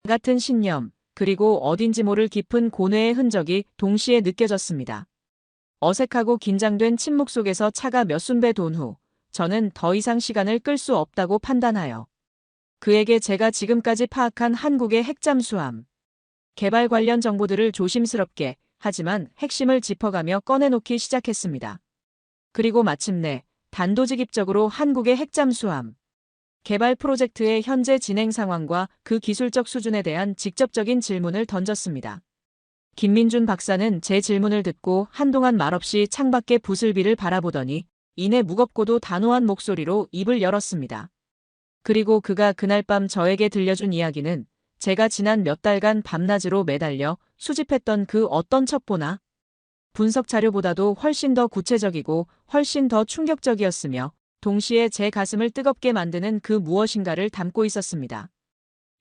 같은 신념, 그리고 어딘지 모를 깊은 고뇌의 흔적이 동시에 느껴졌습니다. 어색하고 긴장된 침묵 속에서 차가 몇 순배 돈 후, 저는 더 이상 시간을 끌 수 없다고 판단하여 그에게 제가 지금까지 파악한 한국의 핵잠수함 개발 관련 정보들을 조심스럽게 하지만 핵심을 짚어가며 꺼내놓기 시작했습니다. 그리고 마침내 단도직입적으로 한국의 핵잠수함 개발 프로젝트의 현재 진행 상황과 그 기술적 수준에 대한 직접적인 질문을 던졌습니다. 김민준 박사는 제 질문을 듣고 한동안 말없이 창밖의 부슬비를 바라보더니 이내 무겁고도 단호한 목소리로 입을 열었습니다. 그리고 그가 그날 밤 저에게 들려준 이야기는 제가 지난 몇 달간 밤낮으로 매달려 수집했던 그 어떤 첩보나 분석 자료보다도 훨씬 더 구체적이고 훨씬 더 충격적이었으며 동시에 제 가슴을 뜨겁게 만드는 그 무엇인가를 담고 있었습니다.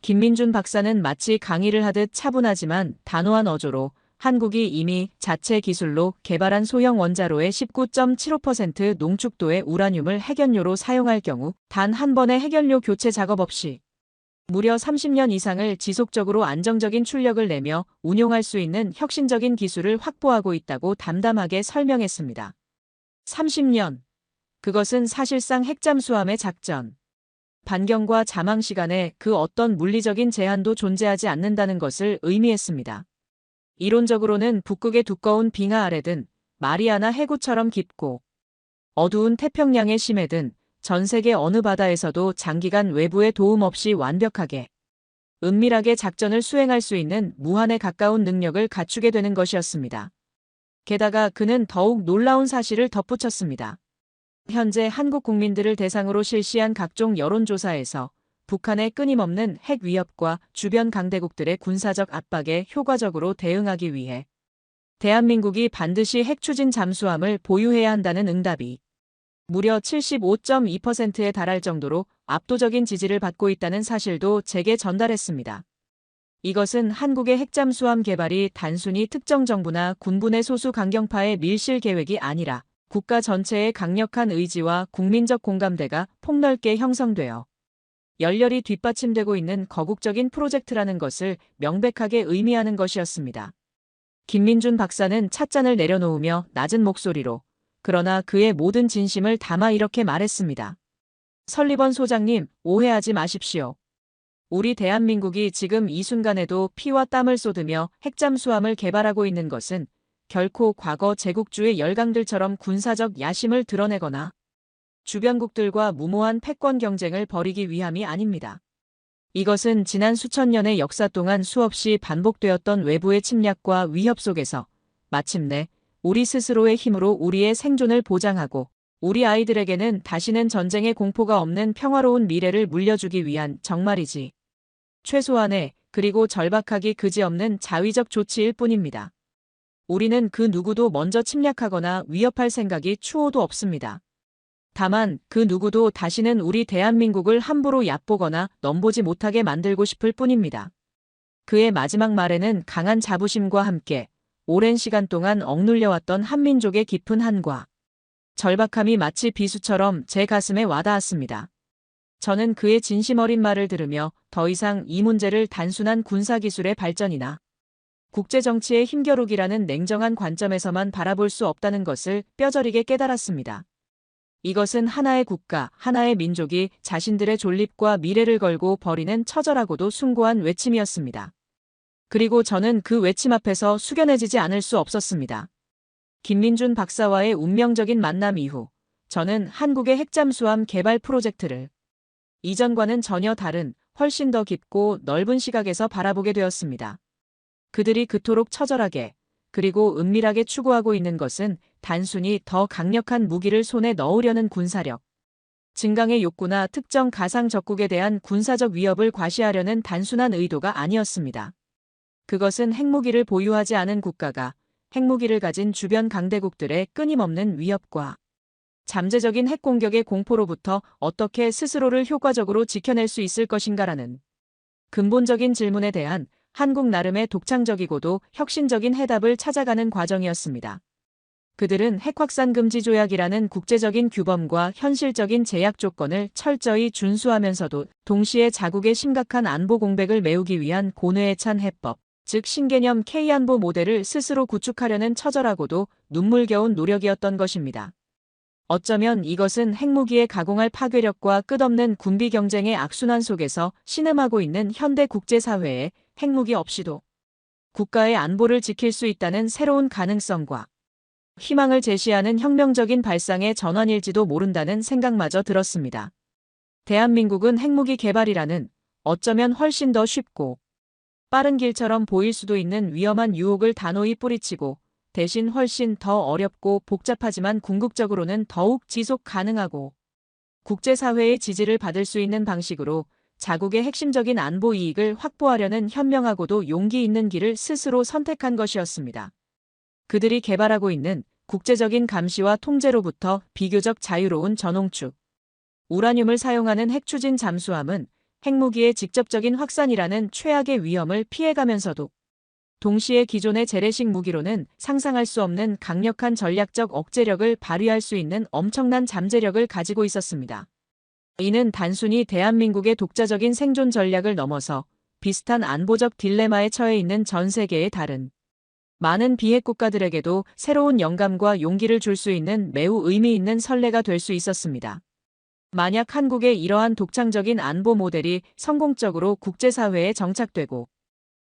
김민준 박사는 마치 강의를 하듯 차분하지만 단호한 어조로 한국이 이미 자체 기술로 개발한 소형 원자로의 19.75% 농축도의 우라늄을 핵연료로 사용할 경우 단 한 번의 핵연료 교체 작업 없이 무려 30년 이상을 지속적으로 안정적인 출력을 내며 운용할 수 있는 혁신적인 기술을 확보하고 있다고 담담하게 설명했습니다. 30년. 그것은 사실상 핵잠수함의 작전, 반경과 잠항 시간에 그 어떤 물리적인 제한도 존재하지 않는다는 것을 의미했습니다. 이론적으로는 북극의 두꺼운 빙하 아래든 마리아나 해구처럼 깊고 어두운 태평양의 심해든 전 세계 어느 바다에서도 장기간 외부의 도움 없이 완벽하게 은밀하게 작전을 수행할 수 있는 무한에 가까운 능력을 갖추게 되는 것이었습니다. 게다가 그는 더욱 놀라운 사실을 덧붙였습니다. 현재 한국 국민들을 대상으로 실시한 각종 여론조사에서 북한의 끊임없는 핵 위협과 주변 강대국들의 군사적 압박에 효과적으로 대응하기 위해 대한민국이 반드시 핵 추진 잠수함을 보유해야 한다는 응답이 무려 75.2%에 달할 정도로 압도적인 지지를 받고 있다는 사실도 제게 전달했습니다. 이것은 한국의 핵잠수함 개발이 단순히 특정 정부나 군부의 소수 강경파의 밀실 계획이 아니라 국가 전체의 강력한 의지와 국민적 공감대가 폭넓게 형성되어 열렬히 뒷받침되고 있는 거국적인 프로젝트라는 것을 명백하게 의미하는 것이었습니다. 김민준 박사는 찻잔을 내려놓으며 낮은 목소리로 그러나 그의 모든 진심을 담아 이렇게 말했습니다. 설리번 소장님, 오해하지 마십시오. 우리 대한민국이 지금 이 순간에도 피와 땀을 쏟으며 핵잠수함을 개발하고 있는 것은 결코 과거 제국주의 열강들처럼 군사적 야심을 드러내거나 주변국들과 무모한 패권 경쟁을 벌이기 위함이 아닙니다. 이것은 지난 수천 년의 역사 동안 수없이 반복되었던 외부의 침략과 위협 속에서 마침내 우리 스스로의 힘으로 우리의 생존을 보장하고 우리 아이들에게는 다시는 전쟁의 공포가 없는 평화로운 미래를 물려주기 위한 정말이지 최소한의 그리고 절박하기 그지없는 자위적 조치일 뿐입니다. 우리는 그 누구도 먼저 침략하거나 위협할 생각이 추호도 없습니다. 다만 그 누구도 다시는 우리 대한민국을 함부로 얕보거나 넘보지 못하게 만들고 싶을 뿐입니다. 그의 마지막 말에는 강한 자부심과 함께 오랜 시간 동안 억눌려왔던 한민족의 깊은 한과 절박함이 마치 비수처럼 제 가슴에 와닿았습니다. 저는 그의 진심 어린 말을 들으며 더 이상 이 문제를 단순한 군사기술의 발전이나 국제정치의 힘겨루기라는 냉정한 관점에서만 바라볼 수 없다는 것을 뼈저리게 깨달았습니다. 이것은 하나의 국가, 하나의 민족이 자신들의 존립과 미래를 걸고 벌이는 처절하고도 숭고한 외침이었습니다. 그리고 저는 그 외침 앞에서 숙연해지지 않을 수 없었습니다. 김민준 박사와의 운명적인 만남 이후 저는 한국의 핵잠수함 개발 프로젝트를 이전과는 전혀 다른 훨씬 더 깊고 넓은 시각에서 바라보게 되었습니다. 그들이 그토록 처절하게 그리고 은밀하게 추구하고 있는 것은 단순히 더 강력한 무기를 손에 넣으려는 군사력, 증강의 욕구나 특정 가상 적국에 대한 군사적 위협을 과시하려는 단순한 의도가 아니었습니다. 그것은 핵무기를 보유하지 않은 국가가 핵무기를 가진 주변 강대국들의 끊임없는 위협과 잠재적인 핵공격의 공포로부터 어떻게 스스로를 효과적으로 지켜낼 수 있을 것인가라는 근본적인 질문에 대한 한국 나름의 독창적이고도 혁신적인 해답을 찾아가는 과정이었습니다. 그들은 핵확산 금지 조약이라는 국제적인 규범과 현실적인 제약 조건을 철저히 준수하면서도 동시에 자국의 심각한 안보 공백을 메우기 위한 고뇌에 찬 해법, 즉 신개념 K안보 모델을 스스로 구축하려는 처절하고도 눈물겨운 노력이었던 것입니다. 어쩌면 이것은 핵무기의 가공할 파괴력과 끝없는 군비 경쟁의 악순환 속에서 신음하고 있는 현대 국제사회에 핵무기 없이도 국가의 안보를 지킬 수 있다는 새로운 가능성과 희망을 제시하는 혁명적인 발상의 전환일지도 모른다는 생각마저 들었습니다. 대한민국은 핵무기 개발이라는 어쩌면 훨씬 더 쉽고 빠른 길처럼 보일 수도 있는 위험한 유혹을 단호히 뿌리치고 대신 훨씬 더 어렵고 복잡하지만 궁극적으로는 더욱 지속 가능하고 국제사회의 지지를 받을 수 있는 방식으로 자국의 핵심적인 안보 이익을 확보하려는 현명하고도 용기 있는 길을 스스로 선택한 것이었습니다. 그들이 개발하고 있는 국제적인 감시와 통제로부터 비교적 자유로운 전홍축, 우라늄을 사용하는 핵추진 잠수함은 핵무기의 직접적인 확산이라는 최악의 위험을 피해가면서도 동시에 기존의 재래식 무기로는 상상할 수 없는 강력한 전략적 억제력을 발휘할 수 있는 엄청난 잠재력을 가지고 있었습니다. 이는 단순히 대한민국의 독자적인 생존 전략을 넘어서 비슷한 안보적 딜레마에 처해 있는 전 세계의 다른 많은 비핵 국가들에게도 새로운 영감과 용기를 줄 수 있는 매우 의미 있는 선례가 될 수 있었습니다. 만약 한국의 이러한 독창적인 안보 모델이 성공적으로 국제사회에 정착되고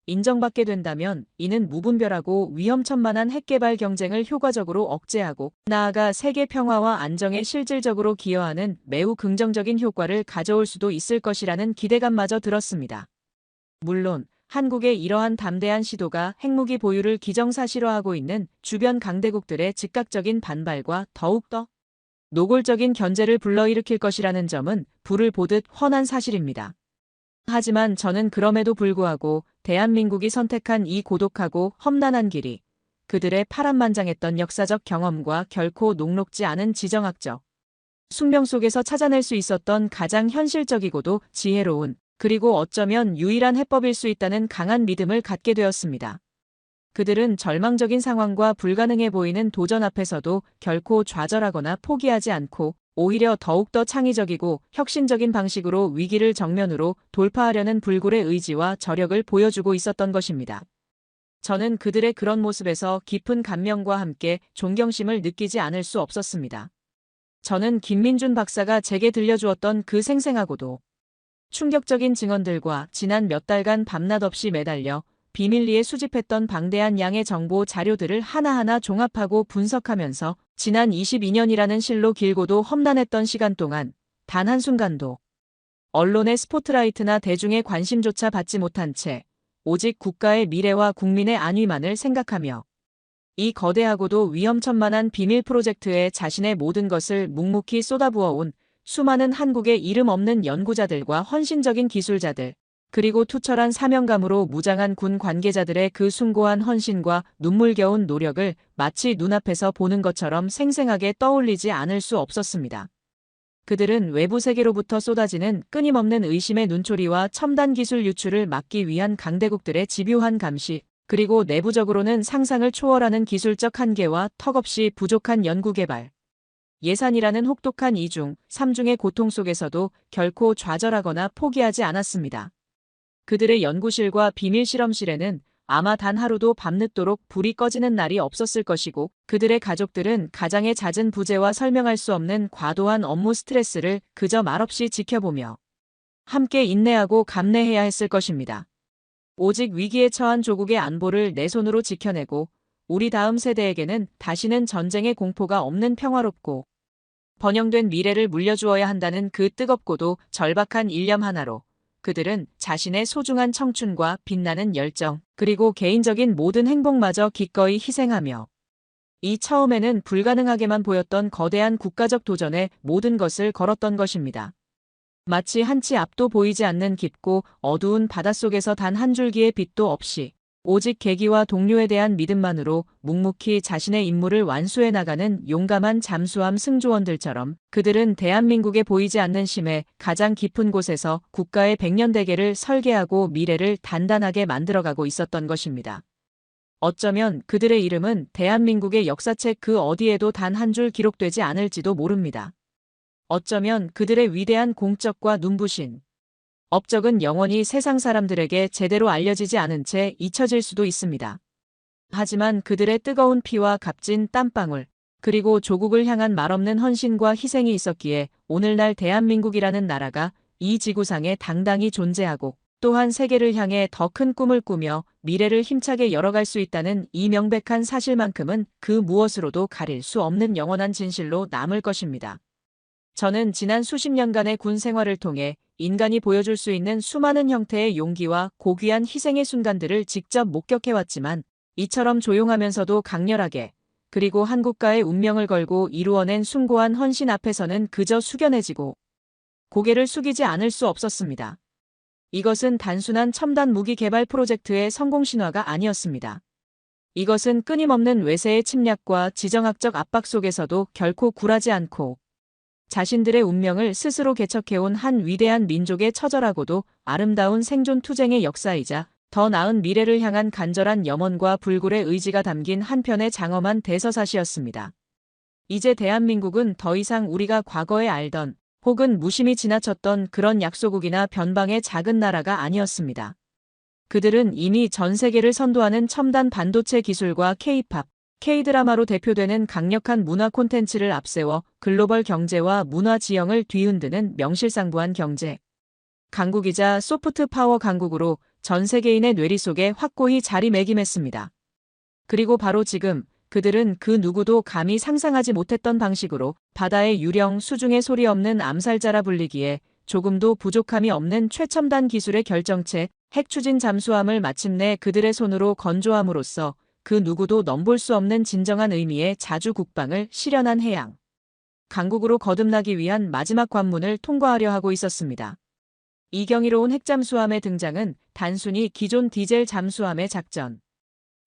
인정받게 된다면 이는 무분별하고 위험천만한 핵개발 경쟁을 효과적으로 억제하고 나아가 세계 평화와 안정에 실질적으로 기여하는 매우 긍정적인 효과를 가져올 수도 있을 것이라는 기대감마저 들었습니다. 물론 한국의 이러한 담대한 시도가 핵무기 보유를 기정사실화하고 있는 주변 강대국들의 즉각적인 반발과 더욱더 노골적인 견제를 불러일으킬 것이라는 점은 불을 보듯 훤한 사실입니다. 하지만 저는 그럼에도 불구하고 대한민국이 선택한 이 고독하고 험난한 길이 그들의 파란만장했던 역사적 경험과 결코 녹록지 않은 지정학적 숙명 속에서 찾아낼 수 있었던 가장 현실적이고도 지혜로운 그리고 어쩌면 유일한 해법일 수 있다는 강한 믿음을 갖게 되었습니다. 그들은 절망적인 상황과 불가능해 보이는 도전 앞에서도 결코 좌절하거나 포기하지 않고 오히려 더욱더 창의적이고 혁신적인 방식으로 위기를 정면으로 돌파하려는 불굴의 의지와 저력을 보여주고 있었던 것입니다. 저는 그들의 그런 모습에서 깊은 감명과 함께 존경심을 느끼지 않을 수 없었습니다. 저는 김민준 박사가 제게 들려주었던 그 생생하고도 충격적인 증언들과 지난 몇 달간 밤낮 없이 매달려 비밀리에 수집했던 방대한 양의 정보 자료들을 하나하나 종합하고 분석하면서 지난 22년이라는 실로 길고도 험난했던 시간 동안 단 한순간도 언론의 스포트라이트나 대중의 관심조차 받지 못한 채 오직 국가의 미래와 국민의 안위만을 생각하며 이 거대하고도 위험천만한 비밀 프로젝트에 자신의 모든 것을 묵묵히 쏟아부어온 수많은 한국의 이름 없는 연구자들과 헌신적인 기술자들, 그리고 투철한 사명감으로 무장한 군 관계자들의 그 숭고한 헌신과 눈물겨운 노력을 마치 눈앞에서 보는 것처럼 생생하게 떠올리지 않을 수 없었습니다. 그들은 외부 세계로부터 쏟아지는 끊임없는 의심의 눈초리와 첨단 기술 유출을 막기 위한 강대국들의 집요한 감시, 그리고 내부적으로는 상상을 초월하는 기술적 한계와 턱없이 부족한 연구개발, 예산이라는 혹독한 이중, 삼중의 고통 속에서도 결코 좌절하거나 포기하지 않았습니다. 그들의 연구실과 비밀 실험실에는 아마 단 하루도 밤늦도록 불이 꺼지는 날이 없었을 것이고 그들의 가족들은 가장의 잦은 부재와 설명할 수 없는 과도한 업무 스트레스를 그저 말없이 지켜보며 함께 인내하고 감내해야 했을 것입니다. 오직 위기에 처한 조국의 안보를 내 손으로 지켜내고 우리 다음 세대에게는 다시는 전쟁의 공포가 없는 평화롭고 번영된 미래를 물려주어야 한다는 그 뜨겁고도 절박한 일념 하나로 그들은 자신의 소중한 청춘과 빛나는 열정, 그리고 개인적인 모든 행복마저 기꺼이 희생하며 이 처음에는 불가능하게만 보였던 거대한 국가적 도전에 모든 것을 걸었던 것입니다. 마치 한치 앞도 보이지 않는 깊고 어두운 바닷속에서 단 한 줄기의 빛도 없이 오직 계기와 동료에 대한 믿음만으로 묵묵히 자신의 임무를 완수해 나가는 용감한 잠수함 승조원들처럼 그들은 대한민국에 보이지 않는 심해 가장 깊은 곳에서 국가의 백년대계를 설계하고 미래를 단단하게 만들어가고 있었던 것입니다. 어쩌면 그들의 이름은 대한민국의 역사책 그 어디에도 단 한 줄 기록되지 않을지도 모릅니다. 어쩌면 그들의 위대한 공적과 눈부신 업적은 영원히 세상 사람들에게 제대로 알려지지 않은 채 잊혀질 수도 있습니다. 하지만 그들의 뜨거운 피와 값진 땀방울, 그리고 조국을 향한 말없는 헌신과 희생이 있었기에 오늘날 대한민국이라는 나라가 이 지구상에 당당히 존재하고 또한 세계를 향해 더 큰 꿈을 꾸며 미래를 힘차게 열어갈 수 있다는 이 명백한 사실만큼은 그 무엇으로도 가릴 수 없는 영원한 진실로 남을 것입니다. 저는 지난 수십 년간의 군 생활을 통해 인간이 보여줄 수 있는 수많은 형태의 용기와 고귀한 희생의 순간들을 직접 목격해왔지만 이처럼 조용하면서도 강렬하게 그리고 한국가의 운명을 걸고 이루어낸 숭고한 헌신 앞에서는 그저 숙연해지고 고개를 숙이지 않을 수 없었습니다. 이것은 단순한 첨단 무기 개발 프로젝트의 성공 신화가 아니었습니다. 이것은 끊임없는 외세의 침략과 지정학적 압박 속에서도 결코 굴하지 않고 자신들의 운명을 스스로 개척해온 한 위대한 민족의 처절하고도 아름다운 생존 투쟁의 역사이자 더 나은 미래를 향한 간절한 염원과 불굴의 의지가 담긴 한편의 장엄한 대서사시였습니다. 이제 대한민국은 더 이상 우리가 과거에 알던 혹은 무심히 지나쳤던 그런 약소국이나 변방의 작은 나라가 아니었습니다. 그들은 이미 전 세계를 선도하는 첨단 반도체 기술과 K-팝, K-드라마로 대표되는 강력한 문화 콘텐츠를 앞세워 글로벌 경제와 문화 지형을 뒤흔드는 명실상부한 경제 강국이자 소프트 파워 강국으로 전 세계인의 뇌리 속에 확고히 자리매김했습니다. 그리고 바로 지금 그들은 그 누구도 감히 상상하지 못했던 방식으로 바다의 유령 수중에 소리 없는 암살자라 불리기에 조금도 부족함이 없는 최첨단 기술의 결정체 핵추진 잠수함을 마침내 그들의 손으로 건조함으로써 그 누구도 넘볼 수 없는 진정한 의미의 자주 국방을 실현한 해양 강국으로 거듭나기 위한 마지막 관문을 통과하려 하고 있었습니다. 이 경이로운 핵잠수함의 등장은 단순히 기존 디젤 잠수함의 작전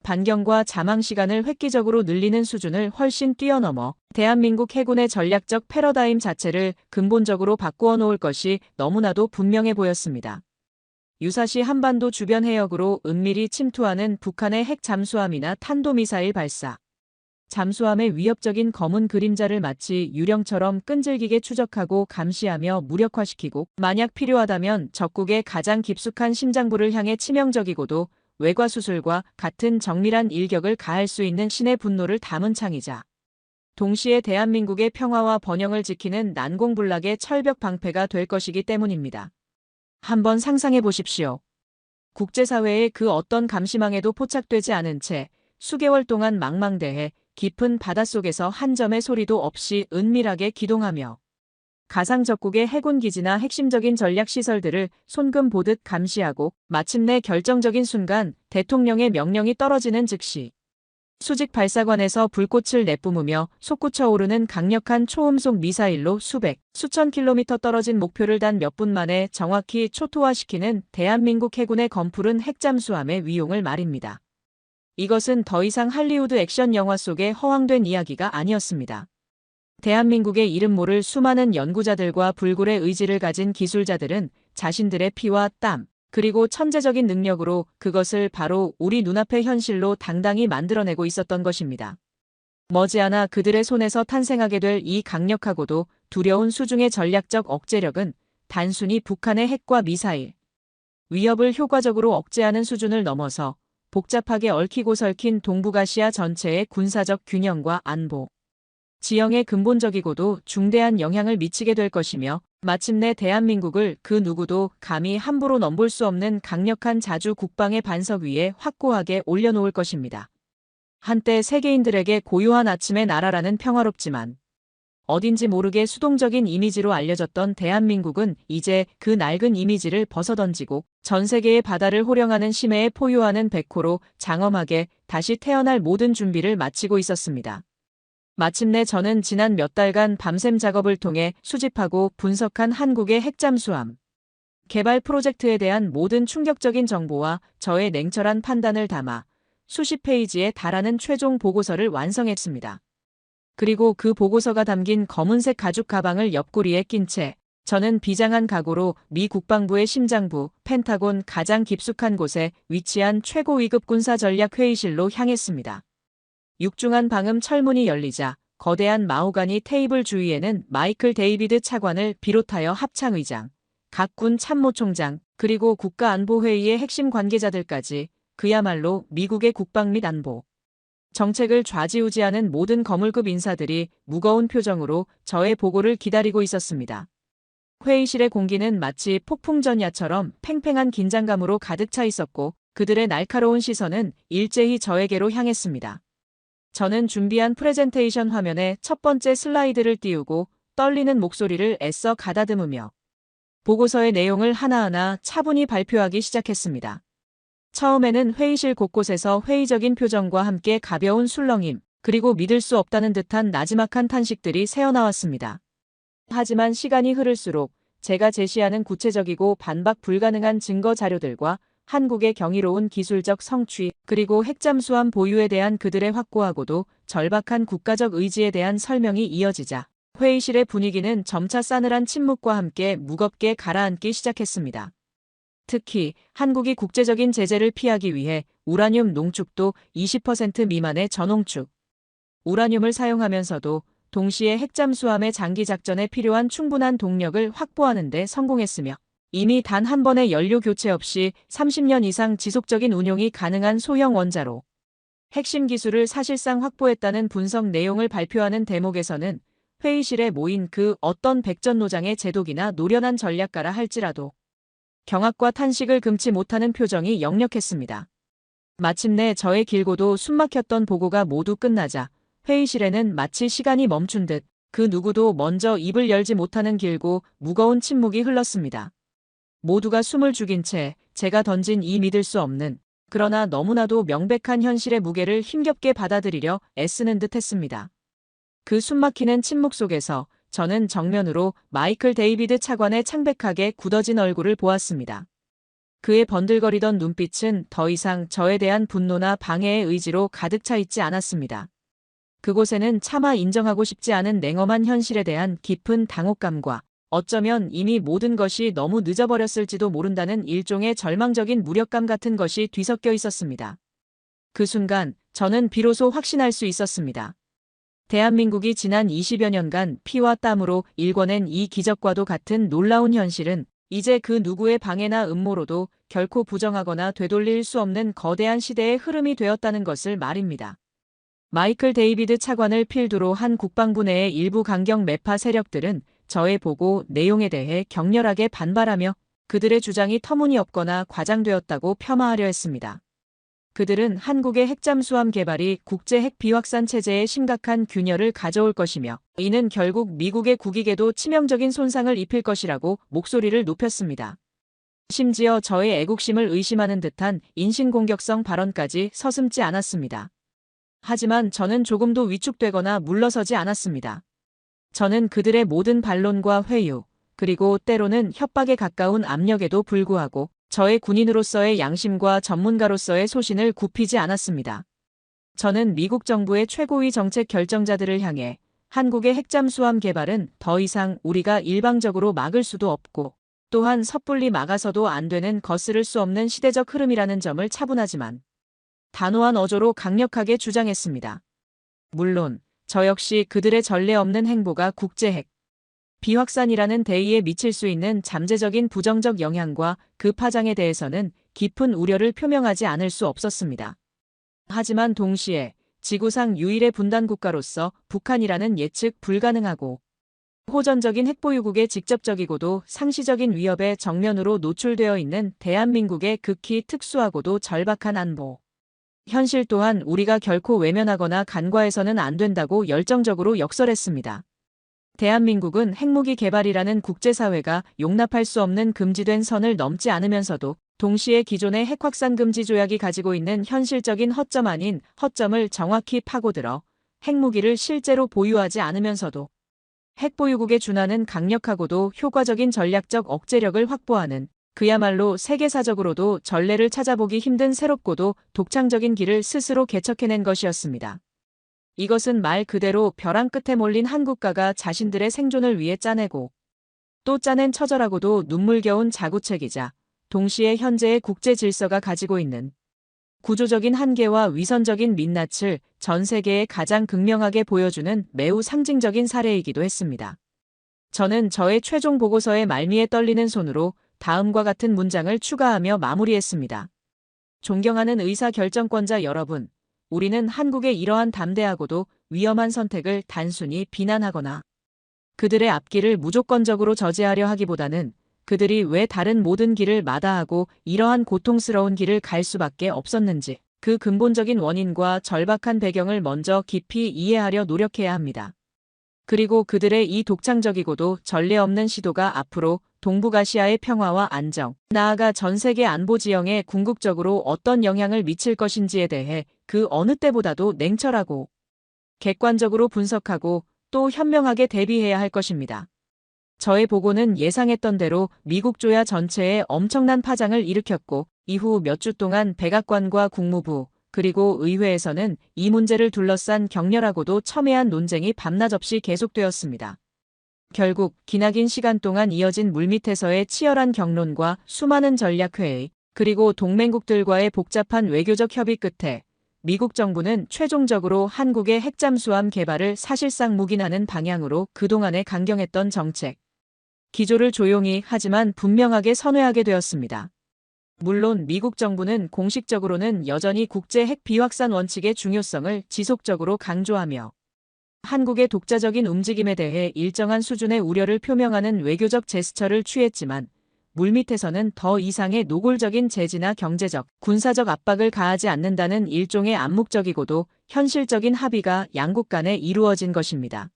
반경과 잠항 시간을 획기적으로 늘리는 수준을 훨씬 뛰어넘어 대한민국 해군의 전략적 패러다임 자체를 근본적으로 바꾸어 놓을 것이 너무나도 분명해 보였습니다. 유사시 한반도 주변 해역으로 은밀히 침투하는 북한의 핵 잠수함이나 탄도미사일 발사. 잠수함의 위협적인 검은 그림자를 마치 유령처럼 끈질기게 추적하고 감시하며 무력화시키고 만약 필요하다면 적국의 가장 깊숙한 심장부를 향해 치명적이고도 외과수술과 같은 정밀한 일격을 가할 수 있는 신의 분노를 담은 창이자 동시에 대한민국의 평화와 번영을 지키는 난공불락의 철벽 방패가 될 것이기 때문입니다. 한번 상상해 보십시오. 국제사회의 그 어떤 감시망에도 포착되지 않은 채 수개월 동안 망망대해 깊은 바닷속에서 한 점의 소리도 없이 은밀하게 기동하며 가상 적국의 해군기지나 핵심적인 전략시설들을 손금 보듯 감시하고 마침내 결정적인 순간 대통령의 명령이 떨어지는 즉시 수직 발사관에서 불꽃을 내뿜으며 솟구쳐 오르는 강력한 초음속 미사일로 수천 킬로미터 떨어진 목표를 단 몇 분 만에 정확히 초토화시키는 대한민국 해군의 검푸른 핵잠수함의 위용을 말입니다. 이것은 더 이상 할리우드 액션 영화 속의 허황된 이야기가 아니었습니다. 대한민국의 이름 모를 수많은 연구자들과 불굴의 의지를 가진 기술자들은 자신들의 피와 땀, 그리고 천재적인 능력으로 그것을 바로 우리 눈앞의 현실로 당당히 만들어내고 있었던 것입니다. 머지않아 그들의 손에서 탄생하게 될 이 강력하고도 두려운 수중의 전략적 억제력은 단순히 북한의 핵과 미사일, 위협을 효과적으로 억제하는 수준을 넘어서 복잡하게 얽히고 설킨 동북아시아 전체의 군사적 균형과 안보, 지형에 근본적이고도 중대한 영향을 미치게 될 것이며 마침내 대한민국을 그 누구도 감히 함부로 넘볼 수 없는 강력한 자주 국방의 반석 위에 확고하게 올려놓을 것입니다. 한때 세계인들에게 고요한 아침의 나라라는 평화롭지만 어딘지 모르게 수동적인 이미지로 알려졌던 대한민국은 이제 그 낡은 이미지를 벗어던지고 전 세계의 바다를 호령하는 심해에 포효하는 백호로 장엄하게 다시 태어날 모든 준비를 마치고 있었습니다. 마침내 저는 지난 몇 달간 밤샘 작업을 통해 수집하고 분석한 한국의 핵잠수함 개발 프로젝트에 대한 모든 충격적인 정보와 저의 냉철한 판단을 담아 수십 페이지에 달하는 최종 보고서를 완성했습니다. 그리고 그 보고서가 담긴 검은색 가죽 가방을 옆구리에 낀 채 저는 비장한 각오로 미 국방부의 심장부, 펜타곤 가장 깊숙한 곳에 위치한 최고 위급 군사 전략 회의실로 향했습니다. 육중한 방음 철문이 열리자 거대한 마호가니 테이블 주위에는 마이클 데이비드 차관을 비롯하여 합창의장, 각 군 참모총장, 그리고 국가안보회의의 핵심 관계자들까지 그야말로 미국의 국방 및 안보 정책을 좌지우지하는 모든 거물급 인사들이 무거운 표정으로 저의 보고를 기다리고 있었습니다. 회의실의 공기는 마치 폭풍전야처럼 팽팽한 긴장감으로 가득 차 있었고 그들의 날카로운 시선은 일제히 저에게로 향했습니다. 저는 준비한 프레젠테이션 화면에 첫 번째 슬라이드를 띄우고 떨리는 목소리를 애써 가다듬으며 보고서의 내용을 하나하나 차분히 발표하기 시작했습니다. 처음에는 회의실 곳곳에서 회의적인 표정과 함께 가벼운 술렁임, 그리고 믿을 수 없다는 듯한 나지막한 탄식들이 새어나왔습니다. 하지만 시간이 흐를수록 제가 제시하는 구체적이고 반박 불가능한 증거 자료들과 한국의 경이로운 기술적 성취, 그리고 핵잠수함 보유에 대한 그들의 확고하고도 절박한 국가적 의지에 대한 설명이 이어지자 회의실의 분위기는 점차 싸늘한 침묵과 함께 무겁게 가라앉기 시작했습니다. 특히 한국이 국제적인 제재를 피하기 위해 우라늄 농축도 20% 미만의 전홍축, 우라늄을 사용하면서도 동시에 핵잠수함의 장기 작전에 필요한 충분한 동력을 확보하는 데 성공했으며 이미 단 한 번의 연료 교체 없이 30년 이상 지속적인 운용이 가능한 소형 원자로 핵심 기술을 사실상 확보했다는 분석 내용을 발표하는 대목에서는 회의실에 모인 그 어떤 백전노장의 제독이나 노련한 전략가라 할지라도 경악과 탄식을 금치 못하는 표정이 역력했습니다. 마침내 저의 길고도 숨막혔던 보고가 모두 끝나자 회의실에는 마치 시간이 멈춘 듯 그 누구도 먼저 입을 열지 못하는 길고 무거운 침묵이 흘렀습니다. 모두가 숨을 죽인 채 제가 던진 이 믿을 수 없는, 그러나 너무나도 명백한 현실의 무게를 힘겹게 받아들이려 애쓰는 듯 했습니다. 그 숨막히는 침묵 속에서 저는 정면으로 마이클 데이비드 차관의 창백하게 굳어진 얼굴을 보았습니다. 그의 번들거리던 눈빛은 더 이상 저에 대한 분노나 방해의 의지로 가득 차 있지 않았습니다. 그곳에는 차마 인정하고 싶지 않은 냉엄한 현실에 대한 깊은 당혹감과 어쩌면 이미 모든 것이 너무 늦어버렸을지도 모른다는 일종의 절망적인 무력감 같은 것이 뒤섞여 있었습니다. 그 순간 저는 비로소 확신할 수 있었습니다. 대한민국이 지난 20여 년간 피와 땀으로 일궈낸 이 기적과도 같은 놀라운 현실은 이제 그 누구의 방해나 음모로도 결코 부정하거나 되돌릴 수 없는 거대한 시대의 흐름이 되었다는 것을 말입니다. 마이클 데이비드 차관을 필두로 한 국방부 내의 일부 강경 매파 세력들은 저의 보고 내용에 대해 격렬하게 반발하며 그들의 주장이 터무니없거나 과장되었다고 폄하하려 했습니다. 그들은 한국의 핵잠수함 개발이 국제 핵 비확산 체제에 심각한 균열을 가져올 것이며 이는 결국 미국의 국익에도 치명적인 손상을 입힐 것이라고 목소리를 높였습니다. 심지어 저의 애국심을 의심하는 듯한 인신공격성 발언까지 서슴지 않았습니다. 하지만 저는 조금도 위축되거나 물러서지 않았습니다. 저는 그들의 모든 반론과 회유, 그리고 때로는 협박에 가까운 압력에도 불구하고 저의 군인으로서의 양심과 전문가로서의 소신을 굽히지 않았습니다. 저는 미국 정부의 최고위 정책 결정자들을 향해 한국의 핵잠수함 개발은 더 이상 우리가 일방적으로 막을 수도 없고 또한 섣불리 막아서도 안 되는 거스를 수 없는 시대적 흐름이라는 점을 차분하지만 단호한 어조로 강력하게 주장했습니다. 물론 저 역시 그들의 전례 없는 행보가 국제핵 비확산이라는 대의에 미칠 수 있는 잠재적인 부정적 영향과 그 파장에 대해서는 깊은 우려를 표명하지 않을 수 없었습니다. 하지만 동시에 지구상 유일의 분단 국가로서 북한이라는 예측 불가능하고 호전적인 핵보유국의 직접적이고도 상시적인 위협에 정면으로 노출되어 있는 대한민국의 극히 특수하고도 절박한 안보 현실 또한 우리가 결코 외면하거나 간과해서는 안 된다고 열정적으로 역설했습니다. 대한민국은 핵무기 개발이라는 국제사회가 용납할 수 없는 금지된 선을 넘지 않으면서도 동시에 기존의 핵확산 금지 조약이 가지고 있는 현실적인 허점 아닌 허점을 정확히 파고들어 핵무기를 실제로 보유하지 않으면서도 핵보유국에 준하는 강력하고도 효과적인 전략적 억제력을 확보하는 그야말로 세계사적으로도 전례를 찾아보기 힘든 새롭고도 독창적인 길을 스스로 개척해낸 것이었습니다. 이것은 말 그대로 벼랑 끝에 몰린 한 국가가 자신들의 생존을 위해 짜내고 또 짜낸 처절하고도 눈물겨운 자구책이자 동시에 현재의 국제 질서가 가지고 있는 구조적인 한계와 위선적인 민낯을 전 세계에 가장 극명하게 보여주는 매우 상징적인 사례이기도 했습니다. 저는 저의 최종 보고서의 말미에 떨리는 손으로 다음과 같은 문장을 추가하며 마무리했습니다. 존경하는 의사결정권자 여러분, 우리는 한국의 이러한 담대하고도 위험한 선택을 단순히 비난하거나 그들의 앞길을 무조건적으로 저지하려 하기보다는 그들이 왜 다른 모든 길을 마다하고 이러한 고통스러운 길을 갈 수밖에 없었는지 그 근본적인 원인과 절박한 배경을 먼저 깊이 이해하려 노력해야 합니다. 그리고 그들의 이 독창적이고도 전례 없는 시도가 앞으로 동북아시아의 평화와 안정, 나아가 전 세계 안보 지형에 궁극적으로 어떤 영향을 미칠 것인지에 대해 그 어느 때보다도 냉철하고 객관적으로 분석하고 또 현명하게 대비해야 할 것입니다. 저의 보고는 예상했던 대로 미국 조야 전체에 엄청난 파장을 일으켰고 이후 몇 주 동안 백악관과 국무부 그리고 의회에서는 이 문제를 둘러싼 격렬하고도 첨예한 논쟁이 밤낮 없이 계속되었습니다. 결국 기나긴 시간 동안 이어진 물밑에서의 치열한 격론과 수많은 전략회의 그리고 동맹국들과의 복잡한 외교적 협의 끝에 미국 정부는 최종적으로 한국의 핵잠수함 개발을 사실상 묵인하는 방향으로 그동안에 강경했던 정책 기조를 조용히 하지만 분명하게 선회하게 되었습니다. 물론 미국 정부는 공식적으로는 여전히 국제 핵 비확산 원칙의 중요성을 지속적으로 강조하며 한국의 독자적인 움직임에 대해 일정한 수준의 우려를 표명하는 외교적 제스처를 취했지만 물밑에서는 더 이상의 노골적인 제지나 경제적, 군사적 압박을 가하지 않는다는 일종의 암묵적이고도 현실적인 합의가 양국 간에 이루어진 것입니다.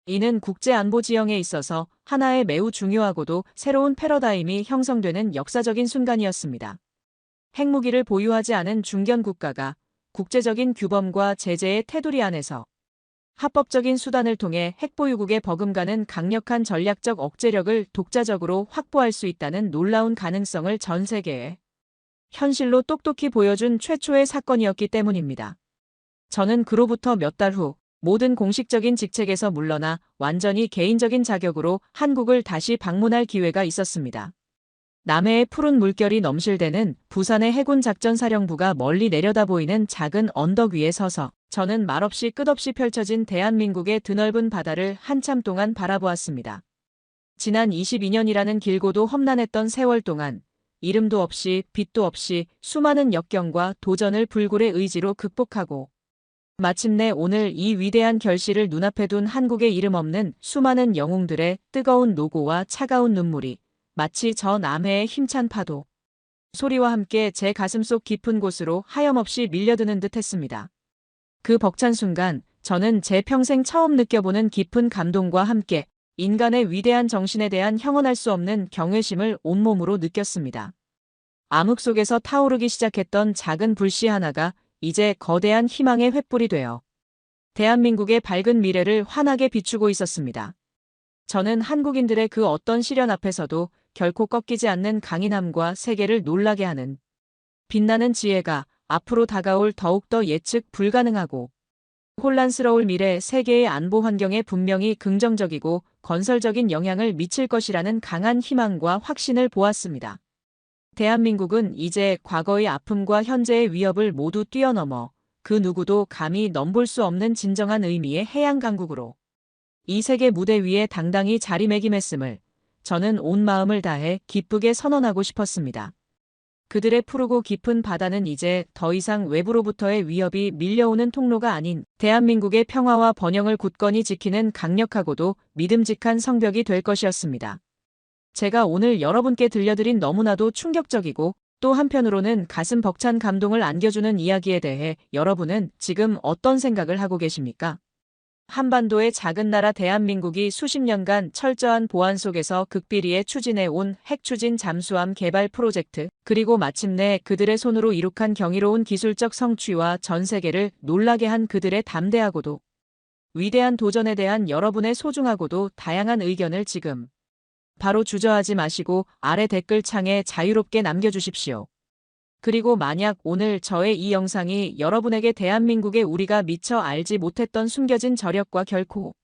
이는 국제안보 지형에 있어서 하나의 매우 중요하고도 새로운 패러다임이 형성되는 역사적인 순간이었습니다. 핵무기를 보유하지 않은 중견 국가가 국제적인 규범과 제재의 테두리 안에서 합법적인 수단을 통해 핵보유국에 버금가는 강력한 전략적 억제력을 독자적으로 확보할 수 있다는 놀라운 가능성을 전 세계에 현실로 똑똑히 보여준 최초의 사건이었기 때문입니다. 저는 그로부터 몇 달 후 모든 공식적인 직책에서 물러나 완전히 개인적인 자격으로 한국을 다시 방문할 기회가 있었습니다. 남해의 푸른 물결이 넘실대는 부산의 해군작전사령부가 멀리 내려다 보이는 작은 언덕 위에 서서 저는 말없이 끝없이 펼쳐진 대한민국의 드넓은 바다를 한참 동안 바라보았습니다. 지난 22년이라는 길고도 험난했던 세월 동안 이름도 없이 빛도 없이 수많은 역경과 도전을 불굴의 의지로 극복하고 마침내 오늘 이 위대한 결실을 눈앞에 둔 한국의 이름 없는 수많은 영웅들의 뜨거운 노고와 차가운 눈물이 마치 저 남해의 힘찬 파도 소리와 함께 제 가슴속 깊은 곳으로 하염없이 밀려드는 듯 했습니다. 그 벅찬 순간 저는 제 평생 처음 느껴보는 깊은 감동과 함께 인간의 위대한 정신에 대한 형언할 수 없는 경외심을 온몸으로 느꼈습니다. 암흑 속에서 타오르기 시작했던 작은 불씨 하나가 이제 거대한 희망의 횃불이 되어 대한민국의 밝은 미래를 환하게 비추고 있었습니다. 저는 한국인들의 그 어떤 시련 앞에서도 결코 꺾이지 않는 강인함과 세계를 놀라게 하는 빛나는 지혜가 앞으로 다가올 더욱더 예측 불가능하고 혼란스러울 미래 세계의 안보 환경에 분명히 긍정적이고 건설적인 영향을 미칠 것이라는 강한 희망과 확신을 보았습니다. 대한민국은 이제 과거의 아픔과 현재의 위협을 모두 뛰어넘어 그 누구도 감히 넘볼 수 없는 진정한 의미의 해양 강국으로 이 세계 무대 위에 당당히 자리매김했음을 저는 온 마음을 다해 기쁘게 선언하고 싶었습니다. 그들의 푸르고 깊은 바다는 이제 더 이상 외부로부터의 위협이 밀려오는 통로가 아닌 대한민국의 평화와 번영을 굳건히 지키는 강력하고도 믿음직한 성벽이 될 것이었습니다. 제가 오늘 여러분께 들려드린 너무나도 충격적이고 또 한편으로는 가슴 벅찬 감동을 안겨주는 이야기에 대해 여러분은 지금 어떤 생각을 하고 계십니까? 한반도의 작은 나라 대한민국이 수십 년간 철저한 보안 속에서 극비리에 추진해온 핵추진 잠수함 개발 프로젝트, 그리고 마침내 그들의 손으로 이룩한 경이로운 기술적 성취와 전 세계를 놀라게 한 그들의 담대하고도 위대한 도전에 대한 여러분의 소중하고도 다양한 의견을 지금 바로 주저하지 마시고 아래 댓글창에 자유롭게 남겨주십시오. 그리고 만약 오늘 저의 이 영상이 여러분에게 대한민국의 우리가 미처 알지 못했던 숨겨진 저력과 결코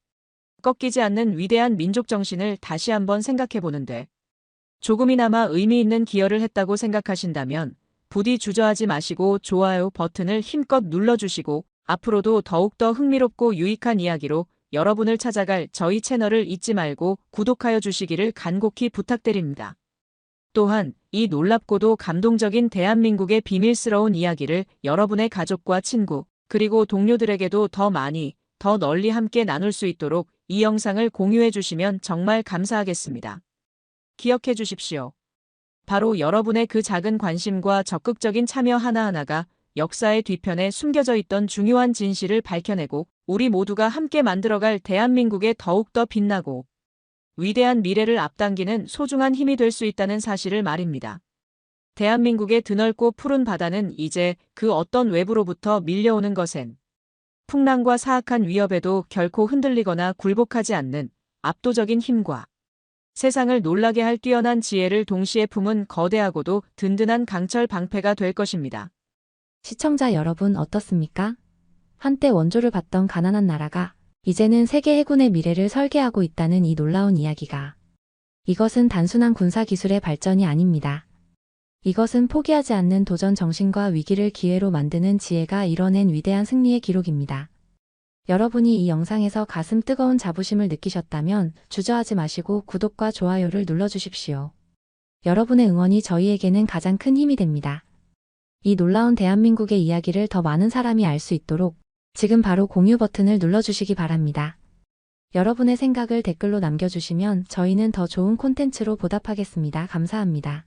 꺾이지 않는 위대한 민족 정신을 다시 한번 생각해 보는데 조금이나마 의미 있는 기여를 했다고 생각하신다면 부디 주저하지 마시고 좋아요 버튼을 힘껏 눌러주시고 앞으로도 더욱더 흥미롭고 유익한 이야기로 여러분을 찾아갈 저희 채널을 잊지 말고 구독하여 주시기를 간곡히 부탁드립니다. 또한 이 놀랍고도 감동적인 대한민국의 비밀스러운 이야기를 여러분의 가족과 친구 그리고 동료들에게도 더 많이 더 널리 함께 나눌 수 있도록 이 영상을 공유해 주시면 정말 감사하겠습니다. 기억해 주십시오. 바로 여러분의 그 작은 관심과 적극적인 참여 하나하나가 역사의 뒤편에 숨겨져 있던 중요한 진실을 밝혀내고 우리 모두가 함께 만들어갈 대한민국에 더욱더 빛나고 위대한 미래를 앞당기는 소중한 힘이 될 수 있다는 사실을 말입니다. 대한민국의 드넓고 푸른 바다는 이제 그 어떤 외부로부터 밀려오는 것엔 풍랑과 사악한 위협에도 결코 흔들리거나 굴복하지 않는 압도적인 힘과 세상을 놀라게 할 뛰어난 지혜를 동시에 품은 거대하고도 든든한 강철 방패가 될 것입니다. 시청자 여러분 어떻습니까? 한때 원조를 받던 가난한 나라가 이제는 세계 해군의 미래를 설계하고 있다는 이 놀라운 이야기가 이것은 단순한 군사기술의 발전이 아닙니다. 이것은 포기하지 않는 도전 정신과 위기를 기회로 만드는 지혜가 이뤄낸 위대한 승리의 기록입니다. 여러분이 이 영상에서 가슴 뜨거운 자부심을 느끼셨다면 주저하지 마시고 구독과 좋아요를 눌러주십시오. 여러분의 응원이 저희에게는 가장 큰 힘이 됩니다. 이 놀라운 대한민국의 이야기를 더 많은 사람이 알 수 있도록 지금 바로 공유 버튼을 눌러주시기 바랍니다. 여러분의 생각을 댓글로 남겨주시면 저희는 더 좋은 콘텐츠로 보답하겠습니다. 감사합니다.